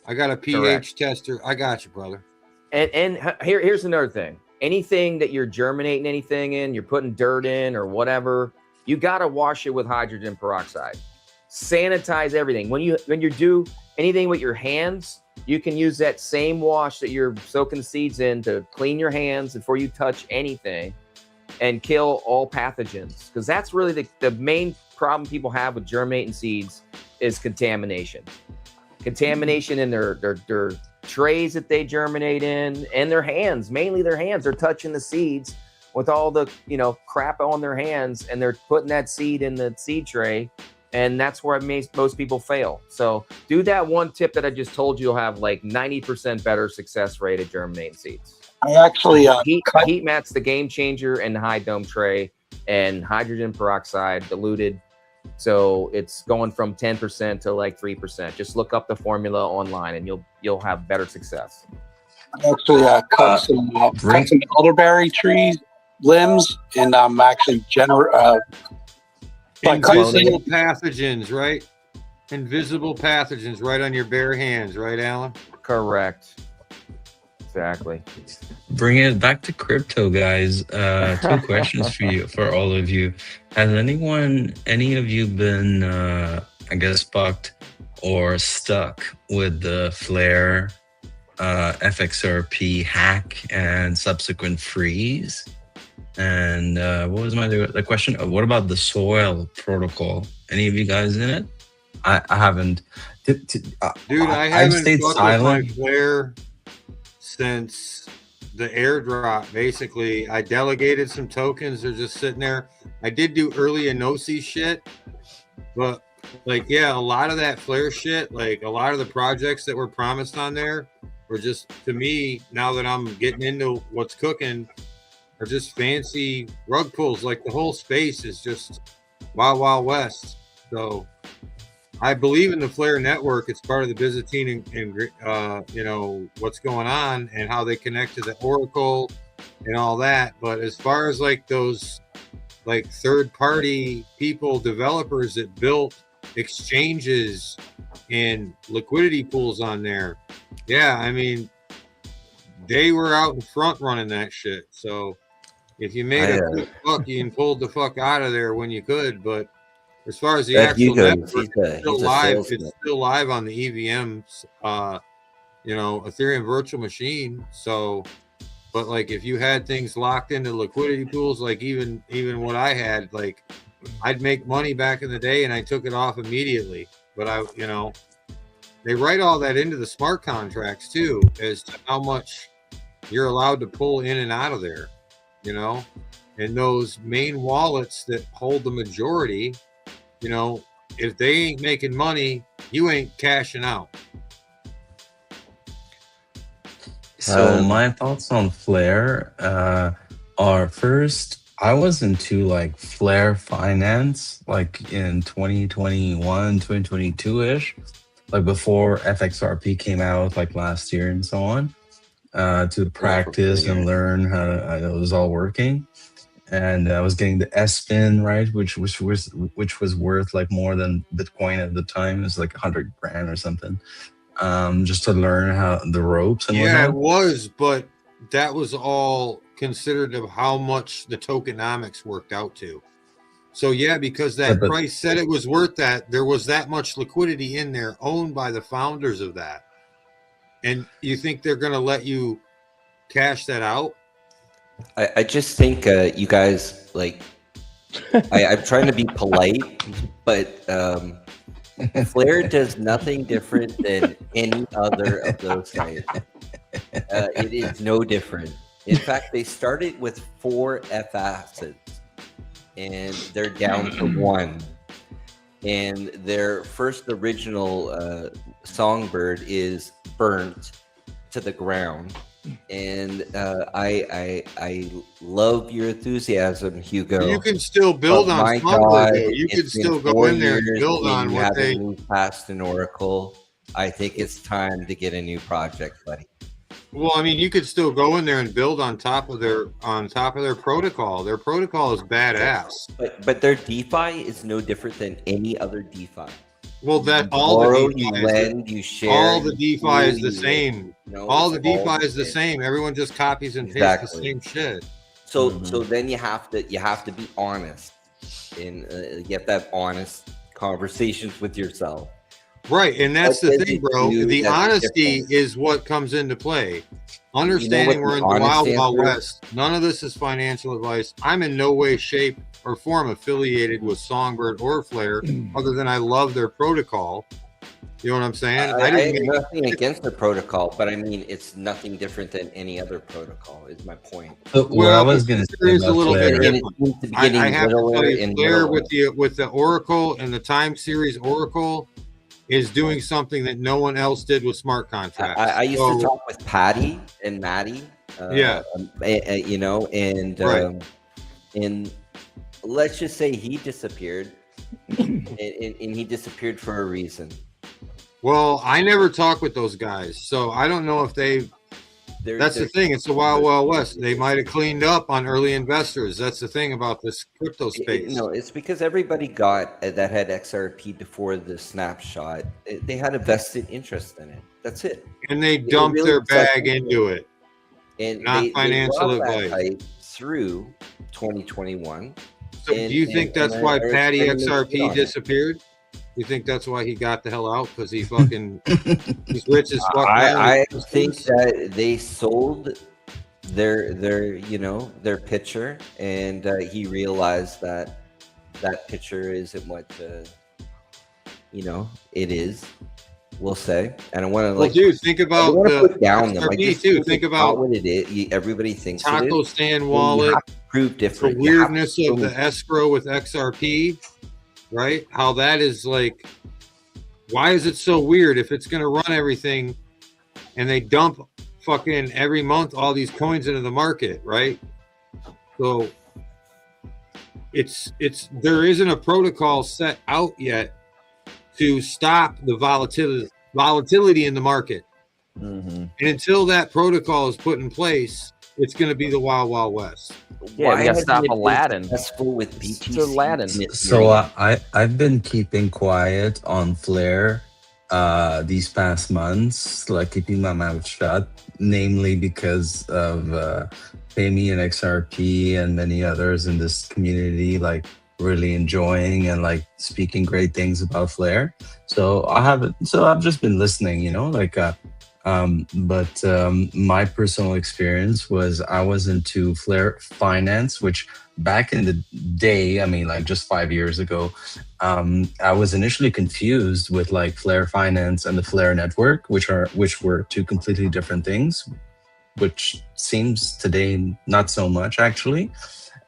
I got a pH Correct. tester. I got you, brother. And here's another thing. Anything that you're germinating anything in, you're putting dirt in or whatever, you got to wash it with hydrogen peroxide. Sanitize everything. When you do anything with your hands, you can use that same wash that you're soaking the seeds in to clean your hands before you touch anything and kill all pathogens. Because that's really the main problem people have with germinating seeds is contamination. Contamination in their trays that they germinate in, and their hands, mainly their hands. They're touching the seeds with all the crap on their hands, and they're putting that seed in the seed tray, and that's where most people fail. So do that one tip that I just told you. You'll have like 90% better success rate at germinating seeds. I actually heat mat's the game changer in the high dome tray, and hydrogen peroxide diluted. So it's going from 10% to like 3%. Just look up the formula online, and you'll have better success. I actually cut some elderberry trees limbs, and I'm actually invisible pathogens, right? Invisible pathogens right on your bare hands, right, Alan? Correct. Exactly. Bring it back to crypto, guys. 2 questions for all of you. Has any of you been, I guess, fucked or stuck with the Flare FXRP hack and subsequent freeze? And what was the question? What about the soil protocol? Any of you guys in it? I haven't. Dude, I haven't stayed fucked silent. with my Flare since the airdrop. Basically, I delegated some tokens. They're just sitting there. I did do early Enosi shit, but like, yeah, a lot of that Flare shit, like a lot of the projects that were promised on there were just, to me, now that I'm getting into what's cooking, are just fancy rug pulls. Like the whole space is just Wild Wild West. So I believe in the Flare network. It's part of the Byzantine and what's going on and how they connect to the Oracle and all that. But as far as like those like third party people, developers that built exchanges and liquidity pools on there, yeah, I mean, they were out in front running that shit. So if you made a quick buck, you pulled the fuck out of there when you could. But as far as the actual network, it's still live. It's still live on the EVMs, Ethereum virtual machine. So, but like if you had things locked into liquidity pools, like even what I had, like I'd make money back in the day and I took it off immediately. But they write all that into the smart contracts too, as to how much you're allowed to pull in and out of there, and those main wallets that hold the majority, if they ain't making money, you ain't cashing out. So my thoughts on Flare are, first, I was into like Flare finance like in 2021, 2022-ish, like before FXRP came out like last year and so on, to practice and learn how it was all working. And I was getting the S-Spin, right, which was worth like more than Bitcoin at the time. It was like 100 grand or something, just to learn how the ropes and yeah, whatnot. it was, but that was all considered of how much the tokenomics worked out to. So yeah, because that price said it was worth that, there was that much liquidity in there owned by the founders of that. And you think they're going to let you cash that out? I just think you guys, like, I'm trying to be polite, but Flare does nothing different than any other of those guys. It is no different. In fact, they started with 4 F assets, and they're down to 1. And their first original songbird is burnt to the ground. And I love your enthusiasm, Hugo. You can still build on Songbird. You can still go in there and build on what they moved past an Oracle. I think it's time to get a new project, buddy. Well, I mean, you could still go in there and build on top of their protocol. Their protocol is badass. But their DeFi is no different than any other DeFi. Well, that You all borrow, the DeFi you is lend, you share. all the you DeFi is do, the same. you know, All the it's all DeFi is the same. Everyone just copies and pastes the Exactly. same shit. So Mm-hmm. so then you have to be honest and you have to have honest conversations with yourself. Right, and that's What the does thing, it bro. do The that's honesty different? is what comes into play. You know Understanding what we're the in the wild, honest wild answer is? west. None of this is financial advice. I'm in no way, shape, or form affiliated with Songbird or Flare, other than I love their protocol. You know what I'm saying? I have didn't make nothing against the protocol, but I mean it's nothing different than any other protocol. Is my point. So what I was gonna Flare say is a about little bit Flare, And it different. seems to be I getting have to tell littler you, and Flare littler. with the Oracle and the time series Oracle is doing something that no one else did with smart contracts. I used So- to talk with Patty and Maddie. Yeah. You know, and Right. and let's just say he disappeared, and he disappeared for a reason. Well, I never talk with those guys, so I don't know if they. That's the thing. It's the wild, wild west. They might have cleaned up on early investors. That's the thing about this crypto space. No, it's because everybody got that had XRP before the snapshot. They had a vested interest in it. That's it. And they It dumped really their upset bag people. into it. And Not financial rode that advice. hype through 2021. So, do you think that's why they're Patty trying to make XRP good on it. disappeared? You think that's why he got the hell out? Because he fucking he's rich as fuck. I think that they sold their their picture, and he realized that that picture isn't what it is. We'll say, and I want to Well, dude, think about the put down them. Like, XRP this too. is Think not about what it is. Everybody thinks it Taco is. Stand You wallet. have to prove The different. You have to weirdness of the prove- escrow with XRP, right? How that is like, why is it so weird if it's going to run everything and they dump fucking every month all these coins into the market, right? So it's there isn't a protocol set out yet to stop the volatility in the market. And until that protocol is put in place, it's going to be the wild, wild west. Yeah, we gotta stop Aladdin. Successful with BTC. It's Aladdin. So I've been keeping quiet on Flare these past months, like keeping my mouth shut, namely because of Payme and XRP and many others in this community, like really enjoying and like speaking great things about Flare. So I've just been listening, but my personal experience was I was into Flare Finance, which back in the day, I mean, like just 5 years ago, I was initially confused with like Flare Finance and the Flare Network, which were two completely different things, which seems today not so much actually.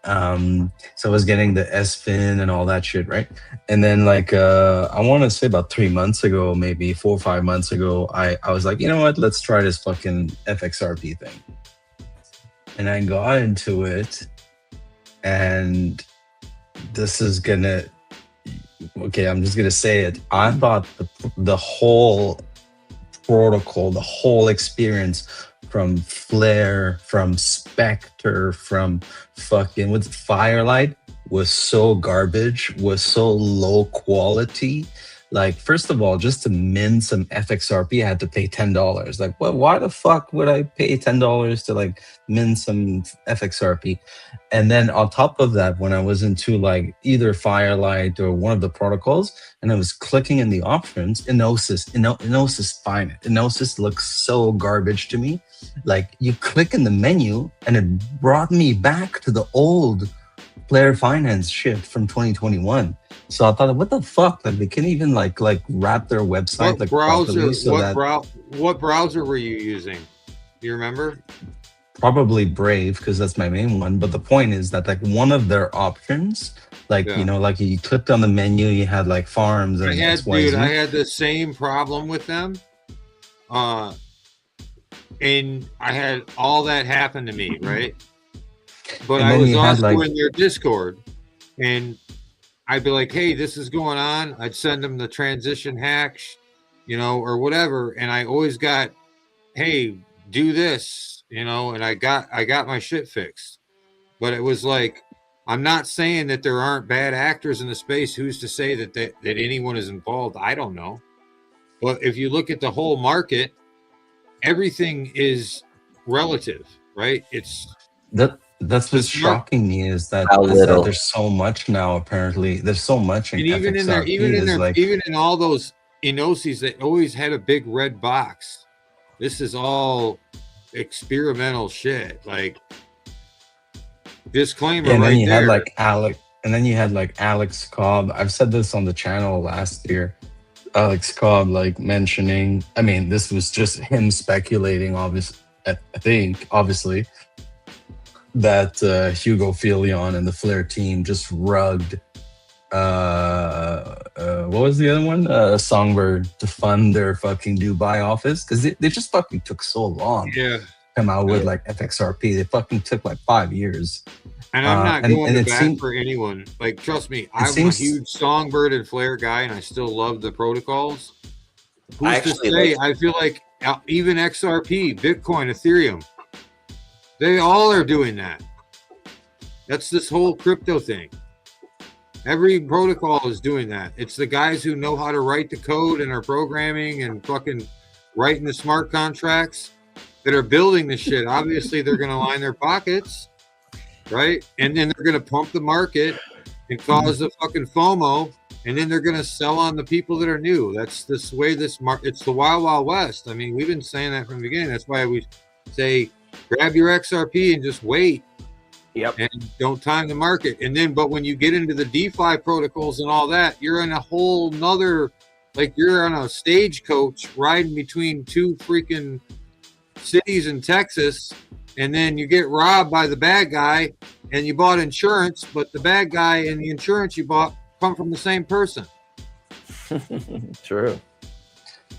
So I was getting the S-Fin and all that shit, right? And then like I want to say about 3 months ago, maybe 4 or 5 months ago, I was like, you know what, let's try this fucking FXRP thing. And I got into it, and this is gonna, okay, I'm just gonna say it. I thought the whole protocol, the whole experience from Flare, from Spectre, from fucking what's Firelight was so garbage, was so low quality. Like, first of all, just to mint some FXRP, I had to pay $10. Like, well, why the fuck would I pay $10 to like mint some FXRP? And then on top of that, when I was into like either Firelight or one of the protocols, and I was clicking in the options, Enosis Finance. Enosis looks so garbage to me. Like, you click in the menu and it brought me back to the old Flare Finance shit from 2021. So I thought, what the fuck? Like, they can't even like wrap their website What like browser? properly so that What browser were you using? Do you remember? probably Brave, because that's my main one. But the point is that like one of their options, like like you clicked on the menu, you had like farms and I had XYZ. the same problem with them. And I had all that happen to me, right? But And I then was you had, also like- in their Discord, and I'd be like, hey, this is going on. I'd send them the transition hacks, or whatever. And I always got, hey, do this, you know, and I got my shit fixed. But it was like, I'm not saying that there aren't bad actors in the space. Who's to say that anyone is involved? I don't know. But if you look at the whole market, everything is relative, right? It's that's what's shocking me is that there's so much now. Apparently, there's so much in FXRP. Even in all those Enosis, they always had a big red box. This is all experimental shit. Like, disclaimer. And then right you there. had like Alex, and then you had like Alex Cobb. I've said this on the channel last year. Alex Cobb, like mentioning, I mean, this was just him speculating, obviously, that Hugo Filion and the Flair team just rugged what was the other one? Songbird to fund their fucking Dubai office, because they just fucking took so long to come out with like FXRP. They fucking took like 5 years. And I'm not going to bat for anyone. Like, trust me, I'm a huge Songbird and Flair guy, and I still love the protocols. Who's to say? I feel like even XRP, Bitcoin, Ethereum, they all are doing that. That's this whole crypto thing. Every protocol is doing that. It's the guys who know how to write the code and are programming and fucking writing the smart contracts that are building the shit. Obviously, they're going to line their pockets, right? And then they're going to pump the market and cause the fucking FOMO, and then they're going to sell on the people that are new. That's this way it's the wild, wild west. I mean, we've been saying that from the beginning. That's why we say grab your XRP and just wait. Yep. And don't time the market. And then, but when you get into the DeFi protocols and all that, you're in a whole nother, like you're on a stagecoach riding between two freaking cities in Texas, and then you get robbed by the bad guy, and you bought insurance, but the bad guy and the insurance you bought come from the same person. True.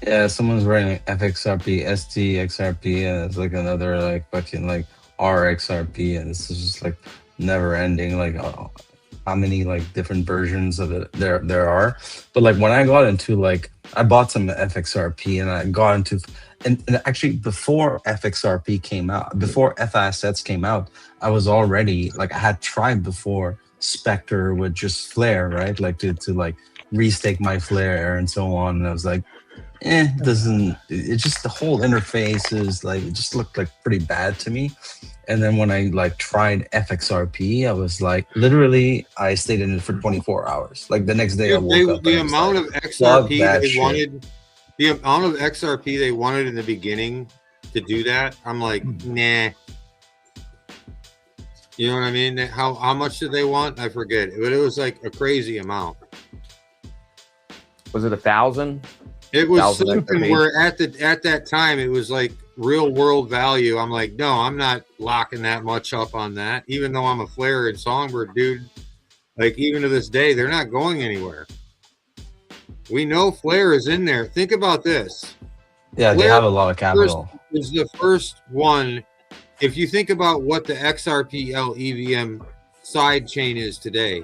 Yeah, someone's writing FXRP, STXRP, and it's like another like fucking like RXRP, and this is just like never ending. Like how many like different versions of it there are. But like when I got into like, I bought some FXRP, and I got into and actually before FXRP came out, before F assets came out, I was already like, I had tried before Spectre with just Flare, right? Like to like restake my Flare and so on, and I was like, it just, the whole interface is like, it just looked like pretty bad to me. And then when I like tried FXRP, I was like, literally, I stayed in it for 24 hours. Like the next day I woke up. The amount of XRP they wanted, the amount of XRP they wanted in the beginning to do that, I'm like, nah. You know what I mean? How much did they want? I forget. But it was like a crazy amount. Was it 1,000? It was something where at that time it was like real world value. I'm like, no, I'm not locking that much up on that. Even though I'm a Flare and Songbird dude, like even to this day, they're not going anywhere. We know Flare is in there. Think about this. Yeah, Flare, they have a lot of capital. Is the first one. If you think about what the XRPL EVM side chain is today,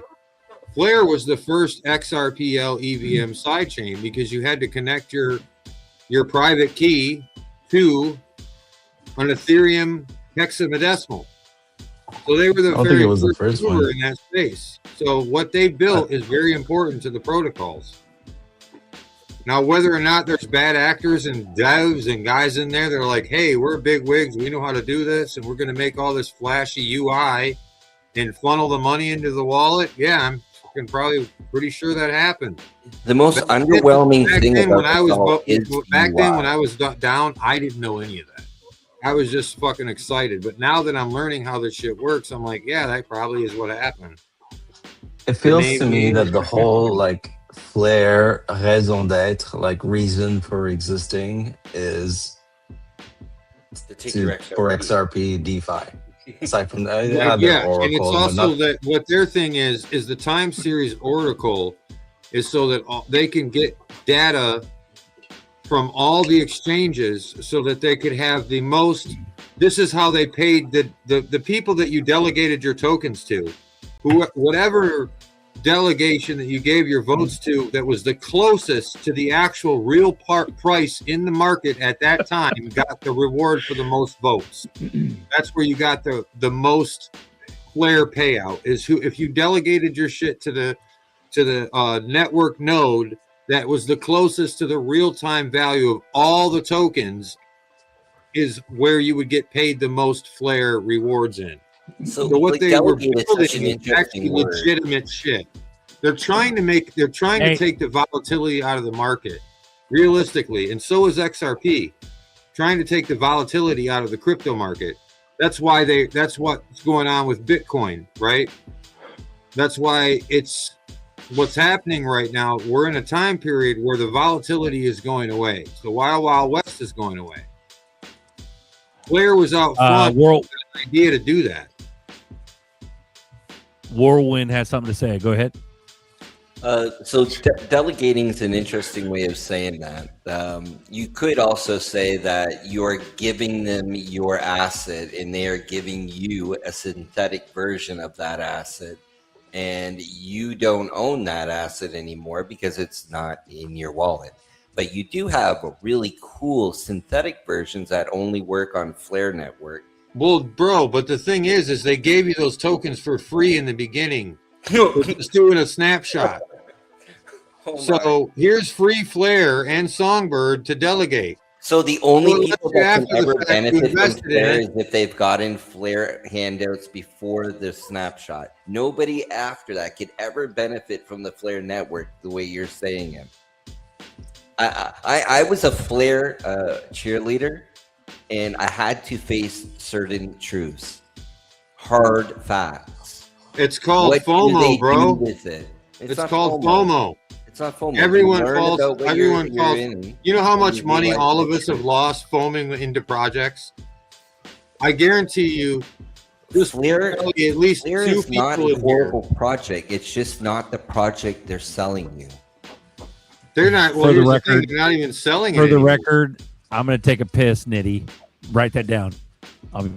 Flare was the first XRPL EVM sidechain because you had to connect your private key to an Ethereum hexadecimal. So they were the very first mover in that space. So what they built is very important to the protocols. Now, whether or not there's bad actors and devs and guys in there that are like, hey, we're big wigs, we know how to do this, and we're going to make all this flashy UI and funnel the money into the wallet. Yeah, I'm probably pretty sure that happened. The most underwhelming thing about back then when I was down, I didn't know any of that. I was just fucking excited. But now that I'm learning how this shit works, I'm like, yeah, that probably is what happened. It feels to me that the whole like Flare raison d'être, like reason for existing, is for XRP DeFi. Aside from that, yeah, and it's also that what their thing is the time series oracle is so that they can get data from all the exchanges so that they could have the most. This is how they paid the people that you delegated your tokens to, whatever delegation that you gave your votes to that was the closest to the actual real price in the market at that time got the reward for the most votes. That's where you got the most flare payout, is who, if you delegated your shit to the network node that was the closest to the real-time value of all the tokens, is where you would get paid the most flare rewards in. So what they were building is actually legitimate shit. They're trying to take the volatility out of the market, realistically, and so is XRP, trying to take the volatility out of the crypto market. That's what's going on with Bitcoin, right? That's why it's what's happening right now. We're in a time period where the volatility is going away. The Wild Wild West is going away. Blair was out front with an idea to do that. Whirlwind has something to say. Go ahead. So delegating is an interesting way of saying that. You could also say that you're giving them your asset and they are giving you a synthetic version of that asset, and you don't own that asset anymore because it's not in your wallet. But you do have really cool synthetic versions that only work on Flare Network. Well, bro, but the thing is they gave you those tokens for free in the beginning. Just doing a snapshot. So here's free Flare and Songbird to delegate. So the only people that can ever benefit from Flare is if they've gotten Flare handouts before the snapshot. Nobody after that could ever benefit from the Flare network the way you're saying it. I was a Flare cheerleader, and I had to face certain truths, hard facts. It's called FOMO, bro. It's called FOMO. It's not FOMO. Everyone falls. You know how much money all of us have lost foaming into projects? I guarantee you, just Flare, at least Flare two is not people a horrible project. It's just not the project they're selling you. They're not. Well, here's the thing, they're not even selling it. For the anymore. record, I'm going to take a piss, Nitty. Write that down.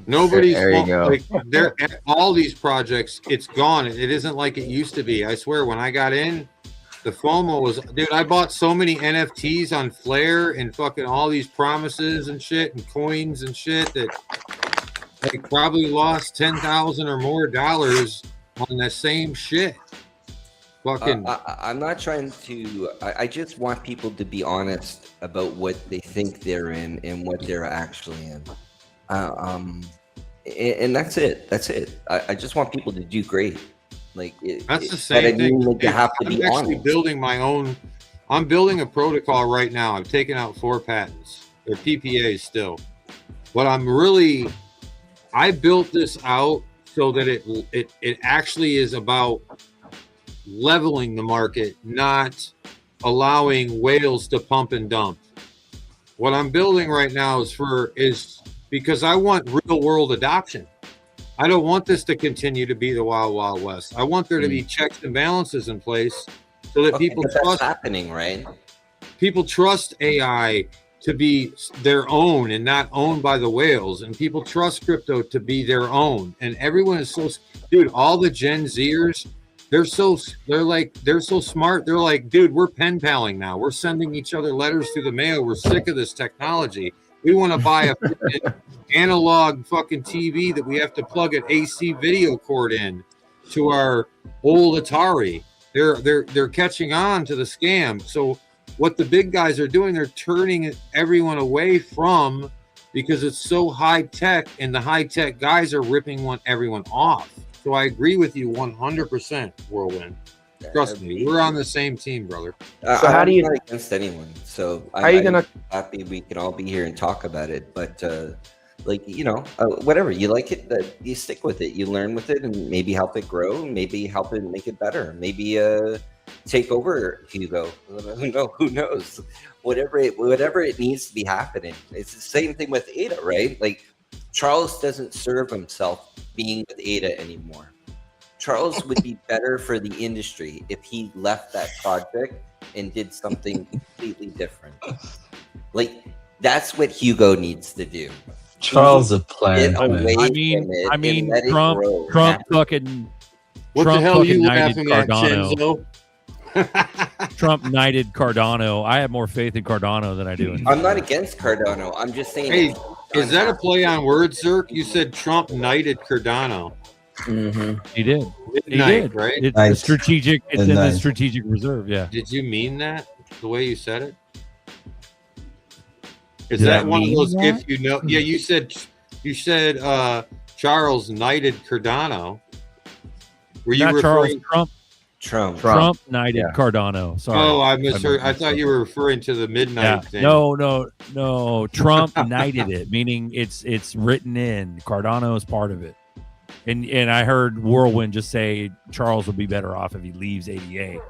Nobody's There you go. like they're all these projects. It's gone. It isn't like it used to be. I swear, when I got in, the FOMO was, dude. I bought so many NFTs on Flare and fucking all these promises and shit and coins and shit that I probably lost $10,000 or more on the same shit. Fucking. I'm not trying to. I just want people to be honest about what they think they're in and what they're actually in. And that's it. That's it. I just want people to do great. Like that's the same thing. Like you have to be actually honest. building my own. I'm building a protocol right now. I've taken out 4 patents. They're PPAs still, but I built this out so that it actually is about leveling the market, not allowing whales to pump and dump. What I'm building right now is because I want real world adoption. I don't want this to continue to be the Wild Wild West. I want there to be checks and balances in place so that people trust. That's happening, right? People trust AI to be their own and not owned by the whales, and people trust crypto to be their own. And everyone is so, dude. All the Gen Zers, they're so smart. They're like, dude, we're pen paling now. We're sending each other letters through the mail. We're sick of this technology. We want to buy a analog fucking TV that we have to plug an AC video cord in to our old Atari. They're catching on to the scam. So what the big guys are doing, they're turning everyone away from, because it's so high tech, and the high tech guys are ripping everyone off. So I agree with you 100%, Whirlwind. Trust me, we're on the same team, brother. So how do you not against anyone? So I'm happy we can all be here and talk about it. But whatever you like it, you stick with it. You learn with it, and maybe help it grow. Maybe help it make it better. Maybe take over Hugo. Who knows? Whatever it needs to be happening. It's the same thing with Ada, right? Like Charles doesn't serve himself being with Ada anymore. Charles would be better for the industry if he left that project and did something completely different. Like that's what Hugo needs to do. Charles a plant. I mean, Trump fucking What Trump the hell are you fucking laughing at, Cardano. Chenzo? Trump knighted Cardano. I have more faith in Cardano than I do in. I'm not against Cardano. I'm just saying. Hey, is that a play on words, Zerk? You said Trump knighted Cardano. He did. He Midnight, did. right? It's a strategic. It's in the strategic reserve. Yeah. Did you mean that the way you said it? Is Did that I one of mean those? that? If you know, yeah, you said Charles knighted Cardano. Were you Not Charles referring? Trump knighted Cardano. Sorry. Oh, I misheard. I thought you were referring to the midnight thing. No. Trump knighted it, meaning it's written in. Cardano is part of it. And I heard Whirlwind just say Charles would be better off if he leaves ADA.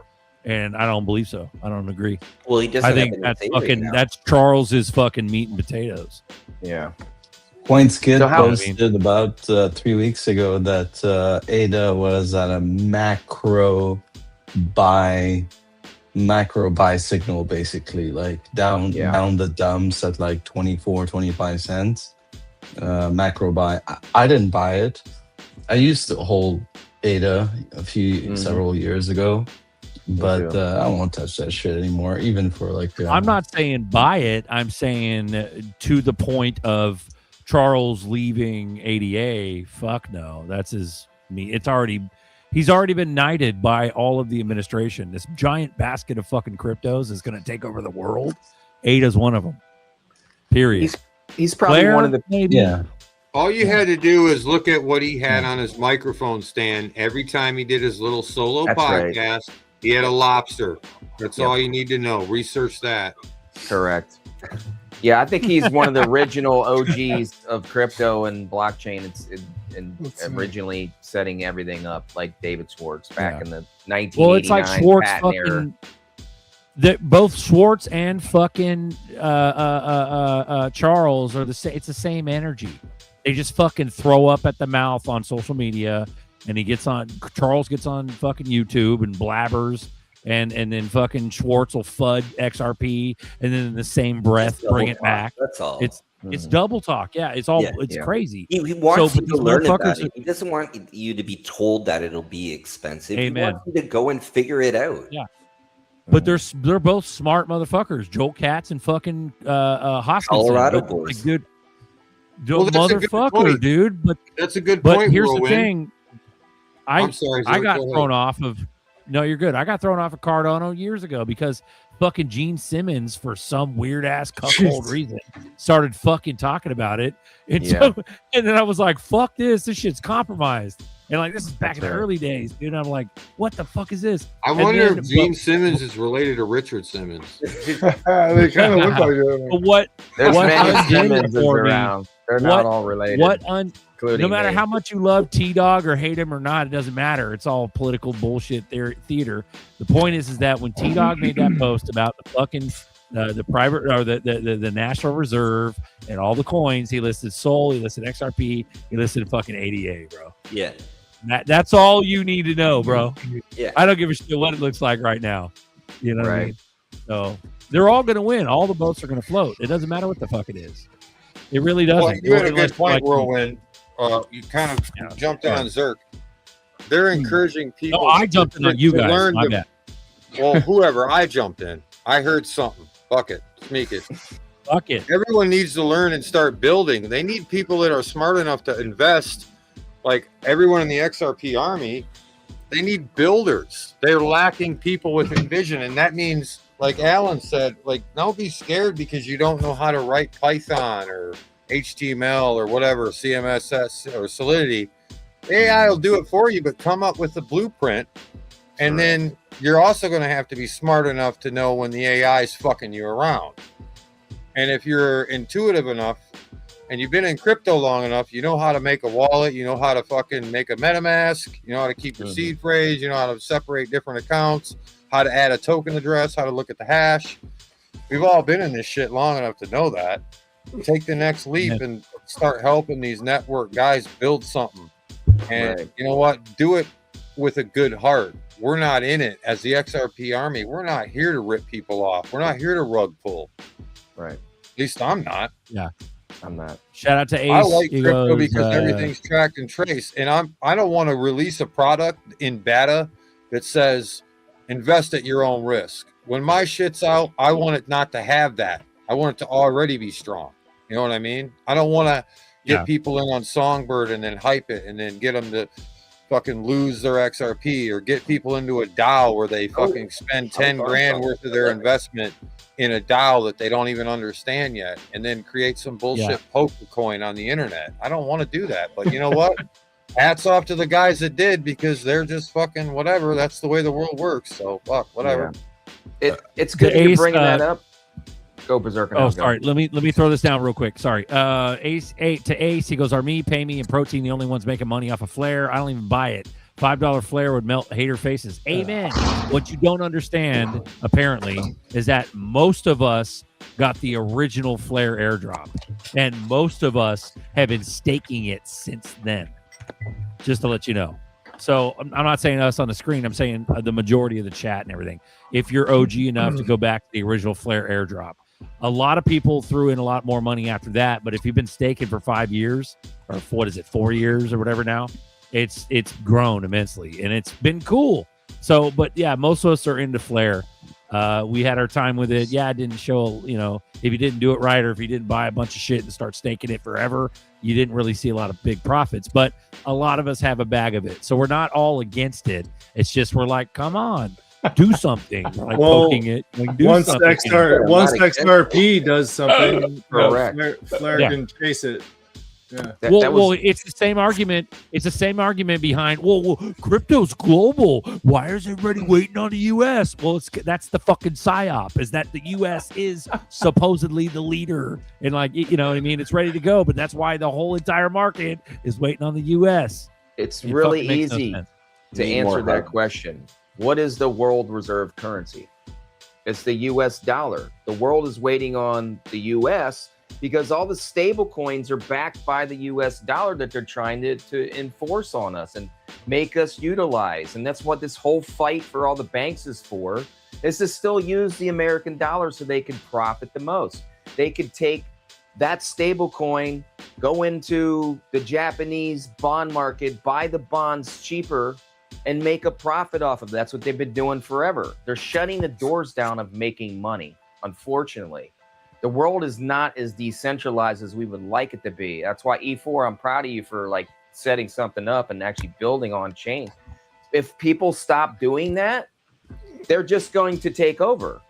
And I don't believe so. I don't agree. Well, he doesn't. I think have that's anything fucking now. that's Charles's fucking meat and potatoes. Yeah. CoinSkid So how- posted about 3 weeks ago that ADA was at a macro buy signal, basically, like down the dumps at like 24, 25 cents. Macro buy. I didn't buy it. I used to hold ADA several years ago, but I won't touch that shit anymore, even for like. I'm not saying buy it. I'm saying to the point of Charles leaving ADA. Fuck no. That's his me. He's already been knighted by all of the administration. This giant basket of fucking cryptos is going to take over the world. ADA's one of them. Period. He's probably Blair, one of the maybe. Yeah. All you had to do is look at what he had on his microphone stand every time he did his little solo That's right. podcast. He had a lobster. That's all you need to know. Research that. Correct. Yeah, I think he's one of the original OGs of crypto and blockchain. And originally setting everything up like David Schwartz back in the 1989 Well, it's like Schwartz patent era. fucking. Both Schwartz and fucking Charles are the same. It's the same energy. They just fucking throw up at the mouth on social media, and Charles gets on fucking YouTube and blabbers, and then fucking Schwartz will FUD XRP, and then in the same breath bring it back. That's all. It's double talk. Yeah, it's crazy. He wants you but to these learn about motherfuckers it. He doesn't want you to be told that it'll be expensive. Amen. He wants you to go and figure it out. Yeah. But they're both smart motherfuckers. Joel Katz and fucking Hoskinson. Colorado But, boys. like, dude, Well, that's a good motherfucker, point. dude. But That's a good but point, here's Whirlwind. the thing. I'm sorry, I Zerk, got go ahead. thrown off of. No, you're good. I got thrown off of Cardano years ago because fucking Gene Simmons, for some weird ass cuckold reason, started fucking talking about it, and so and then I was like, "Fuck this! This shit's compromised." And like this is back in the early days, dude. And I'm like, "What the fuck is this?" I And wonder then- if Gene Simmons is related to Richard Simmons. They kind of look like it. But what? There's what many undid it Simmonses for me- around. They're not all related. No including matter me. how much you love T-Dog or hate him or not, it doesn't matter. It's all political bullshit theater. The point is that when T-Dog made that post about the fucking the private or the National Reserve and all the coins, he listed Sol, he listed XRP, he listed fucking ADA, bro. Yeah. That's all you need to know, bro. Yeah. I don't give a shit what it looks like right now. You know what I Right. mean? So they're all going to win. All the boats are going to float. It doesn't matter what the fuck it is. It really doesn't. Well, you had a good Like- point, Whirlwind. You kind of jumped in on Zerk. They're encouraging people. No, I jumped in on you to guys. learn My to- bad. Well, whoever I jumped in, I heard something. Fuck it, sneak it. Fuck it. Everyone needs to learn and start building. They need people that are smart enough to invest. Like everyone in the XRP army, they need builders. They're lacking people with vision, and that means, like Alan said, like don't be scared because you don't know how to write Python or HTML or whatever, CMSS or Solidity. AI will do it for you, but come up with the blueprint, and then you're also going to have to be smart enough to know when the AI is fucking you around. And if you're intuitive enough and you've been in crypto long enough, you know how to make a wallet, you know how to fucking make a MetaMask, you know how to keep your seed phrase, you know how to separate different accounts, how to add a token address, how to look at the hash. We've all been in this shit long enough to know that. Take the next leap and start helping these network guys build something. And you know what? Do it with a good heart. We're not in it as the XRP army. We're not here to rip people off. We're not here to rug pull. Right. At least I'm not. Yeah. I'm not. Shout out to Ace. I like He crypto goes, because everything's tracked and traced, and I don't want to release a product in beta that says invest at your own risk. When my shit's out, I want it not to have that. I want it to already be strong. You know what I mean? I don't want to get people in on Songbird and then hype it and then get them to fucking lose their XRP, or get people into a DAO where they fucking spend 10 grand worth of their investment in a DAO that they don't even understand yet, and then create some bullshit poker coin on the internet. I don't want to do that, but you know what? Hats off to the guys that did, because they're just fucking whatever. That's the way the world works. So fuck, whatever. It's good you're bringing that up. Go berserk. Oh, sorry. Let me throw this down real quick. Sorry. Ace to Ace. He goes, are me, Pay Me, and Protein the only ones making money off of Flare? I don't even buy it. $5 Flare would melt hater faces. Amen. What you don't understand, apparently, is that most of us got the original Flare airdrop, and most of us have been staking it since then. Just to let you know. So I'm not saying us on the screen. I'm saying the majority of the chat and everything. If you're OG enough to go back to the original Flare airdrop, a lot of people threw in a lot more money after that. But if you've been staking for 5 years, or what is it, 4 years or whatever now, it's grown immensely, and it's been cool. So, but yeah, most of us are into Flare. We had our time with it. Yeah, it didn't show, if you didn't do it right, or if you didn't buy a bunch of shit and start staking it forever, you didn't really see a lot of big profits. But a lot of us have a bag of it. So we're not all against it. It's just we're like, come on, do something. We're like poking it. Once XRP does something, Flare can chase it. Yeah. Well, it's the same argument. It's the same argument behind, well, crypto's global. Why is everybody waiting on the U.S.? Well, that's the fucking psyop, is that the U.S. is supposedly the leader. And you know what I mean? It's ready to go, but that's why the whole entire market is waiting on the U.S. It's really easy to answer that question. What is the world reserve currency? It's the U.S. dollar. The world is waiting on the U.S. because all the stable coins are backed by the US dollar that they're trying to enforce on us and make us utilize. And that's what this whole fight for all the banks is for, is to still use the American dollar so they can profit the most. They could take that stable coin, go into the Japanese bond market, buy the bonds cheaper, and make a profit off of it. That's what they've been doing forever. They're shutting the doors down of making money, unfortunately. The world is not as decentralized as we would like it to be. That's why E4, I'm proud of you for setting something up and actually building on chain. If people stop doing that, they're just going to take over.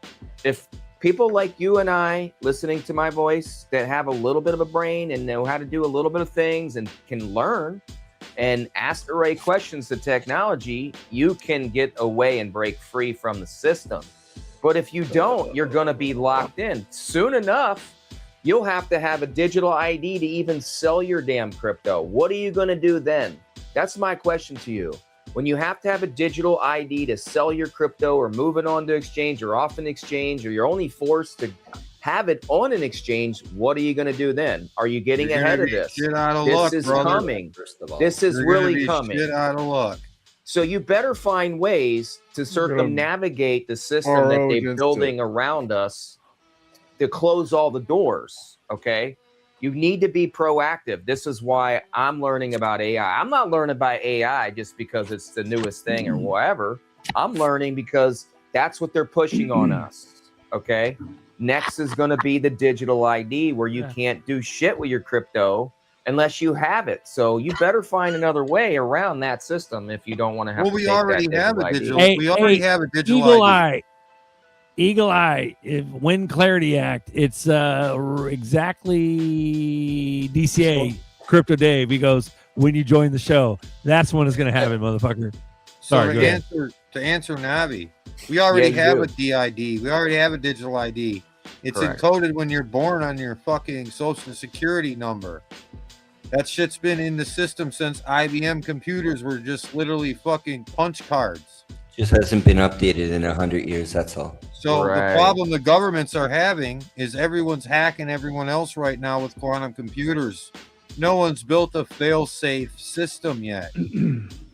If people like you and I listening to my voice that have a little bit of a brain and know how to do a little bit of things and can learn and ask the right questions to technology, you can get away and break free from the system. But if you don't, you're going to be locked in. Soon enough, you'll have to have a digital ID to even sell your damn crypto. What are you going to do then? That's my question to you. When you have to have a digital ID to sell your crypto or move it onto exchange or off an exchange, or you're only forced to have it on an exchange, what are you going to do then? Are you getting ahead of this? This is coming. This is really coming. Shit out of luck. So you better find ways to circumnavigate the system that they're building around us to close all the doors, okay? You need to be proactive. This is why I'm learning about AI. I'm not learning about AI just because it's the newest thing or whatever. I'm learning because that's what they're pushing on us, okay? Next is going to be the digital ID, where you can't do shit with your crypto unless you have it. So you better find another way around that system if you don't want to have we already have a digital ID. Eagle Eye, when Clarity Act, it's exactly DCA Crypto Dave. He goes, when you join the show, that's when it's going to happen, motherfucker. So to answer Navi, we already have a DID. We already have a digital ID. It's encoded when you're born on your fucking social security number. That shit's been in the system since IBM computers were just literally fucking punch cards. Just hasn't been updated in 100 years, that's all. So the problem the governments are having is everyone's hacking everyone else right now with quantum computers. No one's built a fail-safe system yet.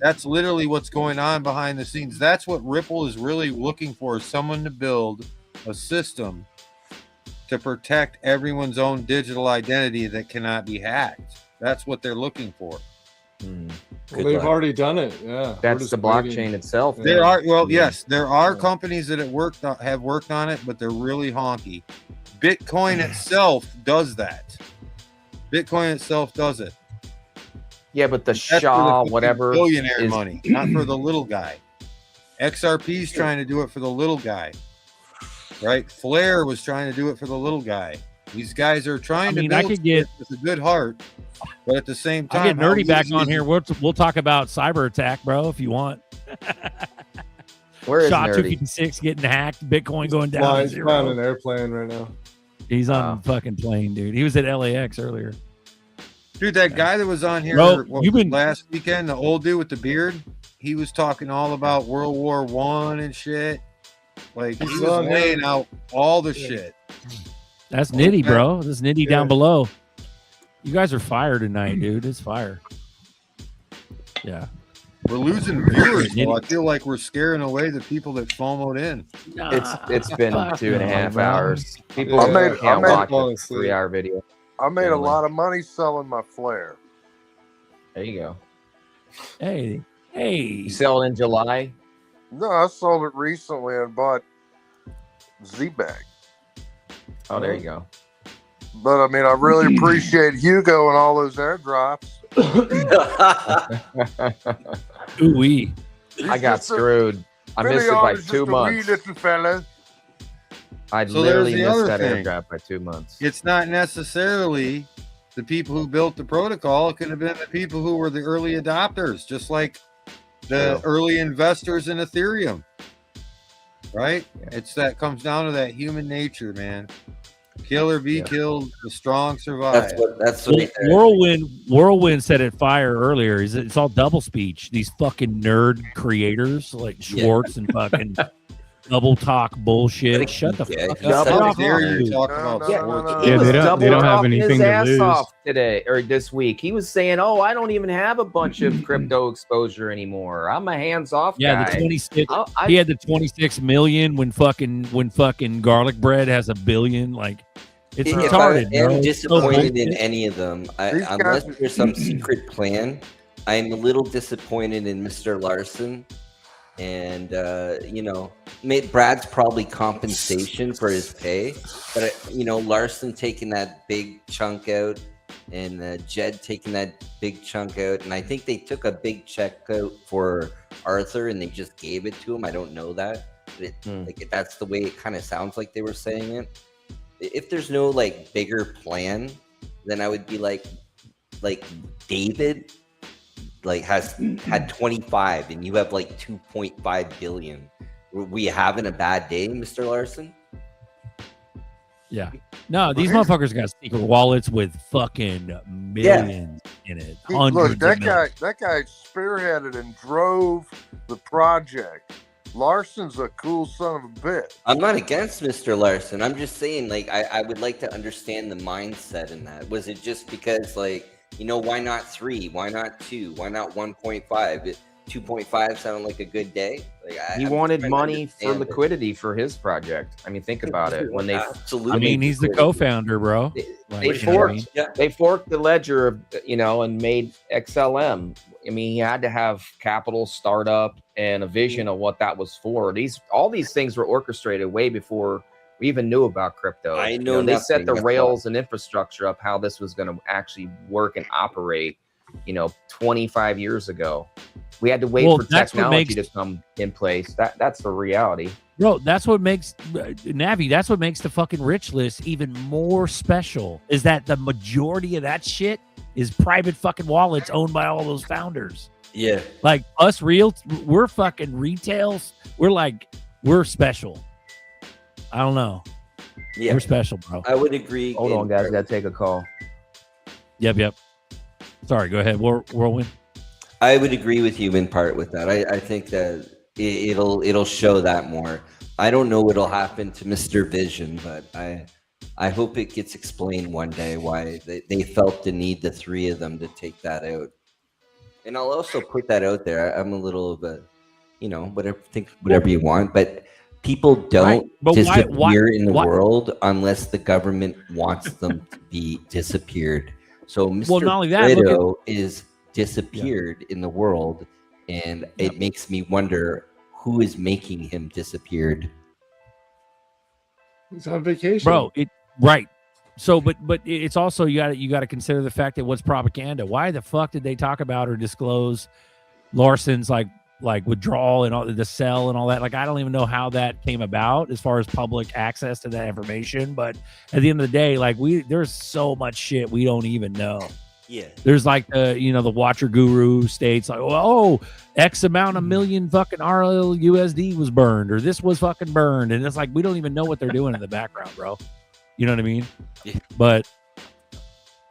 That's literally what's going on behind the scenes. That's what Ripple is really looking for, is someone to build a system to protect everyone's own digital identity that cannot be hacked. That's what they're looking for. Well, they've already done it. Yeah, that's the blockchain itself. There are yes, there are companies that have worked on it, but they're really honky. Bitcoin itself does that. Bitcoin itself does it. Yeah, but the That's for Shah, the whatever, billionaire is money, not for the little guy. XRP's trying to do it for the little guy, right? Flair was trying to do it for the little guy. These guys are trying to build it with a good heart, but at the same time, I get nerdy back on here. We'll talk about cyber attack, bro, if you want. Where is Shot nerdy? 256 getting hacked, Bitcoin going down. He's flying an airplane right now. He's on a fucking plane, dude. He was at LAX earlier. Dude, that guy that was on here last weekend, the old dude with the beard, he was talking all about World War I and shit. Like, he was laying out all the shit. That's Nitty, bro. That's Nitty down below. You guys are fire tonight, dude. It's fire. Yeah. We're losing viewers, though. I feel like we're scaring away the people that FOMO'd in. It's been 2.5 hours. People I can't made watch a 3-hour video. I made a lot of money selling my flare. There you go. Hey. You sell it in July? No, I sold it recently and bought Z-Bag. Oh, there you go. But I mean, I really appreciate Hugo and all those airdrops. Ooh-wee. I got screwed. I missed it by 2 months. Little fella. I So literally there's the missed other that thing. airdrop by 2 months. It's not necessarily the people who built the protocol. It could have been the people who were the early adopters, just like the early investors in Ethereum. Right? It's that comes down to that human nature, man. Kill or be killed, the strong survive. That's Whirlwind said it fire earlier. It's all double speech. These fucking nerd creators like Schwartz and fucking double talk bullshit. Shut the fuck up. They don't have anything to ass lose. off today or this week. He was saying, "Oh, I don't even have a bunch of crypto exposure anymore. I'm a hands-off Yeah, guy." the 26. He had the 26 million when fucking garlic bread has a billion. Like, it's retarded. If I am bro. disappointed in any of them, unless there's some secret plan, I'm a little disappointed in Mr. Larson. And Brad's probably compensation for his pay, but Larson taking that big chunk out, and Jed taking that big chunk out, and I think they took a big check out for Arthur, and they just gave it to him. I don't know that, but that's the way it kind of sounds like they were saying it. If there's no like bigger plan, then I would be like David. Like had 25 and you have like 2.5 billion. Were we having a bad day, Mr. Larson? Yeah. No, these motherfuckers got secret wallets with fucking millions in it. Hundreds Look, of that millions. guy spearheaded and drove the project. Larson's a cool son of a bitch. I'm not against Mr. Larson. I'm just saying, like, I would like to understand the mindset in that. Was it just because, like, why not 3? Why not 2? Why not 1.5? 2.5 sounded like a good day. Like, He wanted money for liquidity for his project. I mean, think about it. When they, absolutely, I mean, he's the co-founder, bro. They forked the ledger of, and made XLM. I mean, he had to have capital, startup, and a vision of what that was for. All these things were orchestrated way before we even knew about crypto. I know they set the nothing. rails and infrastructure up how this was going to actually work and operate. 25 years ago, we had to wait for technology to come in place. That's the reality, bro. That's what makes Navi. That's what makes the fucking rich list even more special. Is that the majority of that shit is private fucking wallets owned by all those founders. Yeah, like us, we're fucking retails. We're special. I don't know. Yeah, we're special, bro. I would agree. Hold on, guys. Gotta take a call. Yep. Sorry, go ahead. Whirlwind. I would agree with you in part with that. I think that it'll show that more. I don't know what'll happen to Mr. Vision, but I hope it gets explained one day why they felt the need, the 3 of them, to take that out. And I'll also put that out there. I'm a little bit, whatever you want, but People don't But disappear in the world unless the government wants them to be disappeared. So Mr. not only that, Brito is disappeared in the world, and it makes me wonder who is making him disappeared. He's on vacation, bro. Right. So, but it's also you got to consider the fact that what's propaganda. Why the fuck did they talk about or disclose Larson's like withdrawal and all the sell and all that? Like, I don't even know how that came about as far as public access to that information. But at the end of the day, like there's so much shit we don't even know. Yeah. There's like the Watcher Guru states like, oh, X amount of million fucking RLUSD was burned, or this was fucking burned, and it's like we don't even know what they're doing in the background, bro. You know what I mean? Yeah. But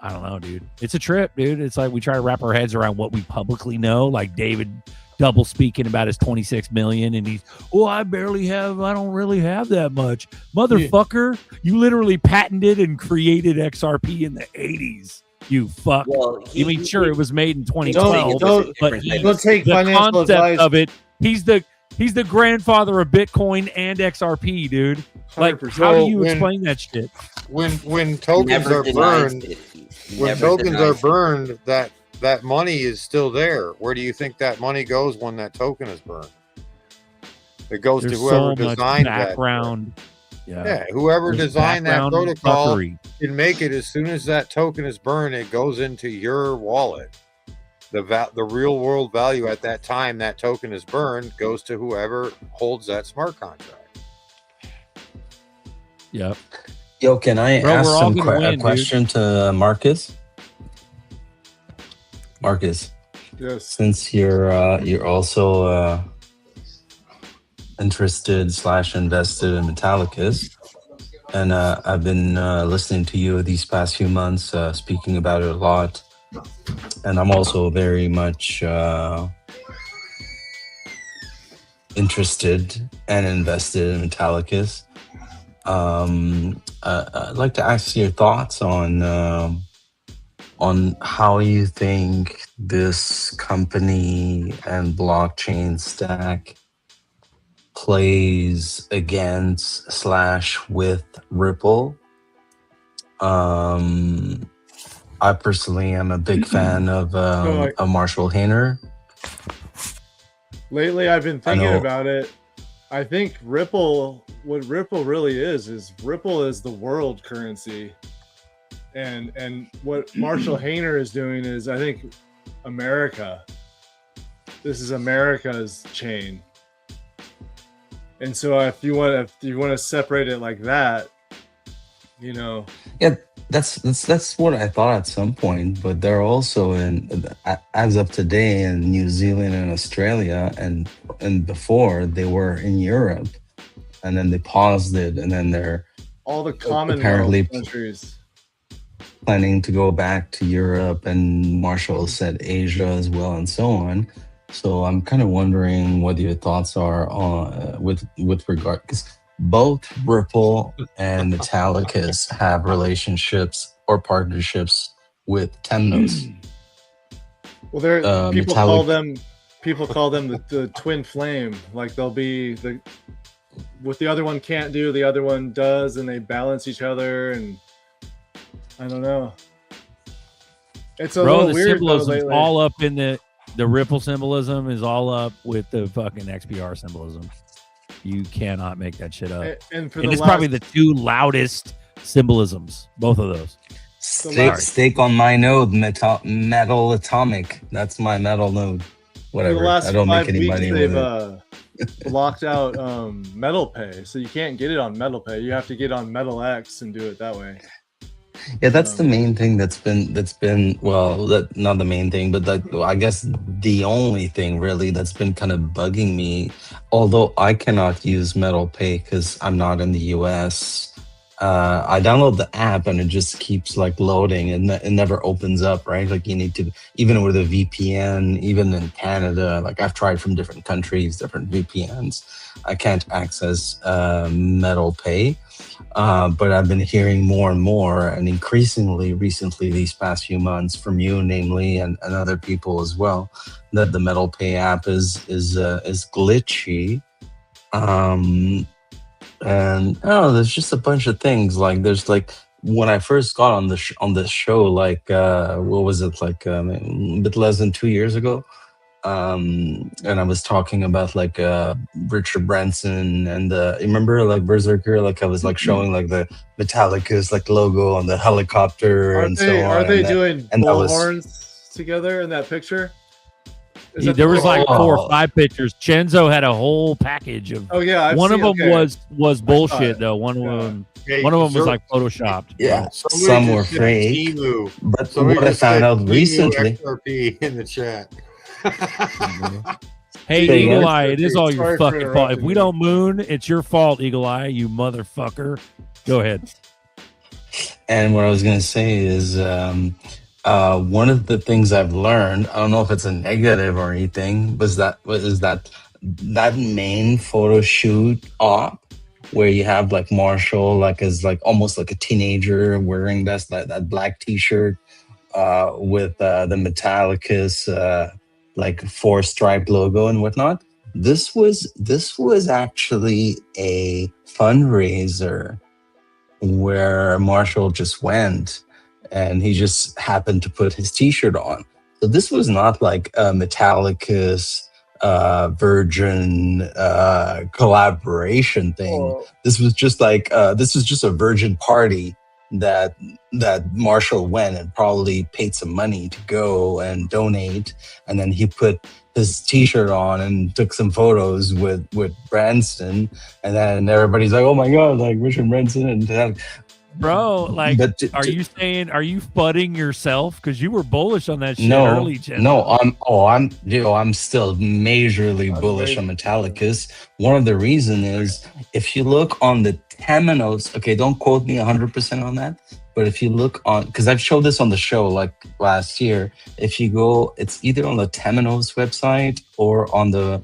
I don't know, dude. It's a trip, dude. It's like we try to wrap our heads around what we publicly know, like David double speaking about his 26 million, and he's, I don't really have that much. Motherfucker, you literally patented and created XRP in the 80s. You fuck. Well, sure, it was made in 2012, but don't take the financial concept advice of it. He's the grandfather of Bitcoin and XRP, dude. Like, 100%. how do you When- explain that shit? When tokens Never are denies burned, it. He when never tokens are denies it. burned, that money is still there. Where do you think that money goes when that token is burned? It goes There's to whoever so much designed background. Yeah, whoever There's designed that background protocol fuckery. can make it as soon as that token is burned, it goes into your wallet. The real world value at that time that token is burned goes to whoever holds that smart contract. Yep. Yo, can I Bro, ask we're all some gonna a win, dude. question to Marcus? Marcus, Yes. since you're also interested / invested in Metallicus, and I've been listening to you these past few months, speaking about it a lot, and I'm also very much interested and invested in Metallicus. I'd like to ask your thoughts on how you think this company and blockchain stack plays against / with Ripple. I personally am a big fan of Marshall Hayner. Lately, I've been thinking know. about it. I think Ripple, what Ripple really is Ripple is the world currency. And what Marshall Hayner is doing is, I think, America. This is America's chain. And so if you want to separate it like that, Yeah, that's what I thought at some point. But they're also as of today in New Zealand and Australia, and before they were in Europe, and then they paused it, and then they're all the Commonwealth apparently countries. planning to go back to Europe, and Marshall said Asia as well, and so on. So I'm kind of wondering what your thoughts are on with regard, because both Ripple and Metallicus have relationships or partnerships with Temnos. Well, there people Metallic- call them the twin flame. Like they'll be what the other one can't do, the other one does, and they balance each other. And I don't know. It's a little the weird though symbolism's lately. all up in the Ripple symbolism is all up with the fucking XPR symbolism. You cannot make that shit up. And for and the it's probably last- the two loudest symbolisms, both of those. Stake on my node, metal atomic. That's my metal node. For the Whatever. last I don't 5 make any weeks, money they've with it. blocked out Metal Pay, so you can't get it on Metal Pay. You have to get on Metal X and do it that way. Yeah, that's the main thing that's been well, that not the main thing, but I guess the only thing really that's been kind of bugging me, although I cannot use Metal Pay because I'm not in the US. I download the app and it just keeps like loading and it never opens up, right? Like you need to, even with a VPN, even in Canada, like I've tried from different countries, different VPNs, I can't access Metal Pay. But I've been hearing more and more and increasingly recently these past few months from you, namely, and other people as well, that the Metal Pay app is glitchy. And oh, there's just a bunch of things. Like there's like when I first got on the on this show, like what was it, like a bit less than 2 years ago, and I was talking about like Richard Branson and you remember like Berserker, like I was like showing like the Metallica's like logo on the helicopter and so on. Are they and that, doing and that was bullhorns together in that picture? There was like 4 or 5 pictures. Chenzo had a whole package of. Oh yeah, one of them was bullshit though. One of them was like photoshopped. Yeah, Somebody some just were said fake. Temu. But Somebody what I just found said out Temu recently. XRP in the chat. Hey, Say Eagle again? Eye, it is all your Sorry for fucking fault. If interrupting we you. don't moon, it's your fault, Eagle Eye, you motherfucker. Go ahead. And what I was gonna say is one of the things I've learned, I don't know if it's a negative or anything, was that main photo shoot op where you have like Marshall like as like almost like a teenager wearing that black t-shirt with the Metallica's like 4-striped logo and whatnot. This was actually a fundraiser where Marshall just went and he just happened to put his t-shirt on. So this was not like a Metallica's Virgin collaboration thing. This was just like this was just a Virgin party that Marshall went and probably paid some money to go and donate, and then he put his t-shirt on and took some photos with Branson, and then everybody's like, oh my god, like Richard Branson and that. Bro, like, But are you fudding yourself? Because you were bullish on that shit No, early, Jen. no, I'm still majorly bullish on Metallicus. One of the reason is if you look on the Temenos, okay, don't quote me 100% on that, but if you look on, because I've showed this on the show like last year, if you go, it's either on the Temenos website or on the,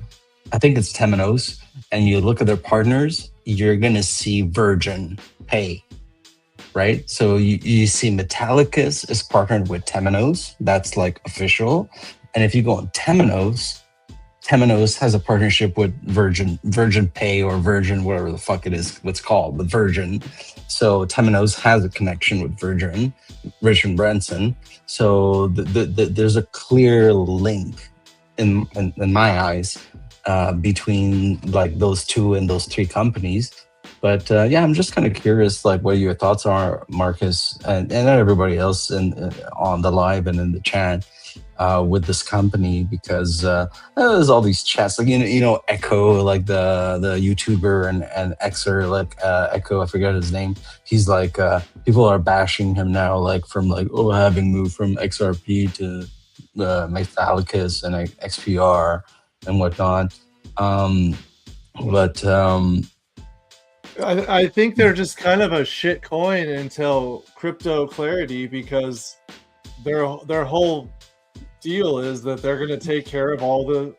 I think it's Temenos, and you look at their partners, you're gonna see Virgin Pay. Right, so you see Metallicus is partnered with Temenos. That's like official. And if you go on Temenos has a partnership with Virgin Pay or Virgin, whatever the fuck it is, what's called, with Virgin. So Temenos has a connection with Richard Branson. So there's a clear link in my eyes between like those 2 and those 3 companies. But yeah, I'm just kind of curious, like, what your thoughts are, Marcus, and everybody else on the live and in the chat with this company, because there's all these chats, like you know, Echo, like the YouTuber and Xer, like Echo, I forget his name. He's like people are bashing him now, like from like having moved from XRP to Metallicus and XPR and whatnot. I think they're just kind of a shit coin until crypto clarity, because their whole deal is that they're going to take care of all the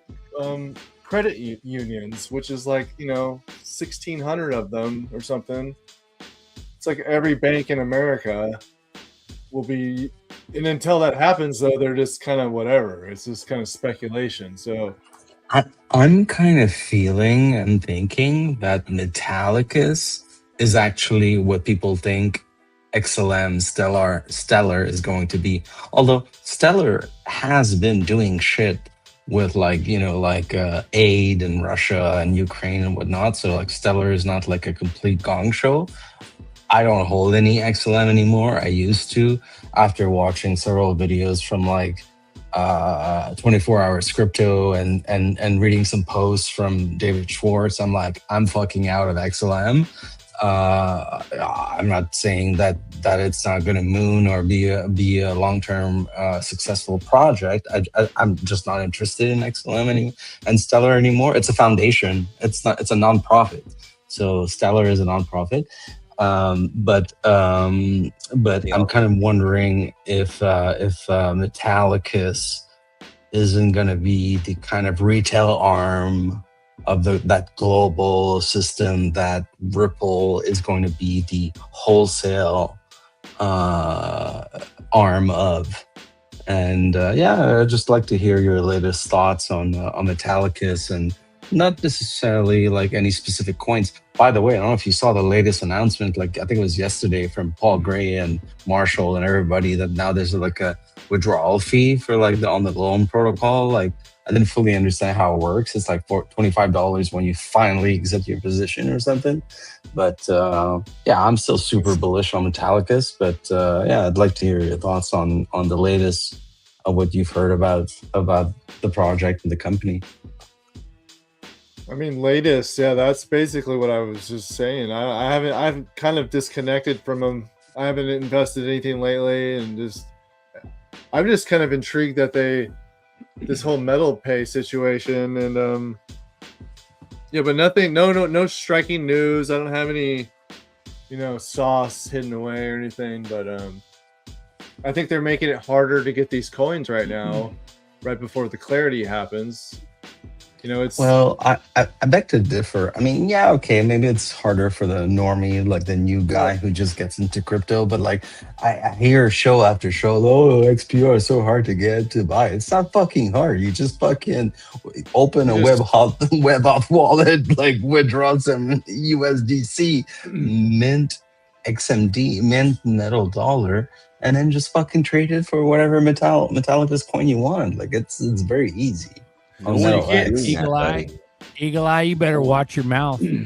credit unions, which is like, 1,600 of them or something. It's like every bank in America will be, and until that happens though, they're just kind of whatever. It's just kind of speculation. So I'm kind of feeling and thinking that Metallicus is actually what people think XLM Stellar is going to be. Although Stellar has been doing shit with like, aid in Russia and Ukraine and whatnot. So like Stellar is not like a complete gong show. I don't hold any XLM anymore. I used to, after watching several videos from like 24 Hours Crypto and reading some posts from David Schwartz. I'm like, I'm fucking out of XLM. I'm not saying that it's not going to moon or be a long-term successful project. I'm just not interested in XLM and Stellar anymore. It's a foundation. It's a non-profit. So Stellar is a non-profit. But I'm kind of wondering if Metallicus isn't going to be the kind of retail arm of that global system that Ripple is going to be the wholesale arm of. And yeah, I'd just like to hear your latest thoughts on Metallicus and not necessarily like any specific coins. By the way, I don't know if you saw the latest announcement, like I think it was yesterday from Paul Gray and Marshall and everybody, that now there's like a withdrawal fee for like on the loan protocol. Like I didn't fully understand how it works. It's like $25 when you finally exit your position or something. But yeah, I'm still super bullish on Metallicus. But yeah, I'd like to hear your thoughts on the latest of what you've heard about the project and the company. I mean, latest, yeah, that's basically what I was just saying. I've kind of disconnected from them. I haven't invested anything lately, and I'm just kind of intrigued that this whole metal pay situation, and yeah, but nothing, no striking news. I don't have any, sauce hidden away or anything, but I think they're making it harder to get these coins right now, right before the clarity happens. It's well, I beg to differ. I mean, yeah, okay, maybe it's harder for the normie, like the new guy who just gets into crypto. But like, I hear show after show, oh, XPR is so hard to get to buy. It's not fucking hard. You just fucking open a WebAuth wallet, like withdraw some USDC, mint XMD, mint metal dollar, and then just fucking trade it for whatever Metallicus coin you want. Like it's very easy. Eagle Eye, you better watch your mouth. We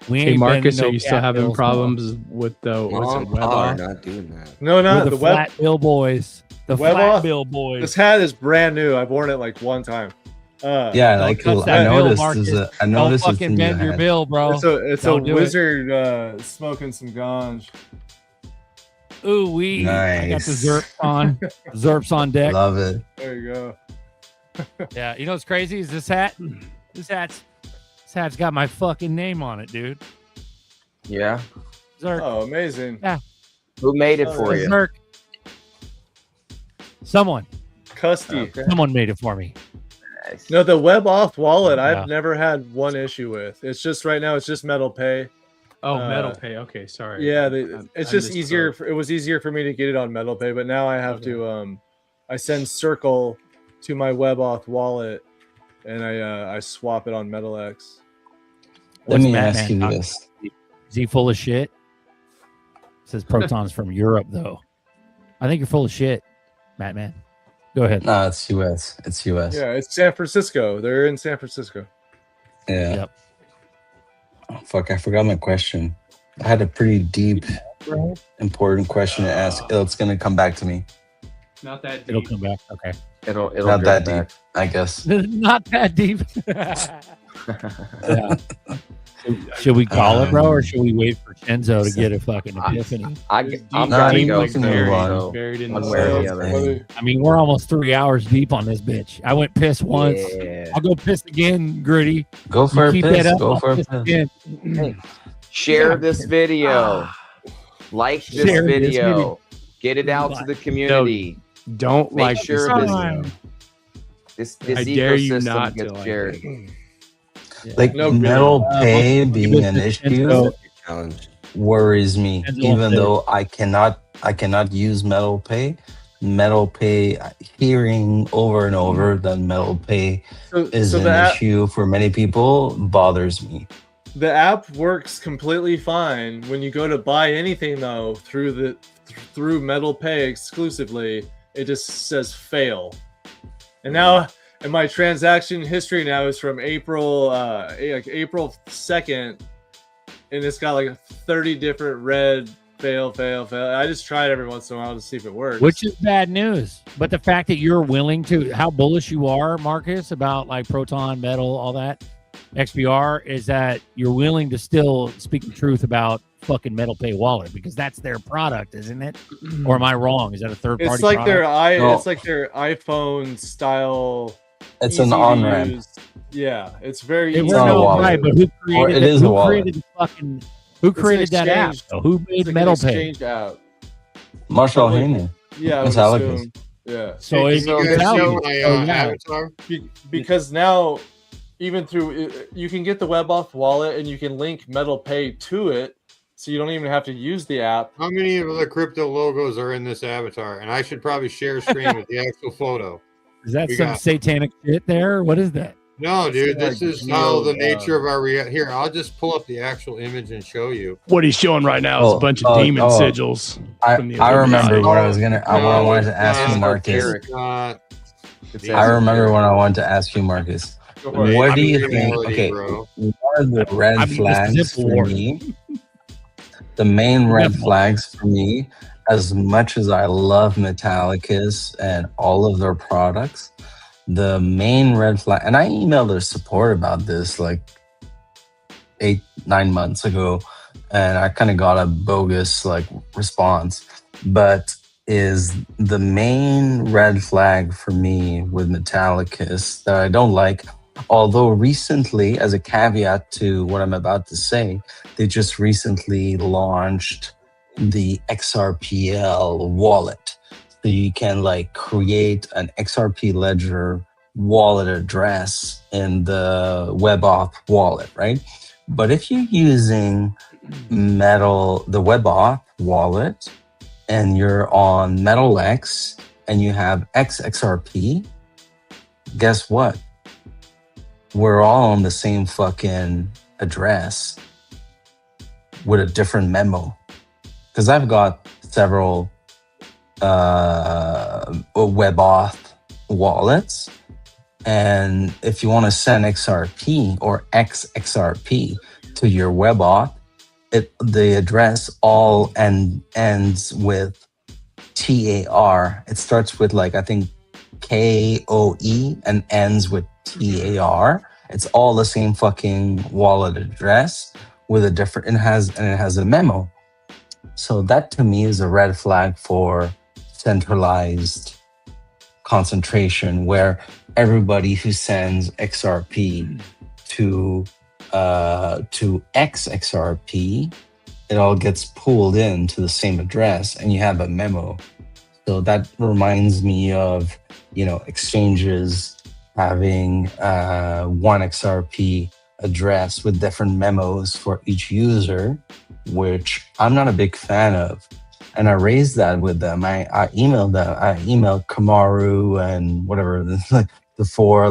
Hey ain't Marcus, been are no you still cat having bills, problems with the Are not doing that. no, We're the the flat bill boys. The Web flat off. bill boys. This hat is brand new. I've worn it like one time. Yeah, like touch I that bill, noticed. Marcus. I Don't noticed it's fucking in bend your hat. bill, bro. It's a Don't do it. wizard smoking some ganj. Ooh, I got the Nice. Zerps on. Zerps on deck. Love it. There you go. Yeah, you know what's crazy is this hat. This hat's got my fucking name on it, dude. Yeah. Zerk. Oh, amazing. Yeah. Who made it for you? Zerk. Someone. Custy. Someone made it for me. Nice. No, the WebAuth wallet, Yeah. I've never had one issue with. It's just right now, it's just Metal Pay. Oh, Metal Pay. Okay, sorry. Yeah, I it's just missed easier. both. It was easier for me to get it on Metal Pay, but now I have to. I send Circle to my WebAuth wallet, and I swap it on MetalX. Let me Matt ask you Man this. Is he full of shit? Says Proton's from Europe, though. I think you're full of shit, Matt Man. Go ahead. No, it's US. It's US. Yeah, it's San Francisco. They're in San Francisco. Yeah. Yep. Oh, fuck, I forgot my question. I had a pretty deep, important question to ask. It's gonna come back to me. Not that deep. It'll come back. Okay. It'll Not go that back. deep, I guess. Not that deep. Yeah. Should we call it, bro, or should we wait for Chenzo to get a fucking epiphany? I'm No, gonna you go can buried, move on. so Buried in one the way or the soil. other. I mean, we're almost 3 hours deep on this bitch. I went piss once. Yeah. I'll go piss again, Gritty. Go for You a keep piss. that up, Go I'll for a piss piss. again. Hey, share this video. Like this Share this video. Get it out to the community. Don't Make like sure this this video. this I dare you ecosystem not to gets like shared. Like No, metal pay give being us an the issue Chenzo. Challenge. worries me. Chenzo Even said- though I cannot use metal pay. Metal pay, hearing over and over that metal pay is So an the app, issue for many people bothers me. the app works completely fine when you go to buy anything though through Metal Pay exclusively. It just says fail, and now. And my transaction history now is from April 2nd, and it's got like 30 different red fail. I just try it every once in a while to see if it works. Which is bad news. But the fact that you're willing to, how bullish you are, Marcus, about like Proton, Metal, all that, XPR, is that you're willing to still speak the truth about fucking Metal Pay Wallet because that's their product, isn't it? Or am I wrong? Is that a third party? It's like product? it's like their iPhone style. It's easy an to on-ramp. use. Yeah, it's very It easy. was not a no, wallet. right, but who Or created it is a wallet. created the fucking who It's an created that app? exchange- though? Who It's made like an Metal Pay? exchange app. Marshall Probably- Haney. Yeah, I would Metallicus. assume. Yeah. So Hey, it can you can guys tell show you. my So, yeah. avatar? Because now, even through you can get the WebAuth wallet and you can link Metal Pay to it, so you don't even have to use the app. How many of the crypto logos are in this avatar? And I should probably share screen with the actual photo. Is that We some got- satanic shit there? What is that? No, dude, like this is how the geode, nature of our here. I'll just pull up the actual image and show you. What he's showing right now is a bunch of demon sigils. From the I remember Illuminati. what I was gonna. what I No, wanted it's to ask you, not. Marcus. It's not. These I are remember what I wanted to ask you, Marcus. What do you think? reality, Okay, bro. what are the red I mean, this is flags Zipple for War. me? The main red Zipple. flags for me, as much as I love Metallicus and all of their products, the main red flag, and I emailed their support about this like 8-9 months ago, and I kind of got a bogus like response, but is the main red flag for me with Metallicus that I don't like. Although recently, as a caveat to what I'm about to say, they just recently launched the XRPL wallet. So you can like create an XRP ledger wallet address in the WebAuth wallet, right? But if you're using the WebAuth wallet and you're on MetalX and you have XXRP, guess what? We're all on the same fucking address with a different memo. Because I've got several WebAuth wallets. And if you want to send XRP or XXRP to your WebAuth, the address all ends with TAR. It starts with like, I think, KOE and ends with TAR. It's all the same fucking wallet address with a different, it has a memo. So that to me is a red flag for centralized concentration, where everybody who sends XRP to XXRP, it all gets pulled into the same address and you have a memo. So that reminds me of, exchanges having one XRP address with different memos for each user, which I'm not a big fan of. And I raised that with them. I emailed them. I emailed Kamaru and whatever, like the four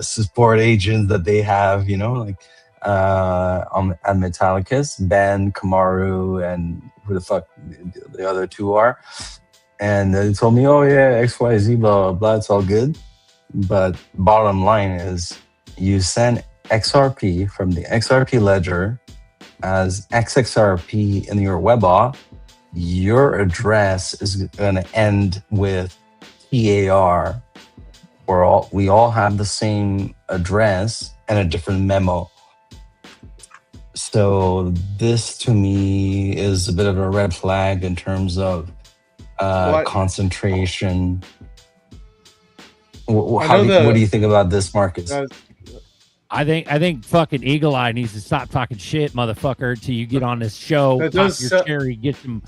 support agents that they have, at Metallicus, Ben, Kamaru, and who the fuck the other two are. And they told me, oh yeah, XYZ, blah, blah, blah, it's all good. But bottom line is, you send XRP from the XRP ledger as XXRP in your WebAuth, your address is going to end with TAR. We all have the same address and a different memo. So this to me is a bit of a red flag in terms of concentration. What do you think about this, Marcus? I think fucking Eagle Eye needs to stop talking shit, motherfucker, till you get on this show, pop your cherry, get some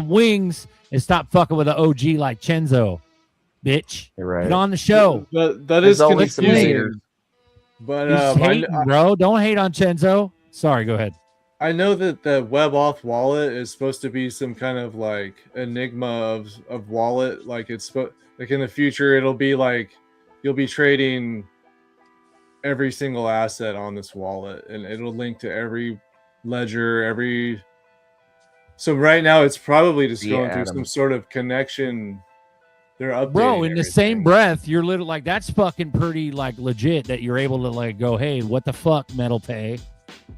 wings, and stop fucking with an OG like Chenzo, bitch. You're right. Get on the show. That is confusing. But he's hating, bro. Don't hate on Chenzo. Sorry, go ahead. I know that the WebAuth wallet is supposed to be some kind of like enigma of wallet. Like it's like in the future, it'll be like you'll be trading every single asset on this wallet, and it'll link to every ledger, so right now it's probably just going through some sort of connection. They're updating, bro, in the same breath, you're literally like, that's fucking pretty like legit that you're able to like go, hey, what the fuck, Metal Pay?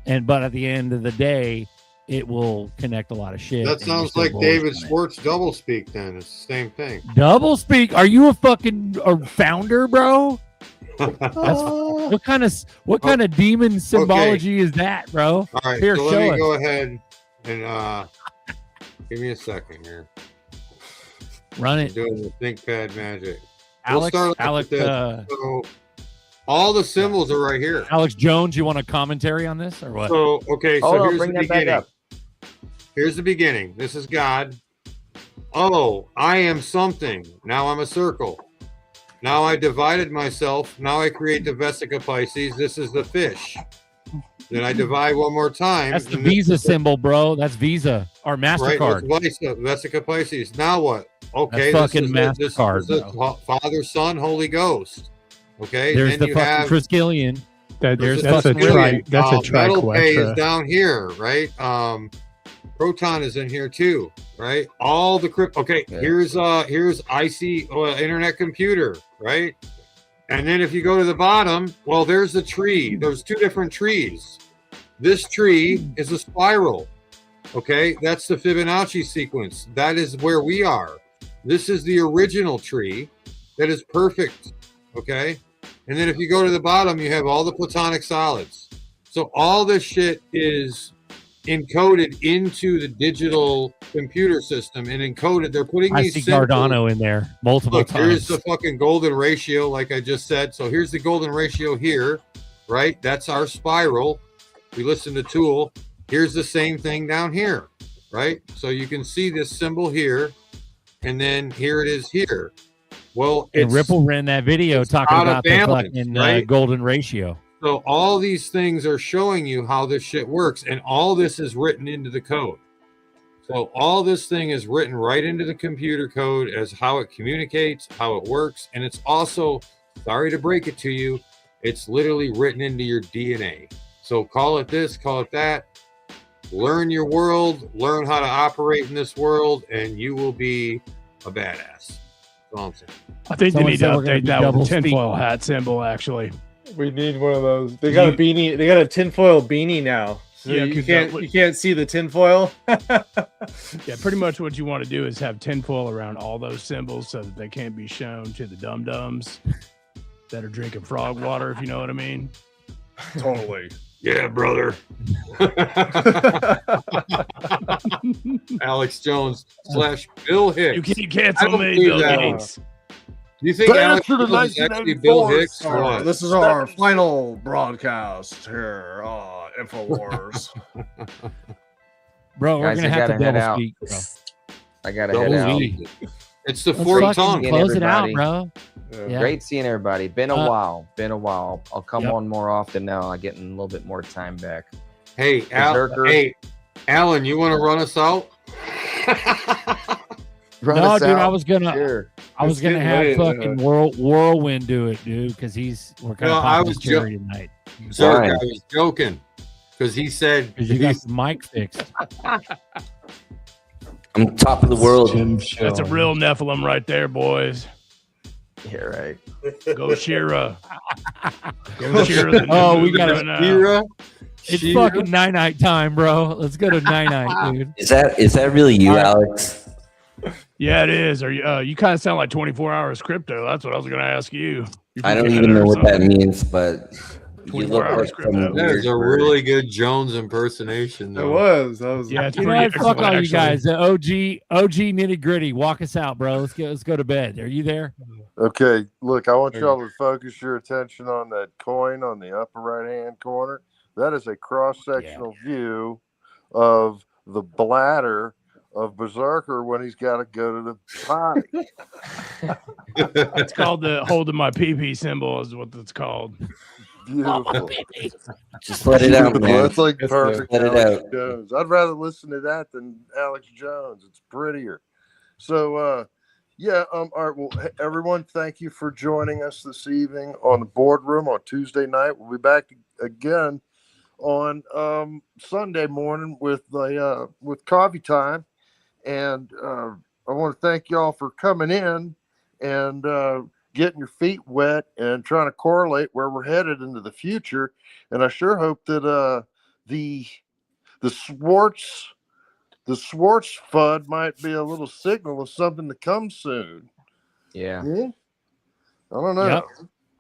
But at the end of the day, it will connect a lot of shit. That sounds like David Schwartz doublespeak. Then it's the same thing. Doublespeak? Are you a founder, bro? What kind of demon symbology is that, bro? All right, here, so show let me us. go ahead and give me a second here. Run it. I'm doing the ThinkPad magic. Alex, So all the symbols are right here. Alex Jones, you want a commentary on this or what? So here's the beginning. up. Here's the beginning. This is God. Oh, I am something. Now I'm a circle. Now I divided myself. Now I create the Vesica Pisces. This is the fish. Then I divide one more time. That's the Visa symbol, bro. That's Visa or MasterCard. Right, Vesica Pisces. Now what? Okay, that's fucking MasterCard. This is Father, Son, Holy Ghost. Okay, There's then the you fucking have Triskelion. That's There's a fucking Metal Pay is down here, right? Proton is in here too, right? All the crypto. Okay, here's IC Internet Computer, right? And then if you go to the bottom, well, there's the tree. There's two different trees. This tree is a spiral. Okay, that's the Fibonacci sequence. That is where we are. This is the original tree that is perfect. Okay, and then if you go to the bottom, you have all the platonic solids. So all this shit is encoded into the digital computer system and encoded. They're putting I these see symbols. Cardano in there multiple Look, times. here's the fucking golden ratio, like I just said. So here's the golden ratio here, right? That's our spiral. We listen to Tool. Here's the same thing down here, right? So you can see this symbol here, and then here it is here. Well, And it's Ripple ran that video talking out of about the balance, fucking right? golden ratio. So all these things are showing you how this shit works, and all this is written into the code. So all this thing is written right into the computer code as how it communicates, how it works, and it's also, sorry to break it to you, it's literally written into your DNA. So call it this, call it that. Learn your world, learn how to operate in this world, and you will be a badass. That's all I'm saying. I think Someone they need said to we're gonna update be that with double the speak. tinfoil hat symbol, actually. We need one of those. They got a beanie. They got a tinfoil beanie now. So Yeah, you 'cause you can't see the tinfoil. Yeah, pretty much what you want to do is have tinfoil around all those symbols so that they can't be shown to the dum-dums that are drinking frog water, if you know what I mean. Totally. Yeah, brother. Alex Jones / Bill Hicks. You can't I cancel don't me, believe Bill that. Gates. Do you think Dance Alex to the Jones is actually Bill 1984 Hicks or what? This is our final broadcast here, InfoWars. Bro, we're Guys, gonna I have to gotta head double out. speak, bro. I gotta Double head out. speak. It's the Let's fourth fucking tongue. close it out, everybody. bro. Yeah. Great seeing everybody. Been a while. Been a while. I'll come Yep. on more often now. I'm getting a little bit more time back. Hey, Berserker. hey, Alan, you want to run us out? No, dude, I was gonna, Sure. I was It's gonna getting have late, fucking Whirlwind do it, dude, because we're kind No, of I popping was his cherry tonight. Zerk, Fine. I was joking because he said Because you got the mic fixed. I'm top of the world. That's a real Nephilim right there, boys. Yeah, right. Go Shira. Go Shira. Oh, we got Shira. It's Shira. fucking night time, bro. Let's go to night, dude. Is that really you, Alex? Yeah, it is. Are you? You kind of sound like 24 Hours Crypto. That's what I was going to ask you. You I don't from even Canada know or what that something? means, but you 24 look hours like crypto. some That weird is a bird. really good Jones impersonation. It Though. was. That was. Yeah, it's You know pretty what? Fuck excellent, all you actually. guys. The OG nitty gritty. Walk us out, bro. Let's go to bed. Are you there? Okay, look, I want y'all to focus your attention on that coin on the upper right-hand corner. That is a cross-sectional view of the bladder of Berserker when he's got to go to the potty. It's called the holding my pee symbol is what it's called. Beautiful. Just let it out, man. That's like That's perfect Let it Alex out. Jones. I'd rather listen to that than Alex Jones. It's prettier. So, yeah, all right. Well, everyone, thank you for joining us this evening on the boardroom on Tuesday night. We'll be back again on Sunday morning with coffee time. And I want to thank y'all for coming in and getting your feet wet and trying to correlate where we're headed into the future. And I sure hope that the Schwartz FUD might be a little signal of something to come soon. Yeah. Yeah. I don't know. Yep.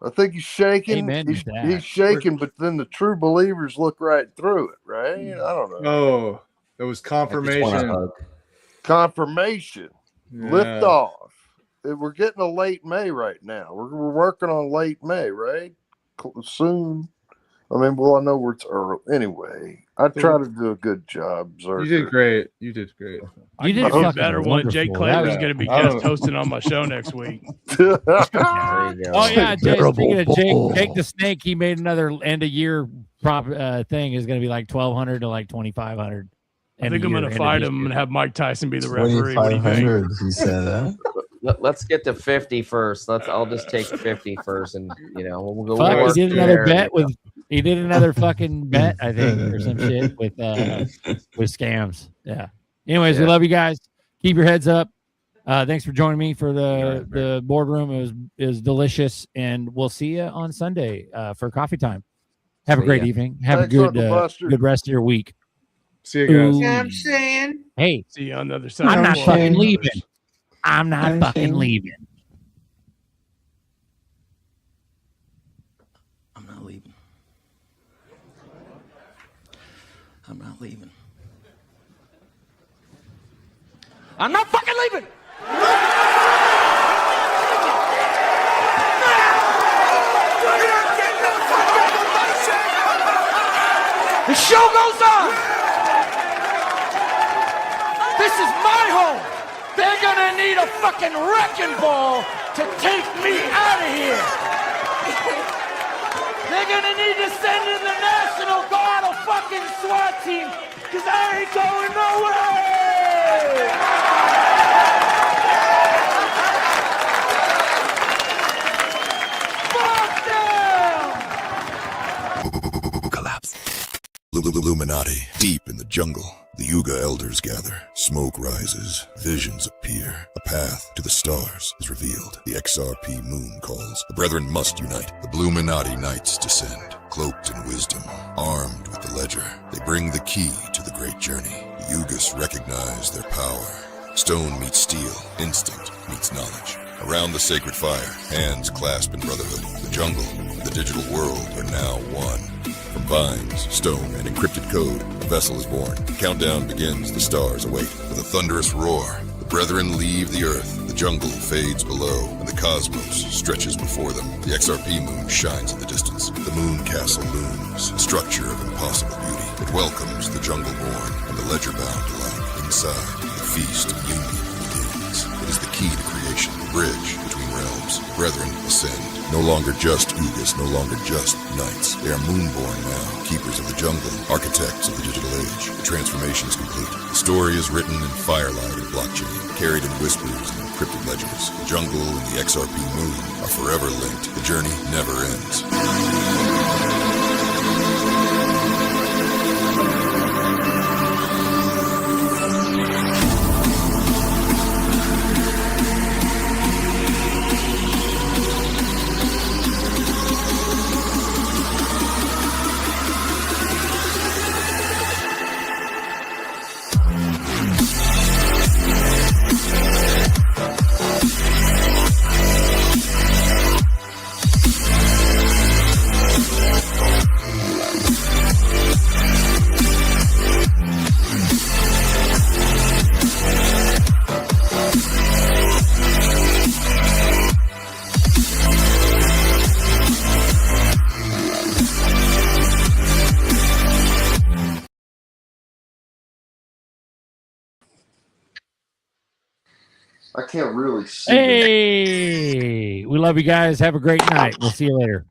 I think he's shaking. Amen to that. He's shaking, but then the true believers look right through it, right? I don't know. Oh, it was I just want a confirmation. hug. Confirmation. Yeah. Lift off. We're getting a late May right now. We're working on late May, right? Soon. I mean, well, I know it's early. Anyway, I try to do a good job, Zerker. You did great. You did great. You did I fucking better when Jake wonderful. Clay That was was- going to be I don't guest know. hosting on my show next week. There you go. Oh yeah, Jake, Terrible speaking of ball. Jake the Snake, he made another end of year prop thing. Is going to be like 1,200 to like 2,500. I think I'm going to fight him and have Mike Tyson be the referee. What do you think? 2,500, he said, huh? Let's get to 50 first. I'll just take 50 first, and we'll go. Fuck, he did another bet with. He did another fucking bet, I think, or some shit with scams. Yeah. Anyways, we love you guys. Keep your heads up. Thanks for joining me for the boardroom. It was delicious, and we'll see you on Sunday for coffee time. Have a great evening. Have a good rest of your week. See you guys. Ooh. Yeah, I'm saying. Hey, see you on the other side. I'm not fucking leaving. I'm not fucking leaving. I'm not leaving. I'm not leaving. I'm not fucking leaving. The show goes on. This is my home. They're gonna need a fucking wrecking ball to take me out of here. They're gonna need to send in the National Guard, a fucking SWAT team, because I ain't going nowhere. Fuck them! Collapse. Illuminati, deep in the jungle. The Yuga elders gather, smoke rises, visions appear. A path to the stars is revealed. The XRP moon calls. The brethren must unite. The Bluminati knights descend, cloaked in wisdom, armed with the ledger. They bring the key to the great journey. The Yugas recognize their power. Stone meets steel, instinct meets knowledge. Around the sacred fire, hands clasp in brotherhood. The jungle and the digital world are now one. From vines, stone, and encrypted code, a vessel is born. The countdown begins, the stars await. With a thunderous roar, the brethren leave the earth. The jungle fades below, and the cosmos stretches before them. The XRP moon shines in the distance. The moon castle looms, a structure of impossible beauty. It welcomes the jungle born and the ledger bound alike. Inside, the feast of union begins. It is the key to creation, the bridge between realms. The brethren ascend. No longer just Ugas, no longer just knights. They are moonborn now, keepers of the jungle, architects of the digital age. The transformation is complete. The story is written in firelight and blockchain, carried in whispers and encrypted ledgers. The jungle and the XRP moon are forever linked. The journey never ends. I can't really see. Hey, we love you guys. Have a great night. We'll see you later.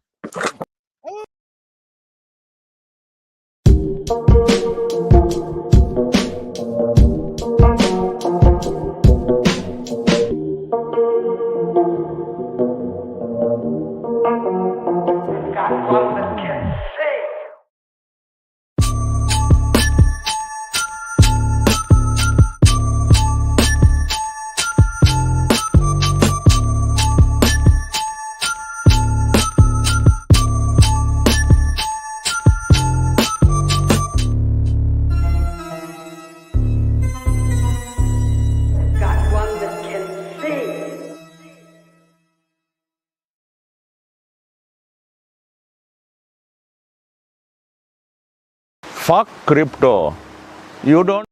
Fuck crypto. You don't